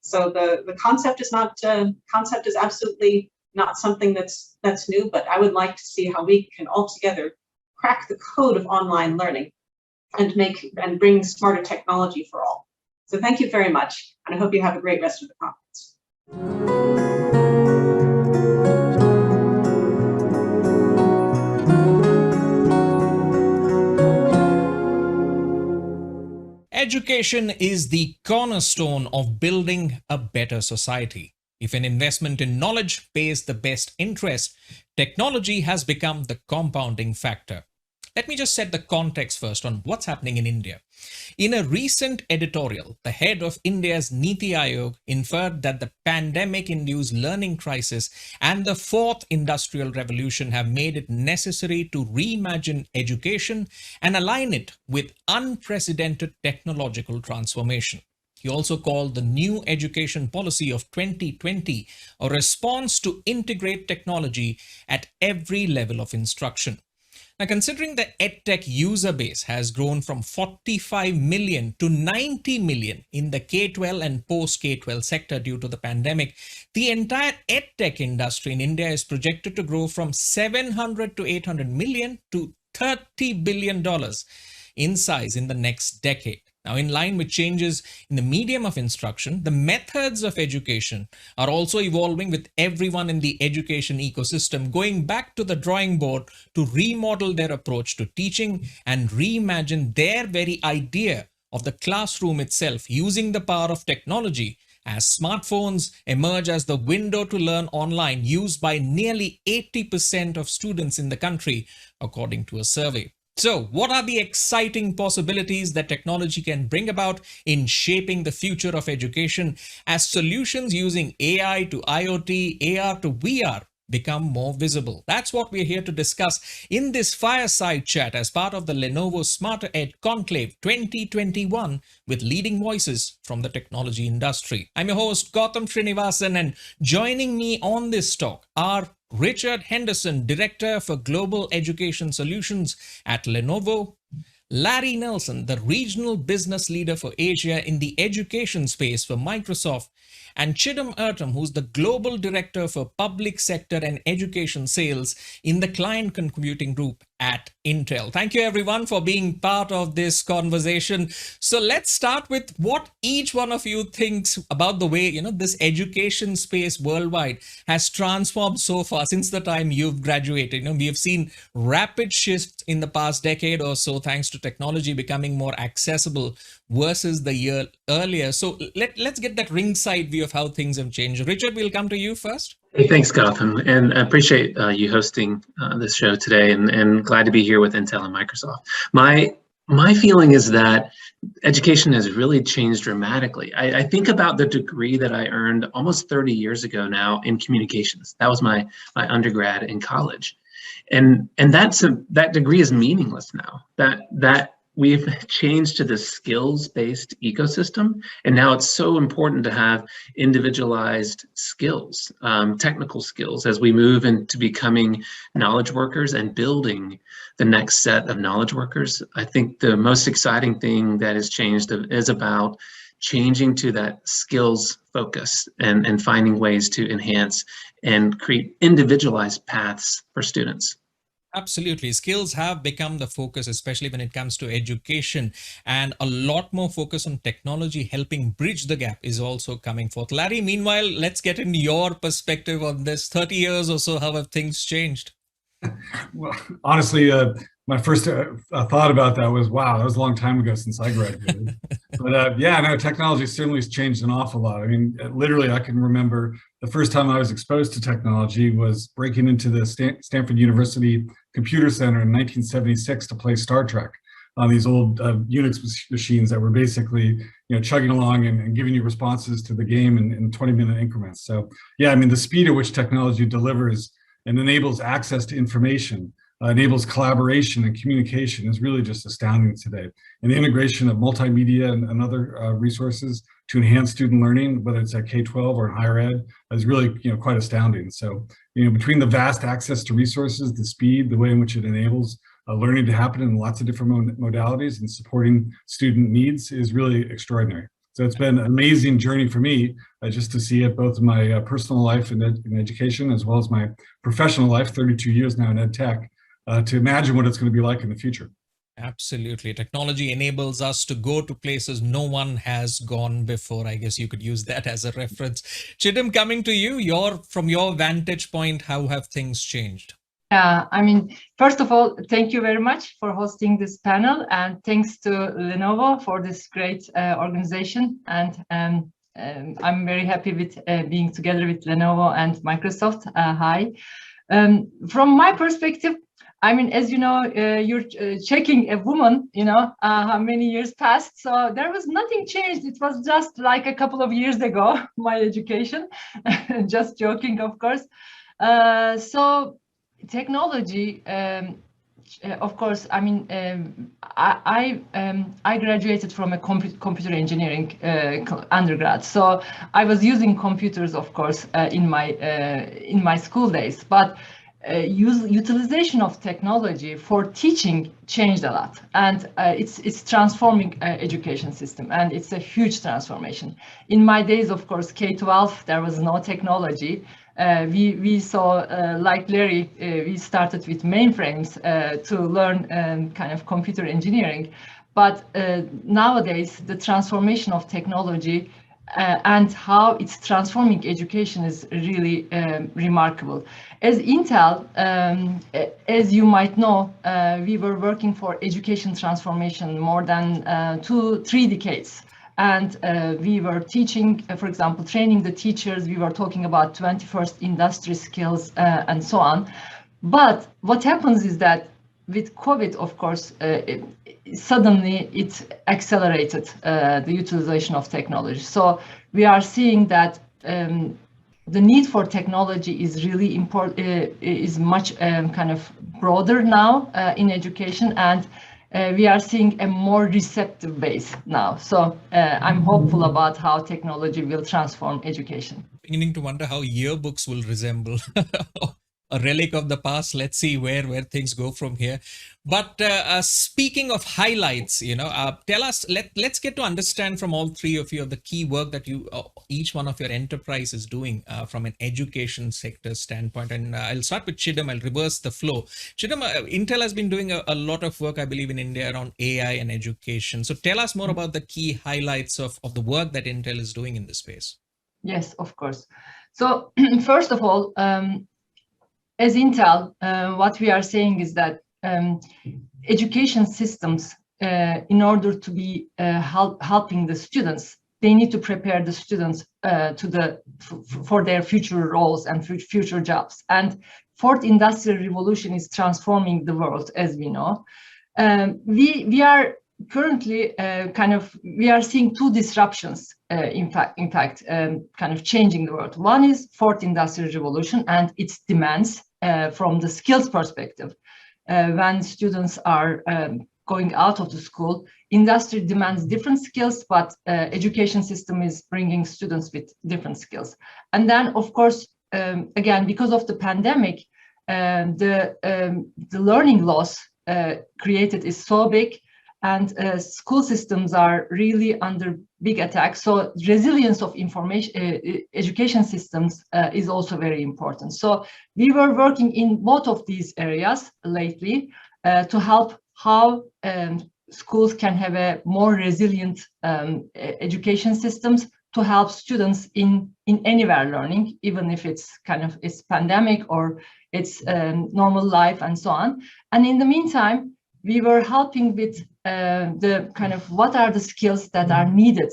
So the concept is absolutely not something that's new, but I would like to see how we can all together crack the code of online learning and bring smarter technology for all. So thank you very much, and I hope you have a great rest of the conference. Education is the cornerstone of building a better society. If an investment in knowledge pays the best interest, technology has become the compounding factor. Let me just set the context first on what's happening in India. In a recent editorial, the head of India's Niti Aayog inferred that the pandemic-induced learning crisis and the fourth industrial revolution have made it necessary to reimagine education and align it with unprecedented technological transformation. He also called the new education policy of 2020 a response to integrate technology at every level of instruction. Now, considering the EdTech user base has grown from 45 million to 90 million in the K-12 and post-K-12 sector due to the pandemic, the entire EdTech industry in India is projected to grow from 700 to 800 million to $30 billion in size in the next decade. Now, in line with changes in the medium of instruction, the methods of education are also evolving, with everyone in the education ecosystem going back to the drawing board to remodel their approach to teaching and reimagine their very idea of the classroom itself using the power of technology, as smartphones emerge as the window to learn online used by nearly 80% of students in the country, according to a survey. So, what are the exciting possibilities that technology can bring about in shaping the future of education as solutions using AI to IoT, AR to VR become more visible? That's what we're here to discuss in this fireside chat as part of the Lenovo SmarterEd Conclave 2021 with leading voices from the technology industry. I'm your host, Gautam Srinivasan, and joining me on this talk are Richard Henderson, Director for Global Education Solutions at Lenovo; Larry Nelson, the Regional Business Leader for Asia in the education space for Microsoft; and Chidam Ertam, who's the Global Director for Public Sector and Education Sales in the Client Computing Group at Intel. Thank you everyone for being part of this conversation. So let's start with what each one of you thinks about the way, this education space worldwide has transformed so far since the time you've graduated. We have seen rapid shifts in the past decade or so thanks to technology becoming more accessible versus the year earlier. So let's get that ringside view of how things have changed. Richard, we'll come to you first. Hey, thanks, Gautam, and I appreciate you hosting this show today, and glad to be here with Intel and Microsoft. My feeling is that education has really changed dramatically. I think about the degree that I earned almost 30 years ago now in communications. That was my undergrad in college, and that degree is meaningless now. That we've changed to this skills-based ecosystem, and now it's so important to have individualized skills, technical skills, as we move into becoming knowledge workers and building the next set of knowledge workers. I think the most exciting thing that has changed is about changing to that skills focus and finding ways to enhance and create individualized paths for students. Absolutely. Skills have become the focus, especially when it comes to education, and a lot more focus on technology helping bridge the gap is also coming forth. Larry, meanwhile, let's get into your perspective on this. 30 years or so, how have things changed? Well, honestly, my first thought about that was, wow, that was a long time ago since I graduated. But yeah, no, technology certainly has changed an awful lot. I mean, literally, I can remember the first time I was exposed to technology was breaking into the Stanford University Computer Center in 1976 to play Star Trek on these old Unix machines that were basically, chugging along and giving you responses to the game in 20-minute increments. So yeah, I mean, the speed at which technology delivers and enables access to information, enables collaboration and communication is really just astounding today. And the integration of multimedia and other resources to enhance student learning, whether it's at K-12 or in higher ed, is really quite astounding. So between the vast access to resources, the speed, the way in which it enables learning to happen in lots of different modalities and supporting student needs is really extraordinary. So it's been an amazing journey for me just to see it both in my personal life in education as well as my professional life, 32 years now in ed tech, to imagine what it's going to be like in the future. Absolutely. Technology enables us to go to places no one has gone before. I guess you could use that as a reference. Chidam, coming to you, from your vantage point, how have things changed? I mean, first of all, thank you very much for hosting this panel, and thanks to Lenovo for this great organization. And I'm very happy with being together with Lenovo and Microsoft. Hi. From my perspective, I mean, as you know, you're checking a woman, how many years passed. So there was nothing changed. It was just like a couple of years ago, my education. Just joking, of course. So technology, of course, I mean, I graduated from a computer engineering undergrad, so I was using computers, of course, in my school days. But utilization of technology for teaching changed a lot, and it's transforming education system, and it's a huge transformation. In my days, of course, K-12, there was no technology. We saw, like Larry, we started with mainframes to learn kind of computer engineering. But nowadays, the transformation of technology and how it's transforming education is really remarkable. As Intel, as you might know, we were working for education transformation more than 2-3 decades. And we were teaching, for example, training the teachers. We were talking about 21st industry skills and so on. But what happens is that with COVID, of course, suddenly it accelerated the utilization of technology. So we are seeing that the need for technology is really important, is much kind of broader now in education, and we are seeing a more receptive base now. So I'm hopeful about how technology will transform education. Beginning to wonder how yearbooks will resemble a relic of the past. Let's see where things go from here. But speaking of highlights, tell us, let's get to understand from all three of you of the key work that you, each one of your enterprise is doing from an education sector standpoint. And I'll start with Chidam. I'll reverse the flow. Chidam, Intel has been doing a lot of work, I believe, in India around AI and education. So tell us more about the key highlights of the work that Intel is doing in this space. Yes, of course. So first of all, as Intel, what we are saying is that education systems, in order to be helping the students, they need to prepare the students for their future roles and future jobs. And fourth industrial revolution is transforming the world, as we know. We are currently we are seeing two disruptions, in fact, kind of changing the world. One is fourth industrial revolution and its demands from the skills perspective. When students are going out of the school, industry demands different skills, but education system is bringing students with different skills. And then, of course, again, because of the pandemic, the learning loss created is so big, and school systems are really under big attack. So resilience of education systems is also very important. So we were working in both of these areas lately to help how schools can have a more resilient education systems to help students in anywhere learning, even if it's it's pandemic or it's normal life and so on. And in the meantime, we were helping with the what are the skills that are needed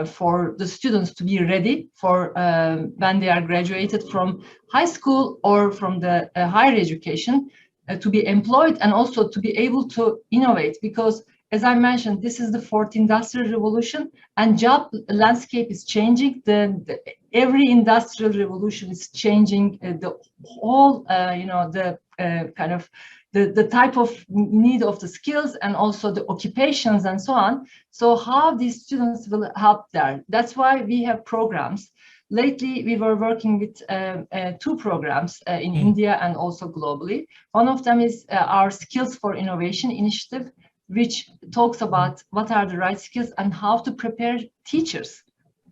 for the students to be ready for when they are graduated from high school or from the higher education to be employed, and also to be able to innovate, because as I mentioned, this is the fourth industrial revolution, and job landscape is changing. Every industrial revolution is changing the whole, kind of the type of need of the skills and also the occupations and so on. So how these students will help there. That's why we have programs. Lately, we were working with two programs in India and also globally. One of them is our Skills for Innovation initiative, which talks about what are the right skills and how to prepare teachers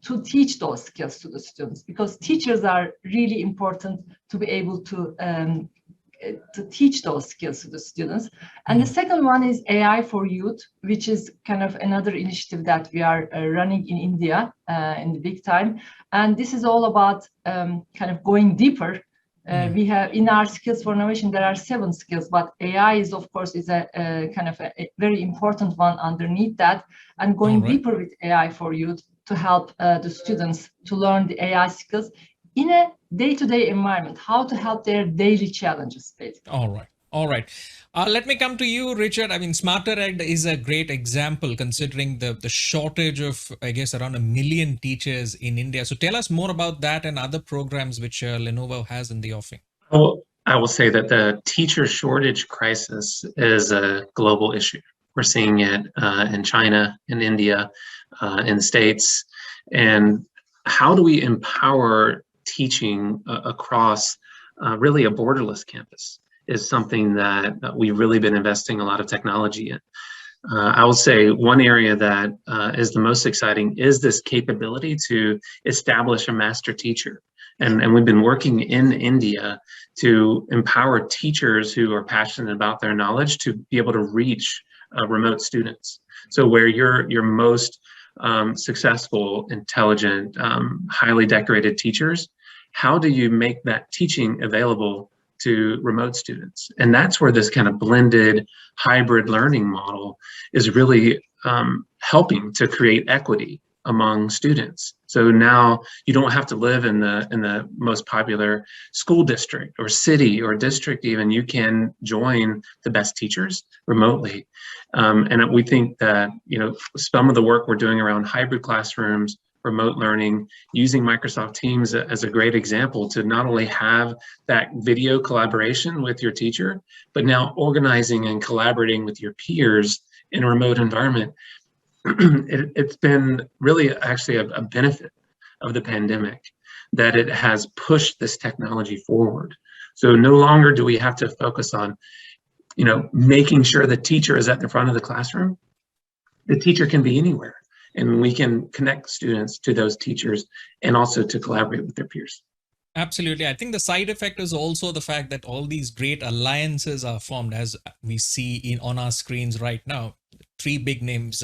to teach those skills to the students, because teachers are really important to be able to teach those skills to the students. And the second one is AI for Youth, which is kind of another initiative that we are running in India in the big time. And this is all about kind of going deeper. We have in our Skills for Innovation, there are 7 skills, but AI is, of course, is a kind of a very important one underneath that, and going deeper with AI for Youth to help the students to learn the AI skills in a day-to-day environment, how to help their daily challenges, basically. All right. Let me come to you, Richard. I mean, SmarterEd is a great example considering the shortage of, I guess, around 1 million teachers in India. So tell us more about that and other programs which Lenovo has in the offing. Well, I will say that the teacher shortage crisis is a global issue. We're seeing it in China, in India, in the States. And how do we empower teaching across really a borderless campus is something that we've really been investing a lot of technology in. I will say one area that is the most exciting is this capability to establish a master teacher. And we've been working in India to empower teachers who are passionate about their knowledge to be able to reach remote students. So where you're most successful, intelligent, highly decorated teachers, how do you make that teaching available to remote students? And that's where this kind of blended hybrid learning model is really helping to create equity among students. So now you don't have to live in the most popular school district or city or district even. You can join the best teachers remotely. And we think that, some of the work we're doing around hybrid classrooms, remote learning, using Microsoft Teams as a great example to not only have that video collaboration with your teacher, but now organizing and collaborating with your peers in a remote environment. It's been really actually a benefit of the pandemic that it has pushed this technology forward. So no longer do we have to focus on, making sure the teacher is at the front of the classroom. The teacher can be anywhere, and we can connect students to those teachers and also to collaborate with their peers. Absolutely. I think the side effect is also the fact that all these great alliances are formed, as we see on our screens right now. 3 big names,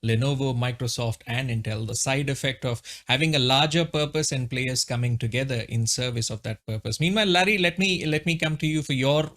Lenovo, Microsoft, and Intel. The side effect of having a larger purpose and players coming together in service of that purpose. Meanwhile, Larry, let me come to you for your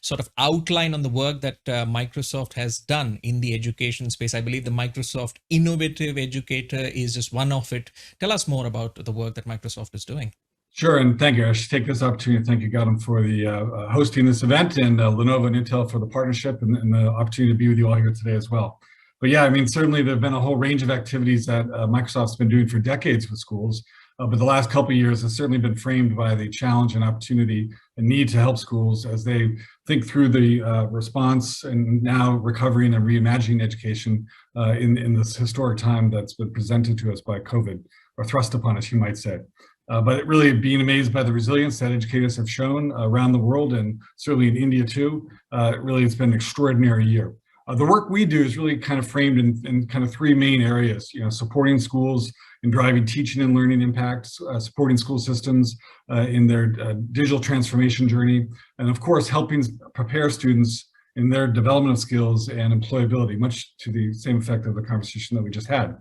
sort of outline on the work that Microsoft has done in the education space. I believe the Microsoft Innovative Educator is just one of it. Tell us more about the work that Microsoft is doing. Sure, and thank you. I should take this opportunity to thank you, Gautam, for the hosting this event, and Lenovo and Intel for the partnership and the opportunity to be with you all here today as well. But yeah, I mean, certainly there have been a whole range of activities that Microsoft's been doing for decades with schools, but the last couple of years has certainly been framed by the challenge and opportunity and need to help schools as they think through the response and now recovering and reimagining education in this historic time that's been presented to us by COVID, or thrust upon us, you might say. But really being amazed by the resilience that educators have shown around the world, and certainly in India too. Really, it's been an extraordinary year. The work we do is really kind of framed in kind of 3 main areas, supporting schools in driving teaching and learning impacts, supporting school systems in their digital transformation journey, and of course, helping prepare students in their development of skills and employability, much to the same effect of the conversation that we just had.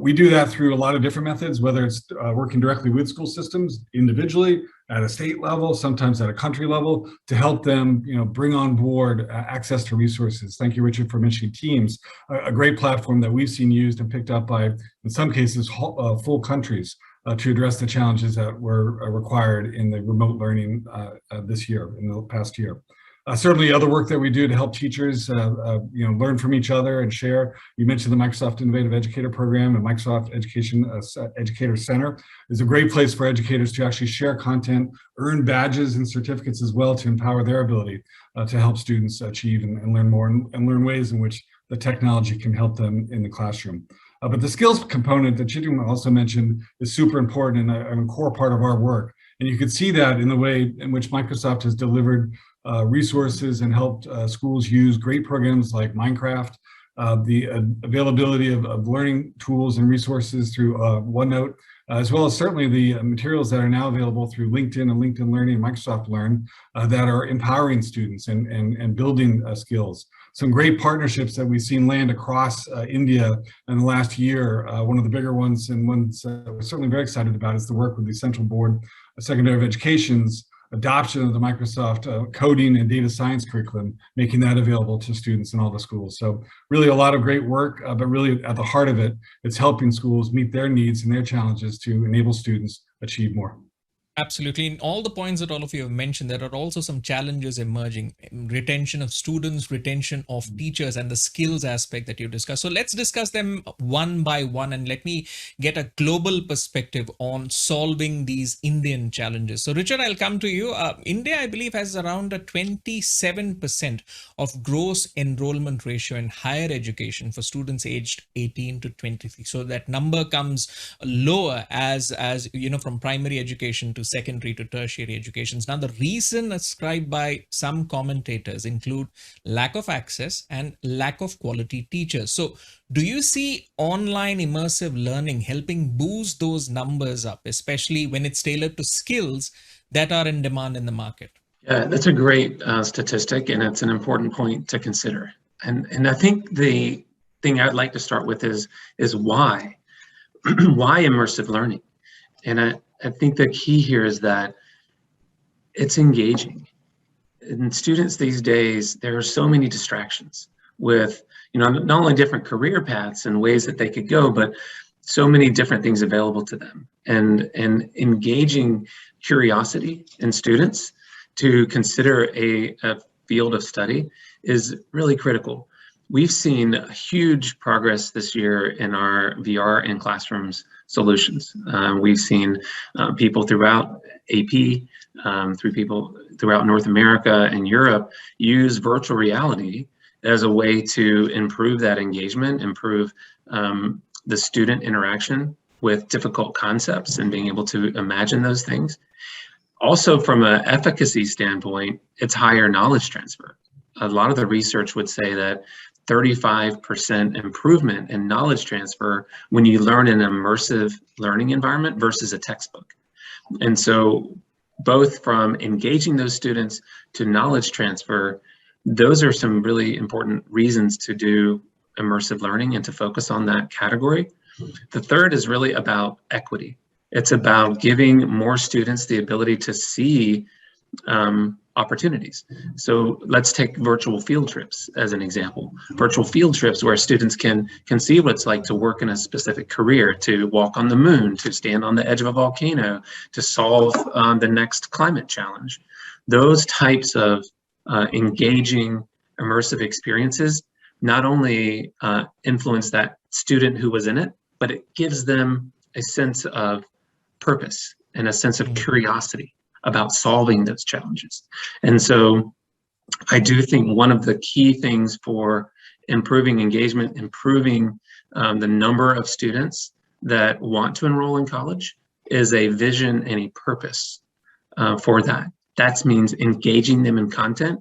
We do that through a lot of different methods, whether it's working directly with school systems individually, at a state level, sometimes at a country level, to help them, bring on board access to resources. Thank you, Richard, for mentioning Teams, a great platform that we've seen used and picked up by, in some cases, full countries to address the challenges that were required in the remote learning this year, in the past year. Certainly other work that we do to help teachers learn from each other and share. You mentioned the Microsoft Innovative Educator Program, and Microsoft Educator Center is a great place for educators to actually share content, earn badges and certificates as well to empower their ability to help students achieve and learn more and learn ways in which the technology can help them in the classroom. But the skills component that Chitung also mentioned is super important and a core part of our work. And you can see that in the way in which Microsoft has delivered resources and helped schools use great programs like Minecraft, the availability of learning tools and resources through OneNote, as well as certainly the materials that are now available through LinkedIn and LinkedIn Learning and Microsoft Learn that are empowering students and building skills. Some great partnerships that we've seen land across India in the last year. One of the bigger ones and ones we're certainly very excited about is the work with the Central Board of Secondary Education's adoption of the Microsoft coding and data science curriculum, making that available to students in all the schools. So really a lot of great work, but really at the heart of it, it's helping schools meet their needs and their challenges to enable students achieve more. Absolutely. In all the points that all of you have mentioned, there are also some challenges emerging. Retention of students, retention of teachers, and the skills aspect that you discussed. So let's discuss them one by one, and let me get a global perspective on solving these Indian challenges. So Richard, I'll come to you. India, I believe, has around a 27% of gross enrollment ratio in higher education for students aged 18 to 23. So that number comes lower as you know, from primary education to secondary to tertiary educations. Now, the reason ascribed by some commentators include lack of access and lack of quality teachers. So do you see online immersive learning helping boost those numbers up, especially when it's tailored to skills that are in demand in the market? Yeah, that's a great statistic, and it's an important point to consider. And I think the thing I'd like to start with is why? Why immersive learning? And I think the key here is that it's engaging. And students these days, there are so many distractions with, you know, not only different career paths and ways that they could go, but so many different things available to them. And engaging curiosity in students to consider a field of study is really critical. We've seen huge progress this year in our VR in classrooms solutions. We've seen people throughout AP, people throughout North America and Europe use virtual reality as a way to improve that engagement, improve the student interaction with difficult concepts and being able to imagine those things. Also, from an efficacy standpoint, it's higher knowledge transfer. A lot of the research would say that 35% improvement in knowledge transfer when you learn in an immersive learning environment versus a textbook. And so both from engaging those students to knowledge transfer, those are some really important reasons to do immersive learning and to focus on that category. The third is really about equity. It's about giving more students the ability to see opportunities. So let's take virtual field trips as an example. Virtual field trips where students can see what it's like to work in a specific career, to walk on the moon, to stand on the edge of a volcano, to solve the next climate challenge. Those types of engaging immersive experiences not only influence that student who was in it, but it gives them a sense of purpose and a sense of curiosity about solving those challenges. And so I do think one of the key things for improving engagement, improving the number of students that want to enroll in college is a vision and a purpose for that. That means engaging them in content,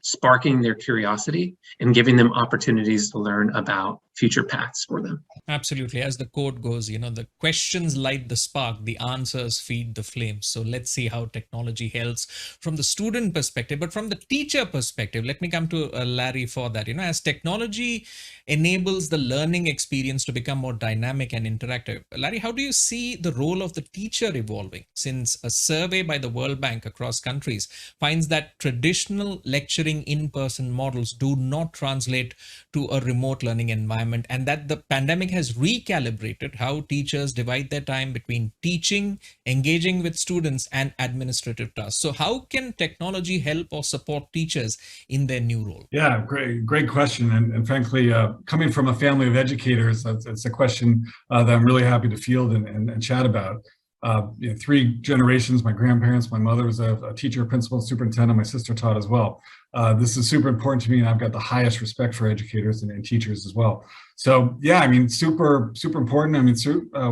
sparking their curiosity, and giving them opportunities to learn about future paths for them. Absolutely. As the quote goes, you know, the questions light the spark, the answers feed the flames. So let's see how technology helps from the student perspective, but from the teacher perspective, let me come to Larry for that. You know, as technology enables the learning experience to become more dynamic and interactive, Larry, how do you see the role of the teacher evolving, since a survey by the World Bank across countries finds that traditional lecturing in-person models do not translate to a remote learning environment? environment, and that the pandemic has recalibrated how teachers divide their time between teaching, engaging with students, and administrative tasks. So how can technology help or support teachers in their new role? Yeah, great question. And frankly, coming from a family of educators, it's a question that I'm really happy to field and chat about. 3 generations, my grandparents, my mother was a teacher, principal, superintendent, my sister taught as well. This is super important to me, and I've got the highest respect for educators and teachers as well. So yeah, I mean, super important. I mean,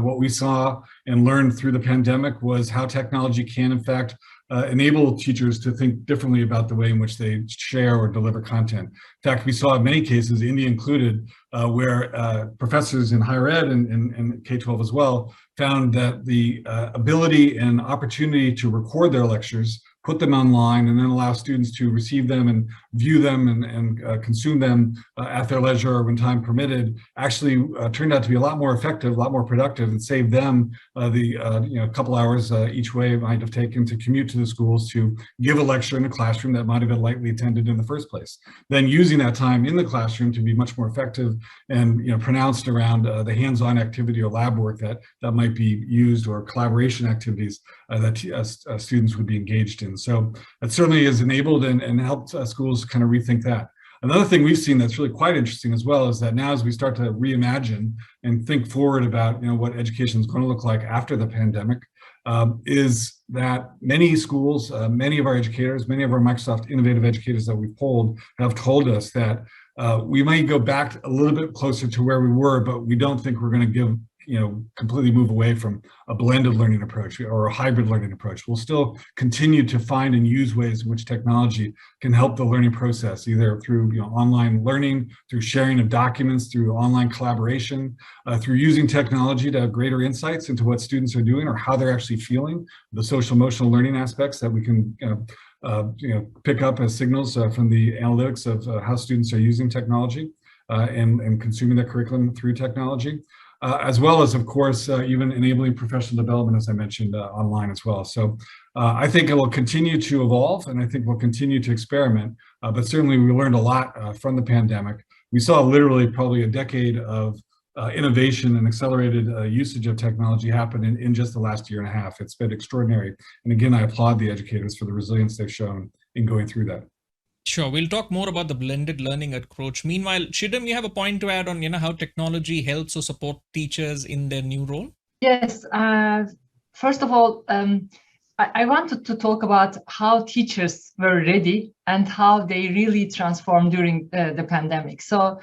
what we saw and learned through the pandemic was how technology can, in fact, enable teachers to think differently about the way in which they share or deliver content. In fact, we saw in many cases, India included, where professors in higher ed and K-12 as well found that the ability and opportunity to record their lectures, put them online, and then allow students to receive them and view them and consume them at their leisure or when time permitted, actually turned out to be a lot more effective, a lot more productive, and saved them the couple hours each way it might have taken to commute to the schools to give a lecture in a classroom that might have been lightly attended in the first place. Then using that time in the classroom to be much more effective and pronounced around the hands-on activity or lab work that might be used, or collaboration activities that students would be engaged in. So that certainly has enabled and helped schools kind of rethink that. Another thing we've seen that's really quite interesting as well is that now as we start to reimagine and think forward about what education is going to look like after the pandemic, is that many schools, many of our educators, many of our Microsoft Innovative Educators that we've polled have told us that we might go back a little bit closer to where we were, but we don't think we're going to completely move away from a blended learning approach or a hybrid learning approach. We'll still continue to find and use ways in which technology can help the learning process, either through online learning, through sharing of documents, through online collaboration, through using technology to have greater insights into what students are doing or how they're actually feeling, the social emotional learning aspects that we can pick up as signals from the analytics of how students are using technology and consuming their curriculum through technology. As well as, of course, even enabling professional development, as I mentioned, online as well. So I think it will continue to evolve, and I think we'll continue to experiment. But certainly we learned a lot from the pandemic. We saw literally probably a decade of innovation and accelerated usage of technology happen in just the last year and a half. It's been extraordinary. And again, I applaud the educators for the resilience they've shown in going through that. Sure, we'll talk more about the blended learning approach. Meanwhile, Shidam, you have a point to add on, how technology helps or support teachers in their new role? Yes. First of all, I wanted to talk about how teachers were ready and how they really transformed during the pandemic. So,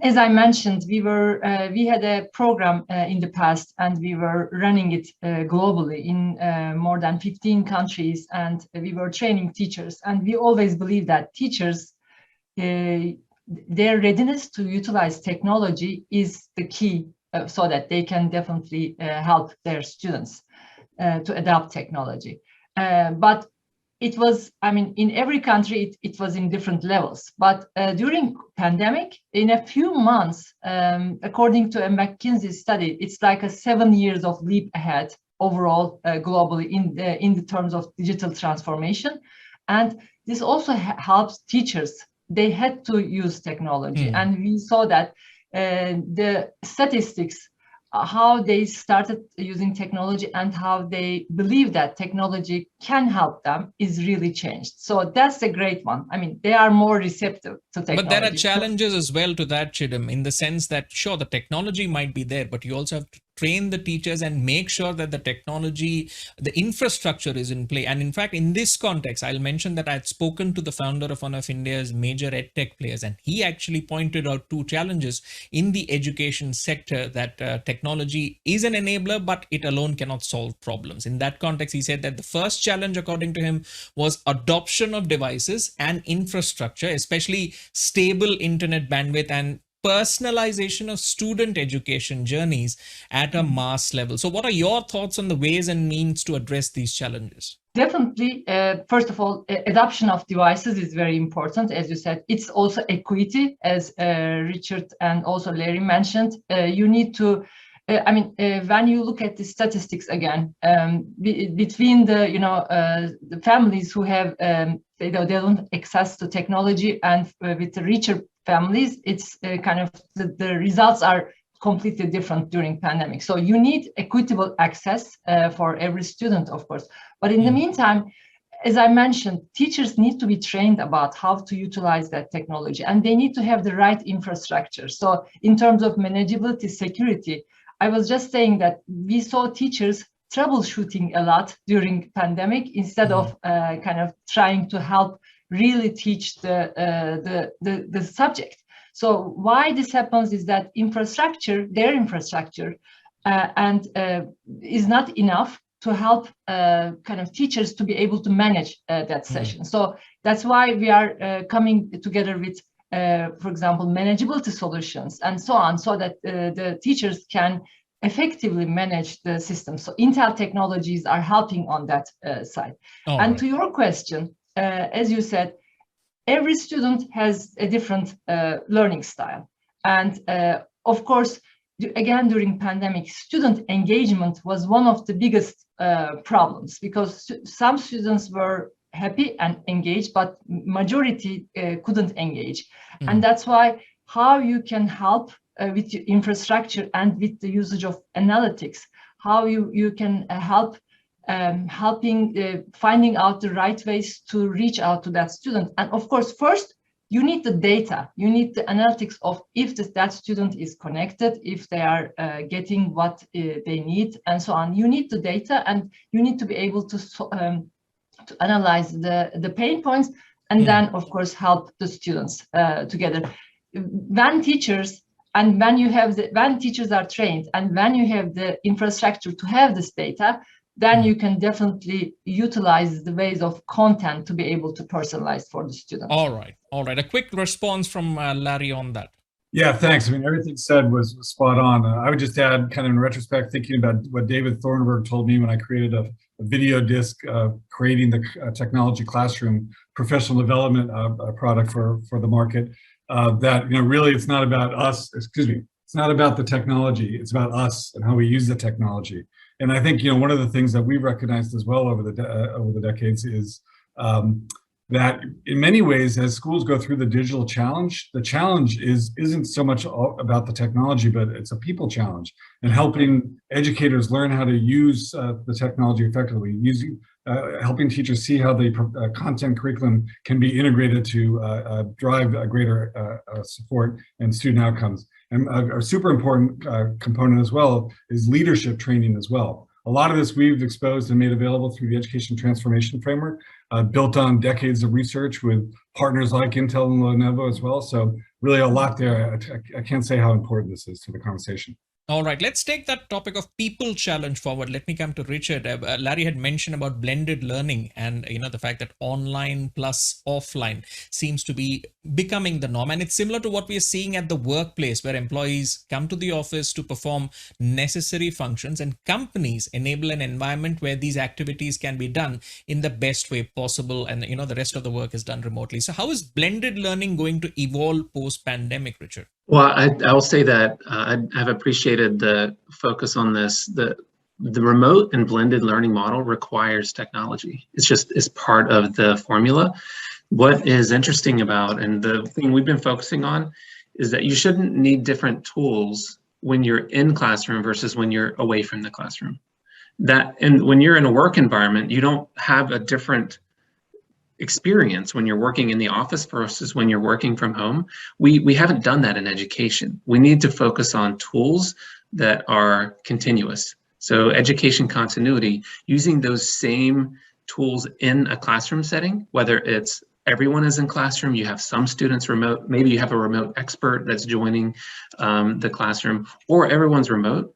as I mentioned, we had a program in the past, and we were running it globally in more than 15 countries, and we were training teachers. And we always believe that teachers, their readiness to utilize technology is the key, so that they can definitely help their students to adopt technology. But it was, in every country, it was in different levels. But during pandemic, in a few months, according to a McKinsey study, it's like a 7 years of leap ahead overall globally in the terms of digital transformation. And this also helps teachers. They had to use technology. And we saw that the statistics, how they started using technology and how they believe that technology can help them is really changed. So that's a great one. They are more receptive to technology. But there are challenges as well to that, Shidam, in the sense that, sure, the technology might be there, but you also have to train the teachers and make sure that the technology, the infrastructure is in play. And in fact, in this context, I'll mention that I had spoken to the founder of one of India's major edtech players, and he actually pointed out 2 challenges in the education sector, that technology is an enabler, but it alone cannot solve problems. In that context, he said that the first challenge, according to him, was adoption of devices and infrastructure, especially stable internet bandwidth and personalization of student education journeys at a mass level. So what are your thoughts on the ways and means to address these challenges? Definitely. First of all, adoption of devices is very important. As you said, it's also equity, as Richard and also Larry mentioned. You need to, when you look at the statistics again, between the families who have they don't access to technology, and with the richer families, it's kind of the results are completely different during pandemic. So you need equitable access for every student, of course. But in the meantime, as I mentioned, teachers need to be trained about how to utilize that technology, and they need to have the right infrastructure. So in terms of manageability, security, I was just saying that we saw teachers troubleshooting a lot during pandemic instead of kind of trying to help really teach the subject. So why this happens is that their infrastructure is not enough to help kind of teachers to be able to manage that session. So that's why we are coming together with, for example, manageability solutions and so on, so that the teachers can effectively manage the system. So Intel technologies are helping on that side. To your question, as you said, every student has a different learning style. And of course, again, during pandemic, student engagement was one of the biggest problems, because some students were happy and engaged, but majority couldn't engage. And that's why how you can help with your infrastructure and with the usage of analytics, how you can help finding out the right ways to reach out to that student. And of course, first, you need the data, you need the analytics of if that student is connected, if they are getting what they need, and so on. You need the data, and you need to be able to analyze the pain points, and then, of course, help the students together. When teachers are trained, and when you have the infrastructure to have this data, then you can definitely utilize the ways of content to be able to personalize for the student. All right. A quick response from Larry on that. Yeah, thanks. I mean, everything said was spot on. I would just add, kind of in retrospect, thinking about what David Thornburg told me when I created a video disc, creating the technology classroom professional development product for the market. That, really, it's not about us. It's not about the technology. It's about us and how we use the technology. And I think, one of the things that we've recognized as well over the decades is that in many ways, as schools go through the digital challenge, the challenge isn't so much about the technology, but it's a people challenge, and helping educators learn how to use the technology effectively, helping teachers see how the content curriculum can be integrated to drive a greater support and student outcomes. And a super important component as well is leadership training as well. A lot of this we've exposed and made available through the Education Transformation Framework, built on decades of research with partners like Intel and Lenovo as well. So really a lot there. I can't say how important this is to the conversation. All right, let's take that topic of people challenge forward. Let me come to Richard. Larry had mentioned about blended learning and the fact that online plus offline seems to be becoming the norm. And it's similar to what we are seeing at the workplace, where employees come to the office to perform necessary functions, and companies enable an environment where these activities can be done in the best way possible. And the rest of the work is done remotely. So how is blended learning going to evolve post-pandemic, Richard? Well, I will say that I've appreciated the focus on this. The remote and blended learning model requires technology. It's part of the formula. What is interesting about, and the thing we've been focusing on, is that you shouldn't need different tools when you're in classroom versus when you're away from the classroom. And when you're in a work environment, you don't have a different experience when you're working in the office versus when you're working from home. We haven't done that in education. We need to focus on tools that are continuous. So education continuity, using those same tools in a classroom setting, whether it's everyone is in classroom, you have some students remote, maybe you have a remote expert that's joining the classroom, or everyone's remote.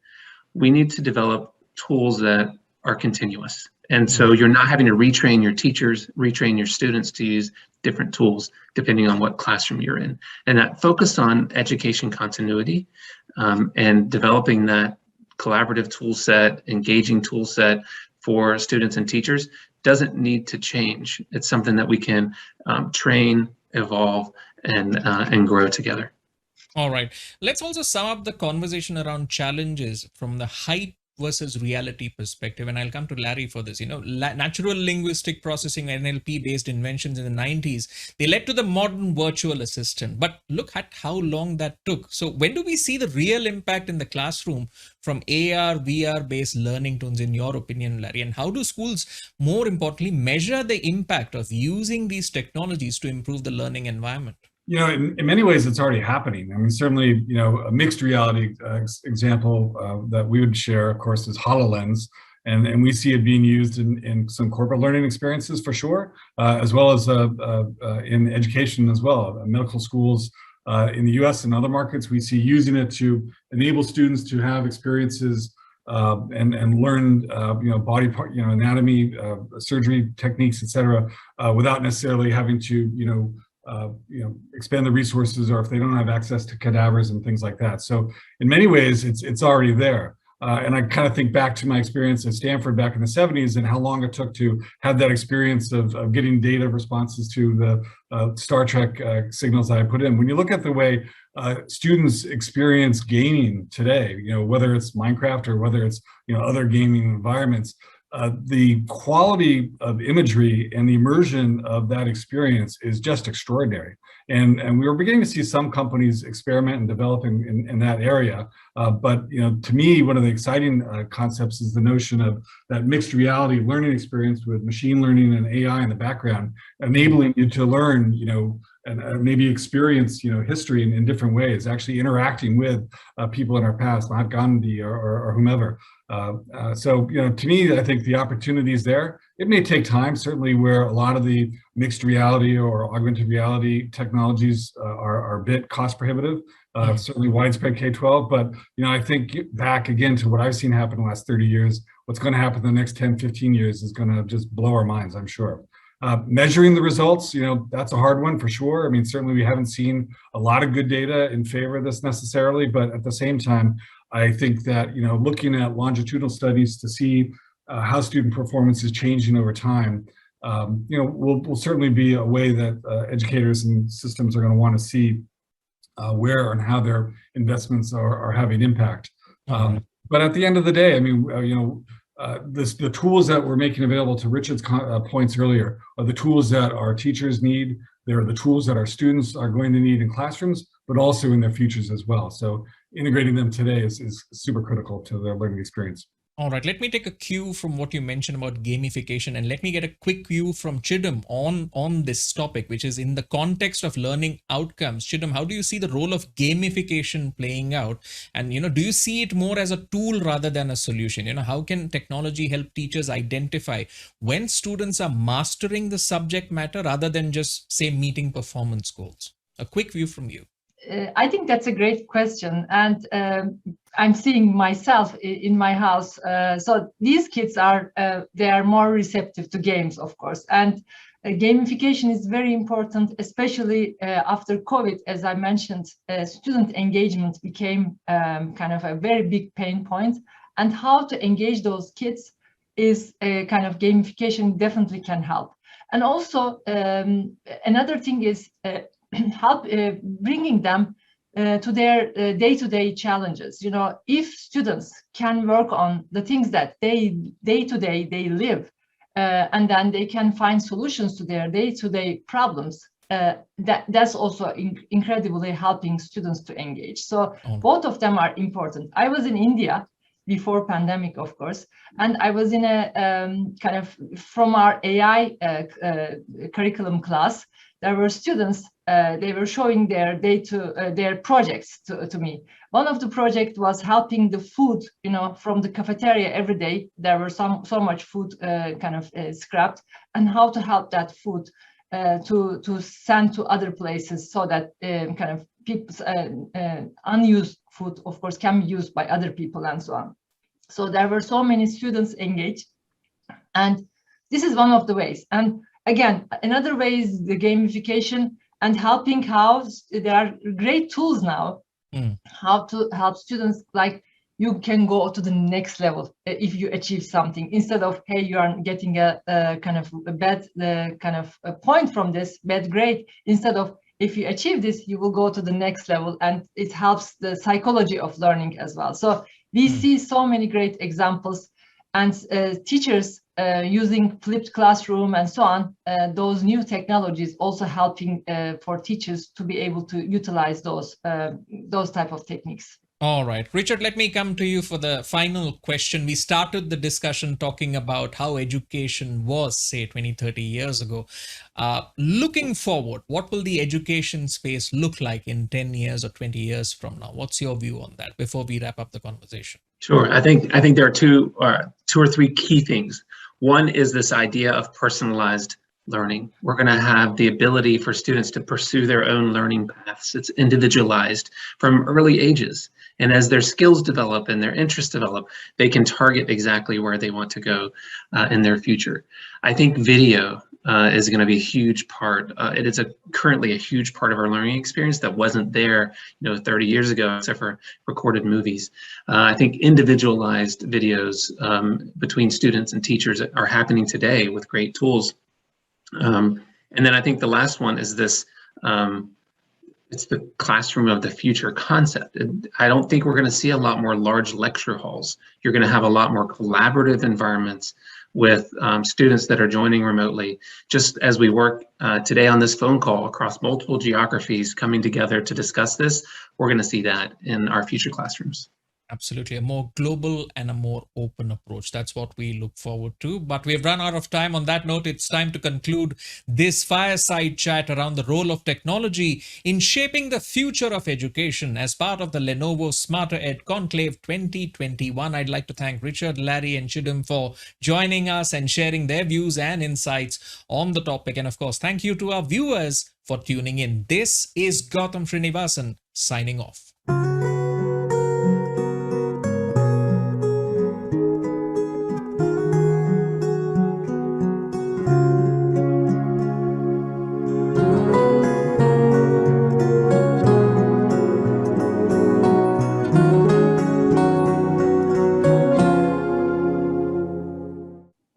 We need to develop tools that are continuous. And so you're not having to retrain your teachers, retrain your students to use different tools depending on what classroom you're in. And that focus on education continuity and developing that collaborative tool set, engaging tool set for students and teachers doesn't need to change. It's something that we can train, evolve, and grow together. All right. Let's also sum up the conversation around challenges from the height versus reality perspective, and I'll come to Larry for this. Natural linguistic processing, NLP based inventions in the 90s, they led to the modern virtual assistant. But look at how long that took. So when do we see the real impact in the classroom from AR, VR based learning tools, in your opinion, Larry? And how do schools, more importantly, measure the impact of using these technologies to improve the learning environment? In many ways, it's already happening. I mean, certainly, a mixed reality example that we would share, of course, is HoloLens. And we see it being used in some corporate learning experiences for sure, as well as in education as well. Medical schools in the US and other markets, we see using it to enable students to have experiences and learn, body part, anatomy, surgery techniques, et cetera, without necessarily having to, expend the resources, or if they don't have access to cadavers and things like that. So in many ways, it's already there. And I kind of think back to my experience at Stanford back in the 70s and how long it took to have that experience of getting data responses to the Star Trek signals that I put in. When you look at the way students experience gaming today, whether it's Minecraft or whether it's other gaming environments, the quality of imagery and the immersion of that experience is just extraordinary. And we were beginning to see some companies experiment and develop in that area. But to me, one of the exciting concepts is the notion of that mixed reality learning experience with machine learning and AI in the background, enabling you to learn, and maybe experience, history in different ways, actually interacting with people in our past, like Gandhi or whomever. So, to me, I think the opportunity is there. It may take time, certainly where a lot of the mixed reality or augmented reality technologies are a bit cost prohibitive, certainly widespread K-12. But, I think back again to what I've seen happen in the last 30 years, what's going to happen in the next 10, 15 years is going to just blow our minds, I'm sure. Measuring the results, that's a hard one for sure. I mean, certainly we haven't seen a lot of good data in favor of this necessarily, but at the same time, I think that, looking at longitudinal studies to see how student performance is changing over time, will certainly be a way that educators and systems are going to want to see where and how their investments are having impact. But at the end of the day, I mean, the tools that we're making available, to Richard's points earlier, are the tools that our teachers need. They're the tools that our students are going to need in classrooms, but also in their futures as well. So integrating them today is super critical to their learning experience. All right, let me take a cue from what you mentioned about gamification, and let me get a quick view from Chidam on this topic, which is in the context of learning outcomes. Chidam, how do you see the role of gamification playing out? And, do you see it more as a tool rather than a solution? How can technology help teachers identify when students are mastering the subject matter rather than just, say, meeting performance goals? A quick view from you. I think that's a great question, and I'm seeing myself in my house. So these kids they are more receptive to games, of course, and gamification is very important, especially after COVID. As I mentioned, student engagement became kind of a very big pain point, and how to engage those kids is a kind of gamification definitely can help. And also another thing is help bringing them to their day-to-day challenges. If students can work on the things that day-to-day they live, and then they can find solutions to their day-to-day problems, that's also incredibly helping students to engage. So both of them are important. I was in India before pandemic, of course, and I was in a kind of from our AI curriculum class. There were students, they were showing their projects to me. One of the projects was helping the food, from the cafeteria every day. There were so much food kind of scrapped, and how to help that food to send to other places so that kind of people's unused food, of course, can be used by other people and so on. So there were so many students engaged, and this is one of the ways. And again, another way is the gamification and helping how there are great tools now, how to help students, like you can go to the next level if you achieve something, instead of, hey, you are getting a kind of a bad kind of a point from this bad grade. Instead of, if you achieve this, you will go to the next level, and it helps the psychology of learning as well. So We see so many great examples, and teachers using flipped classroom and so on. Those new technologies also helping for teachers to be able to utilize those type of techniques. All right, Richard, let me come to you for the final question. We started the discussion talking about how education was, say, 20, 30 years ago. Looking forward, what will the education space look like in 10 years or 20 years from now? What's your view on that before we wrap up the conversation? Sure. I think there are two or three key things. One is this idea of personalized learning. We're going to have the ability for students to pursue their own learning paths. It's individualized from early ages. And as their skills develop and their interests develop, they can target exactly where they want to go in their future. I think video is going to be a huge part. It is currently a huge part of our learning experience that wasn't there, 30 years ago, except for recorded movies. I think individualized videos between students and teachers are happening today with great tools. And then I think the last one is this, it's the classroom of the future concept. I don't think we're going to see a lot more large lecture halls. You're going to have a lot more collaborative environments with students that are joining remotely. Just as we work today on this phone call across multiple geographies coming together to discuss this, we're going to see that in our future classrooms. Absolutely. A more global and a more open approach. That's what we look forward to. But we've run out of time. On that note, it's time to conclude this fireside chat around the role of technology in shaping the future of education as part of the Lenovo SmarterEd Conclave 2021. I'd like to thank Richard, Larry, and Chidam for joining us and sharing their views and insights on the topic. And of course, thank you to our viewers for tuning in. This is Gautam Srinivasan signing off.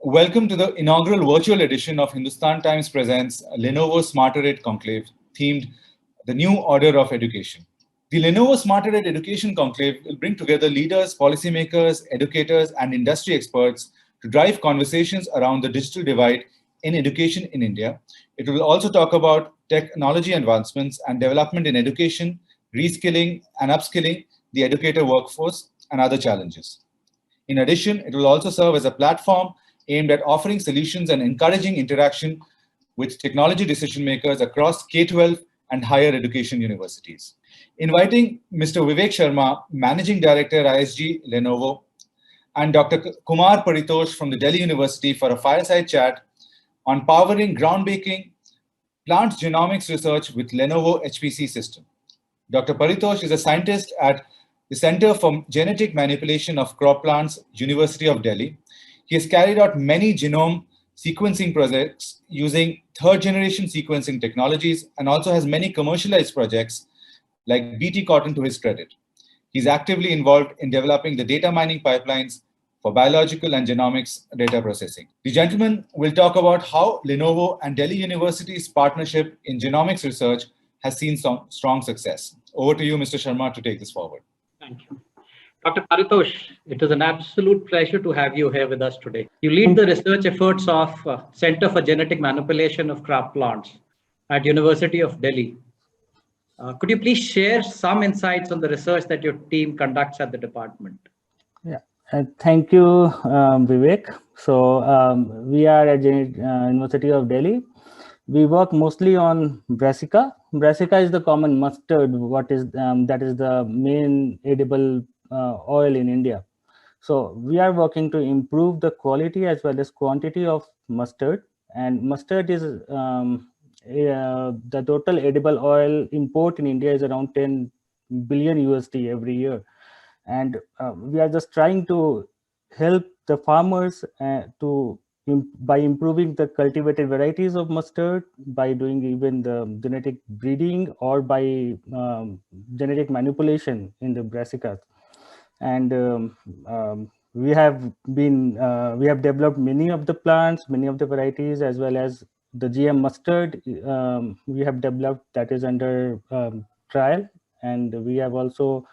Welcome to the inaugural virtual edition of Hindustan Times presents Lenovo SmarterEd Conclave, themed The New Order of Education. The Lenovo SmarterEd Education Conclave will bring together leaders, policymakers, educators, and industry experts to drive conversations around the digital divide in education in India. It will also talk about technology advancements and development in education, reskilling and upskilling the educator workforce, and other challenges. In addition, it will also serve as a platform aimed at offering solutions and encouraging interaction with technology decision makers across K-12 and higher education universities. Inviting Mr. Vivek Sharma, Managing Director, ISG Lenovo, and Dr. Kumar Paritosh from the Delhi University for a fireside chat on powering groundbreaking plant genomics research with Lenovo HPC system. Dr. Paritosh is a scientist at the Center for Genetic Manipulation of Crop Plants, University of Delhi. He has carried out many genome sequencing projects using third-generation sequencing technologies and also has many commercialized projects like BT Cotton to his credit. He's actively involved in developing the data mining pipelines for biological and genomics data processing. The gentleman will talk about how Lenovo and Delhi University's partnership in genomics research has seen some strong success. Over to you, Mr. Sharma, to take this forward. Thank you. Dr. Paritosh, it is an absolute pleasure to have you here with us today. You lead the research efforts of Center for Genetic Manipulation of Crop Plants at University of Delhi. Could you please share some insights on the research that your team conducts at the department? Yeah, thank you, Vivek. So we are at University of Delhi. We work mostly on brassica. Brassica is the common mustard. That is the main edible oil in India. So we are working to improve the quality as well as quantity of mustard. And mustard is the total edible oil import in India is around 10 billion USD every year. And we are just trying to help the farmers by improving the cultivated varieties of mustard, by doing even the genetic breeding or by genetic manipulation in the brassicas. And we have developed many of the plants, many of the varieties, as well as the GM mustard we have developed that is under trial. And we have also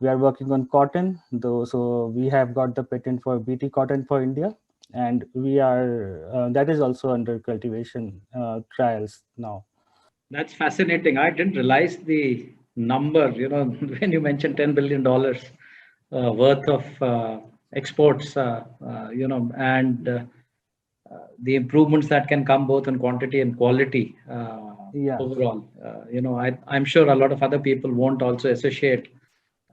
we are working on cotton, though. So we have got the patent for BT cotton for India, and we are that is also under cultivation trials now. That's fascinating. I didn't realize the number, when you mentioned $10 billion worth of exports, and the improvements that can come both in quantity and quality overall. I'm sure a lot of other people won't also associate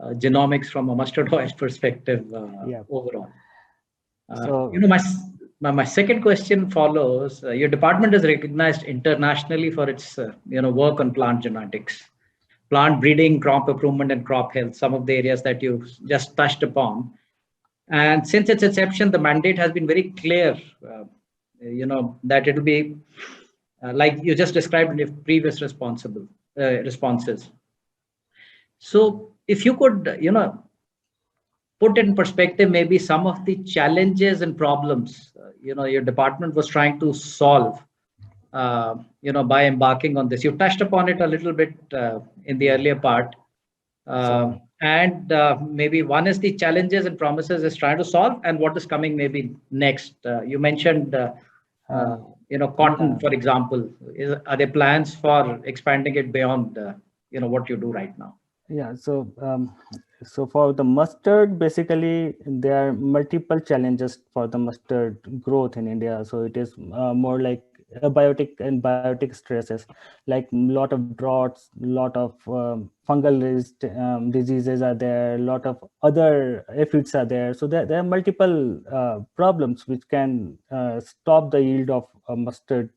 genomics from a mustard oil perspective overall. So, my second question follows. Your department is recognized internationally for its work on plant genetics, plant breeding, crop improvement, and crop health, some of the areas that you just touched upon. And since its inception, the mandate has been very clear, that it will be like you just described in your previous responses. So if you could, put in perspective maybe some of the challenges and problems, your department was trying to solve, by embarking on this. You touched upon it a little bit in the earlier part. And maybe one is the challenges and promises is trying to solve, and what is coming maybe next. You mentioned, cotton, for example. Are there plans for expanding it beyond, what you do right now? Yeah, so for the mustard, basically there are multiple challenges for the mustard growth in India. So it is more like abiotic and biotic stresses, like a lot of droughts, lot of fungal diseases are there, a lot of other aphids are there. So there are multiple problems which can stop the yield of a mustard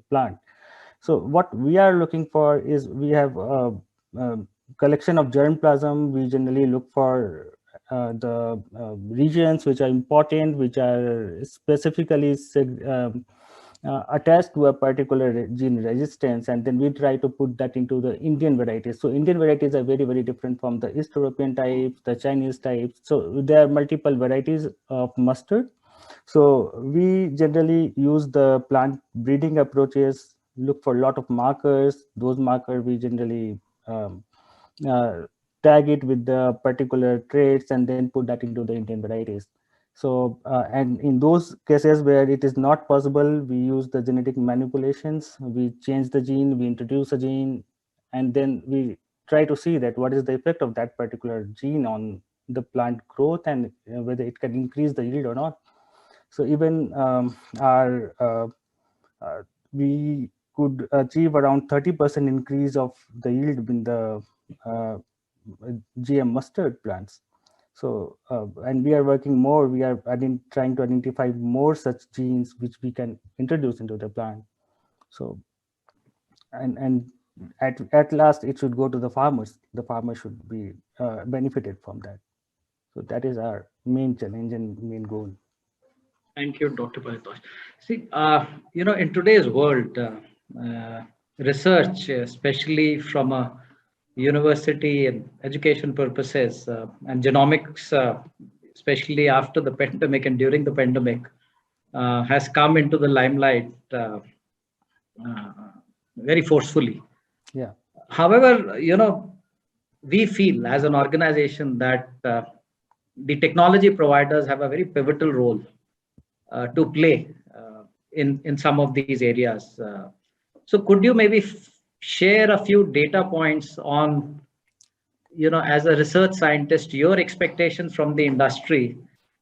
plant. So what we are looking for is, we have collection of germplasm. We generally look for the regions which are important, which are specifically attached to a particular gene resistance, and then we try to put that into the Indian varieties. So Indian varieties are very, very different from the East European types, the Chinese types. So there are multiple varieties of mustard. So we generally use the plant breeding approaches, look for a lot of markers. Those markers we generally tag it with the particular traits and then put that into the Indian varieties. So, and in those cases where it is not possible, we use the genetic manipulations. We change the gene, we introduce a gene, and then we try to see that what is the effect of that particular gene on the plant growth, and whether it can increase the yield or not. So even we could achieve around 30% increase of the yield in the GM mustard plants. So, and we are working more, we are trying to identify more such genes which we can introduce into the plant. So, and at last it should go to the farmers. The farmers should be benefited from that. So that is our main challenge and main goal. Thank you, Dr. Paritosh. See, in today's world, research, especially from a university and education purposes, and genomics, especially after the pandemic and during the pandemic, has come into the limelight very forcefully. Yeah. However, we feel as an organization that the technology providers have a very pivotal role to play in some of these areas. So could you maybe share a few data points on, as a research scientist, your expectations from the industry,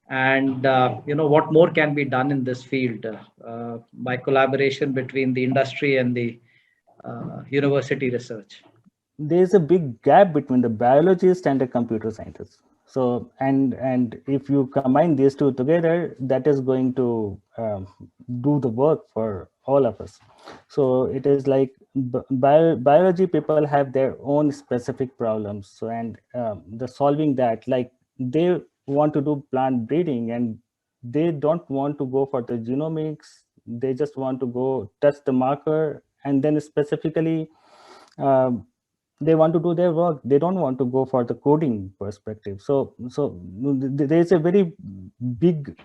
and what more can be done in this field by collaboration between the industry and the university research? There's a big gap between the biologist and the computer scientist. So, and if you combine these two together, that is going to do the work for all of us. So it is like biology people have their own specific problems. So, and the solving that, like they want to do plant breeding and they don't want to go for the genomics. They just want to go touch the marker, and then specifically they want to do their work. They don't want to go for the coding perspective. So there is a very big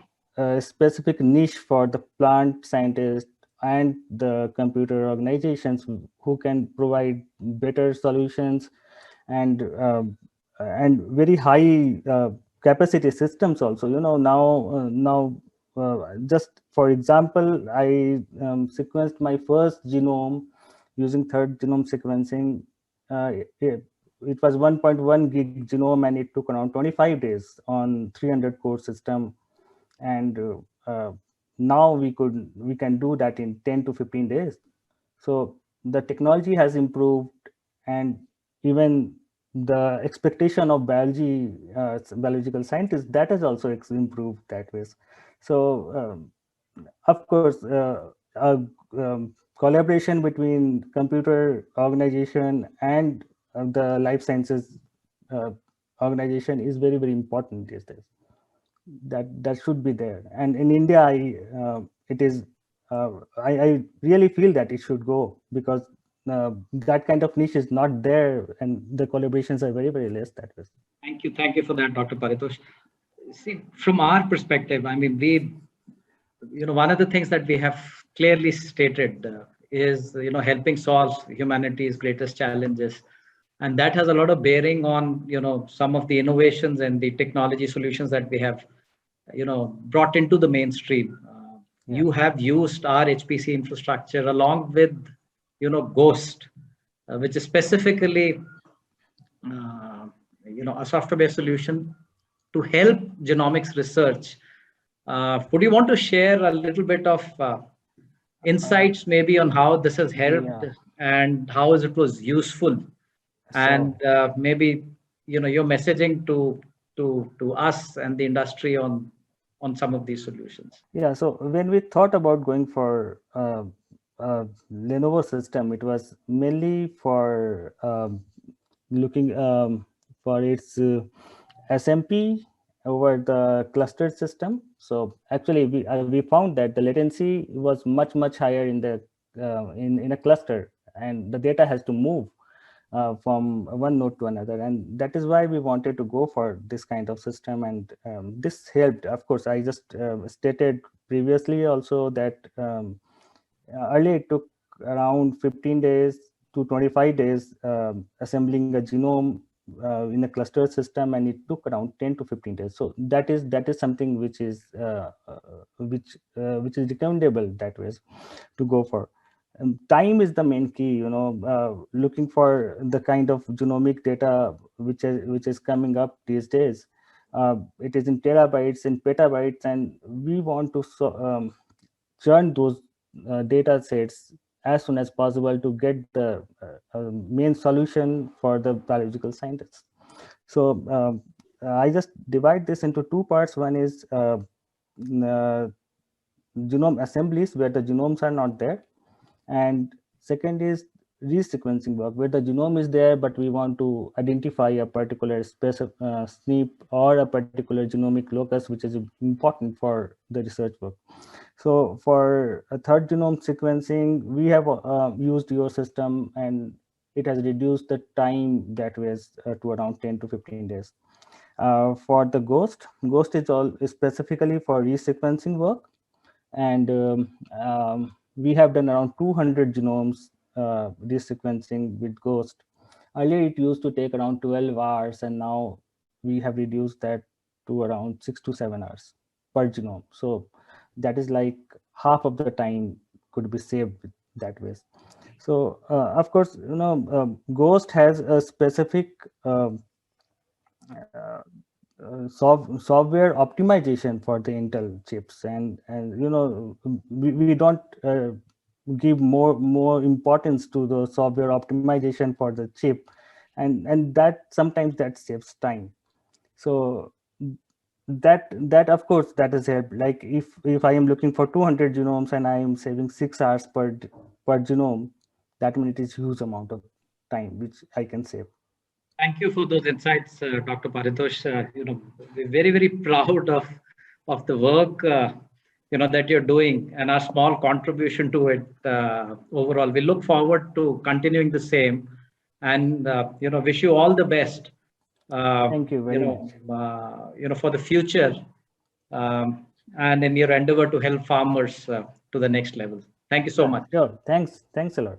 specific niche for the plant scientists and the computer organizations who can provide better solutions and and very high capacity systems also. Just for example, I sequenced my first genome using third genome sequencing. It was 1.1 gig genome, and it took around 25 days on 300 core system. And now we can do that in 10 to 15 days. So the technology has improved, and even the expectation of biological scientists, that has also improved that way. So of course, collaboration between computer organization and the life sciences organization is very, very important these days. That should be there. And in India, I really feel that it should go, because that kind of niche is not there, and the collaborations are very, very less that way. Thank you for that, Dr. Paritosh. See, from our perspective, I mean, one of the things that we have clearly stated is, helping solve humanity's greatest challenges. And that has a lot of bearing on, some of the innovations and the technology solutions that we have, brought into the mainstream. You have used our HPC infrastructure along with, Ghost, which is specifically, a software-based solution to help genomics research. Would you want to share a little bit of insights maybe on how this has helped and how it was useful, and maybe your messaging to us and the industry on some of these solutions? Yeah, so when we thought about going for Lenovo system, it was mainly for looking for its SMP over the clustered system. So actually, we found that the latency was much higher in the in a cluster, and the data has to move from one node to another, and that is why we wanted to go for this kind of system. And this helped. Of course, I just stated previously also that earlier it took around 15 days to 25 days assembling a genome in a cluster system, and it took around 10 to 15 days. So that is something which is recommendable that way to go for. Time is the main key, looking for the kind of genomic data which is coming up these days. It is in terabytes and petabytes, and we want to churn those data sets as soon as possible to get the main solution for the biological scientists. So I just divide this into two parts. One is genome assemblies where the genomes are not there, and second is resequencing work where the genome is there, but we want to identify a particular SNP or a particular genomic locus which is important for the research work. So for a third genome sequencing, we have used your system, and it has reduced the time that was to around 10 to 15 days. For the Ghost is specifically for resequencing work, and we have done around 200 genomes resequencing with Ghost. Earlier, it used to take around 12 hours, and now we have reduced that to around 6 to 7 hours per genome. So that is like half of the time could be saved that way. So of course, Ghost has a specific software optimization for the Intel chips, and we don't give more importance to the software optimization for the chip, and that sometimes that saves time. So that of course that is help. Like if I am looking for 200 genomes and I am saving 6 hours per genome, that means it is huge amount of time which I can save. Thank you for those insights, Dr. Paritosh. We're very, very proud of the work that you're doing and our small contribution to it overall. We look forward to continuing the same, and wish you all the best. Thank you very much. For the future, and in your endeavor to help farmers to the next level. Thank you so much. Sure. Thanks a lot.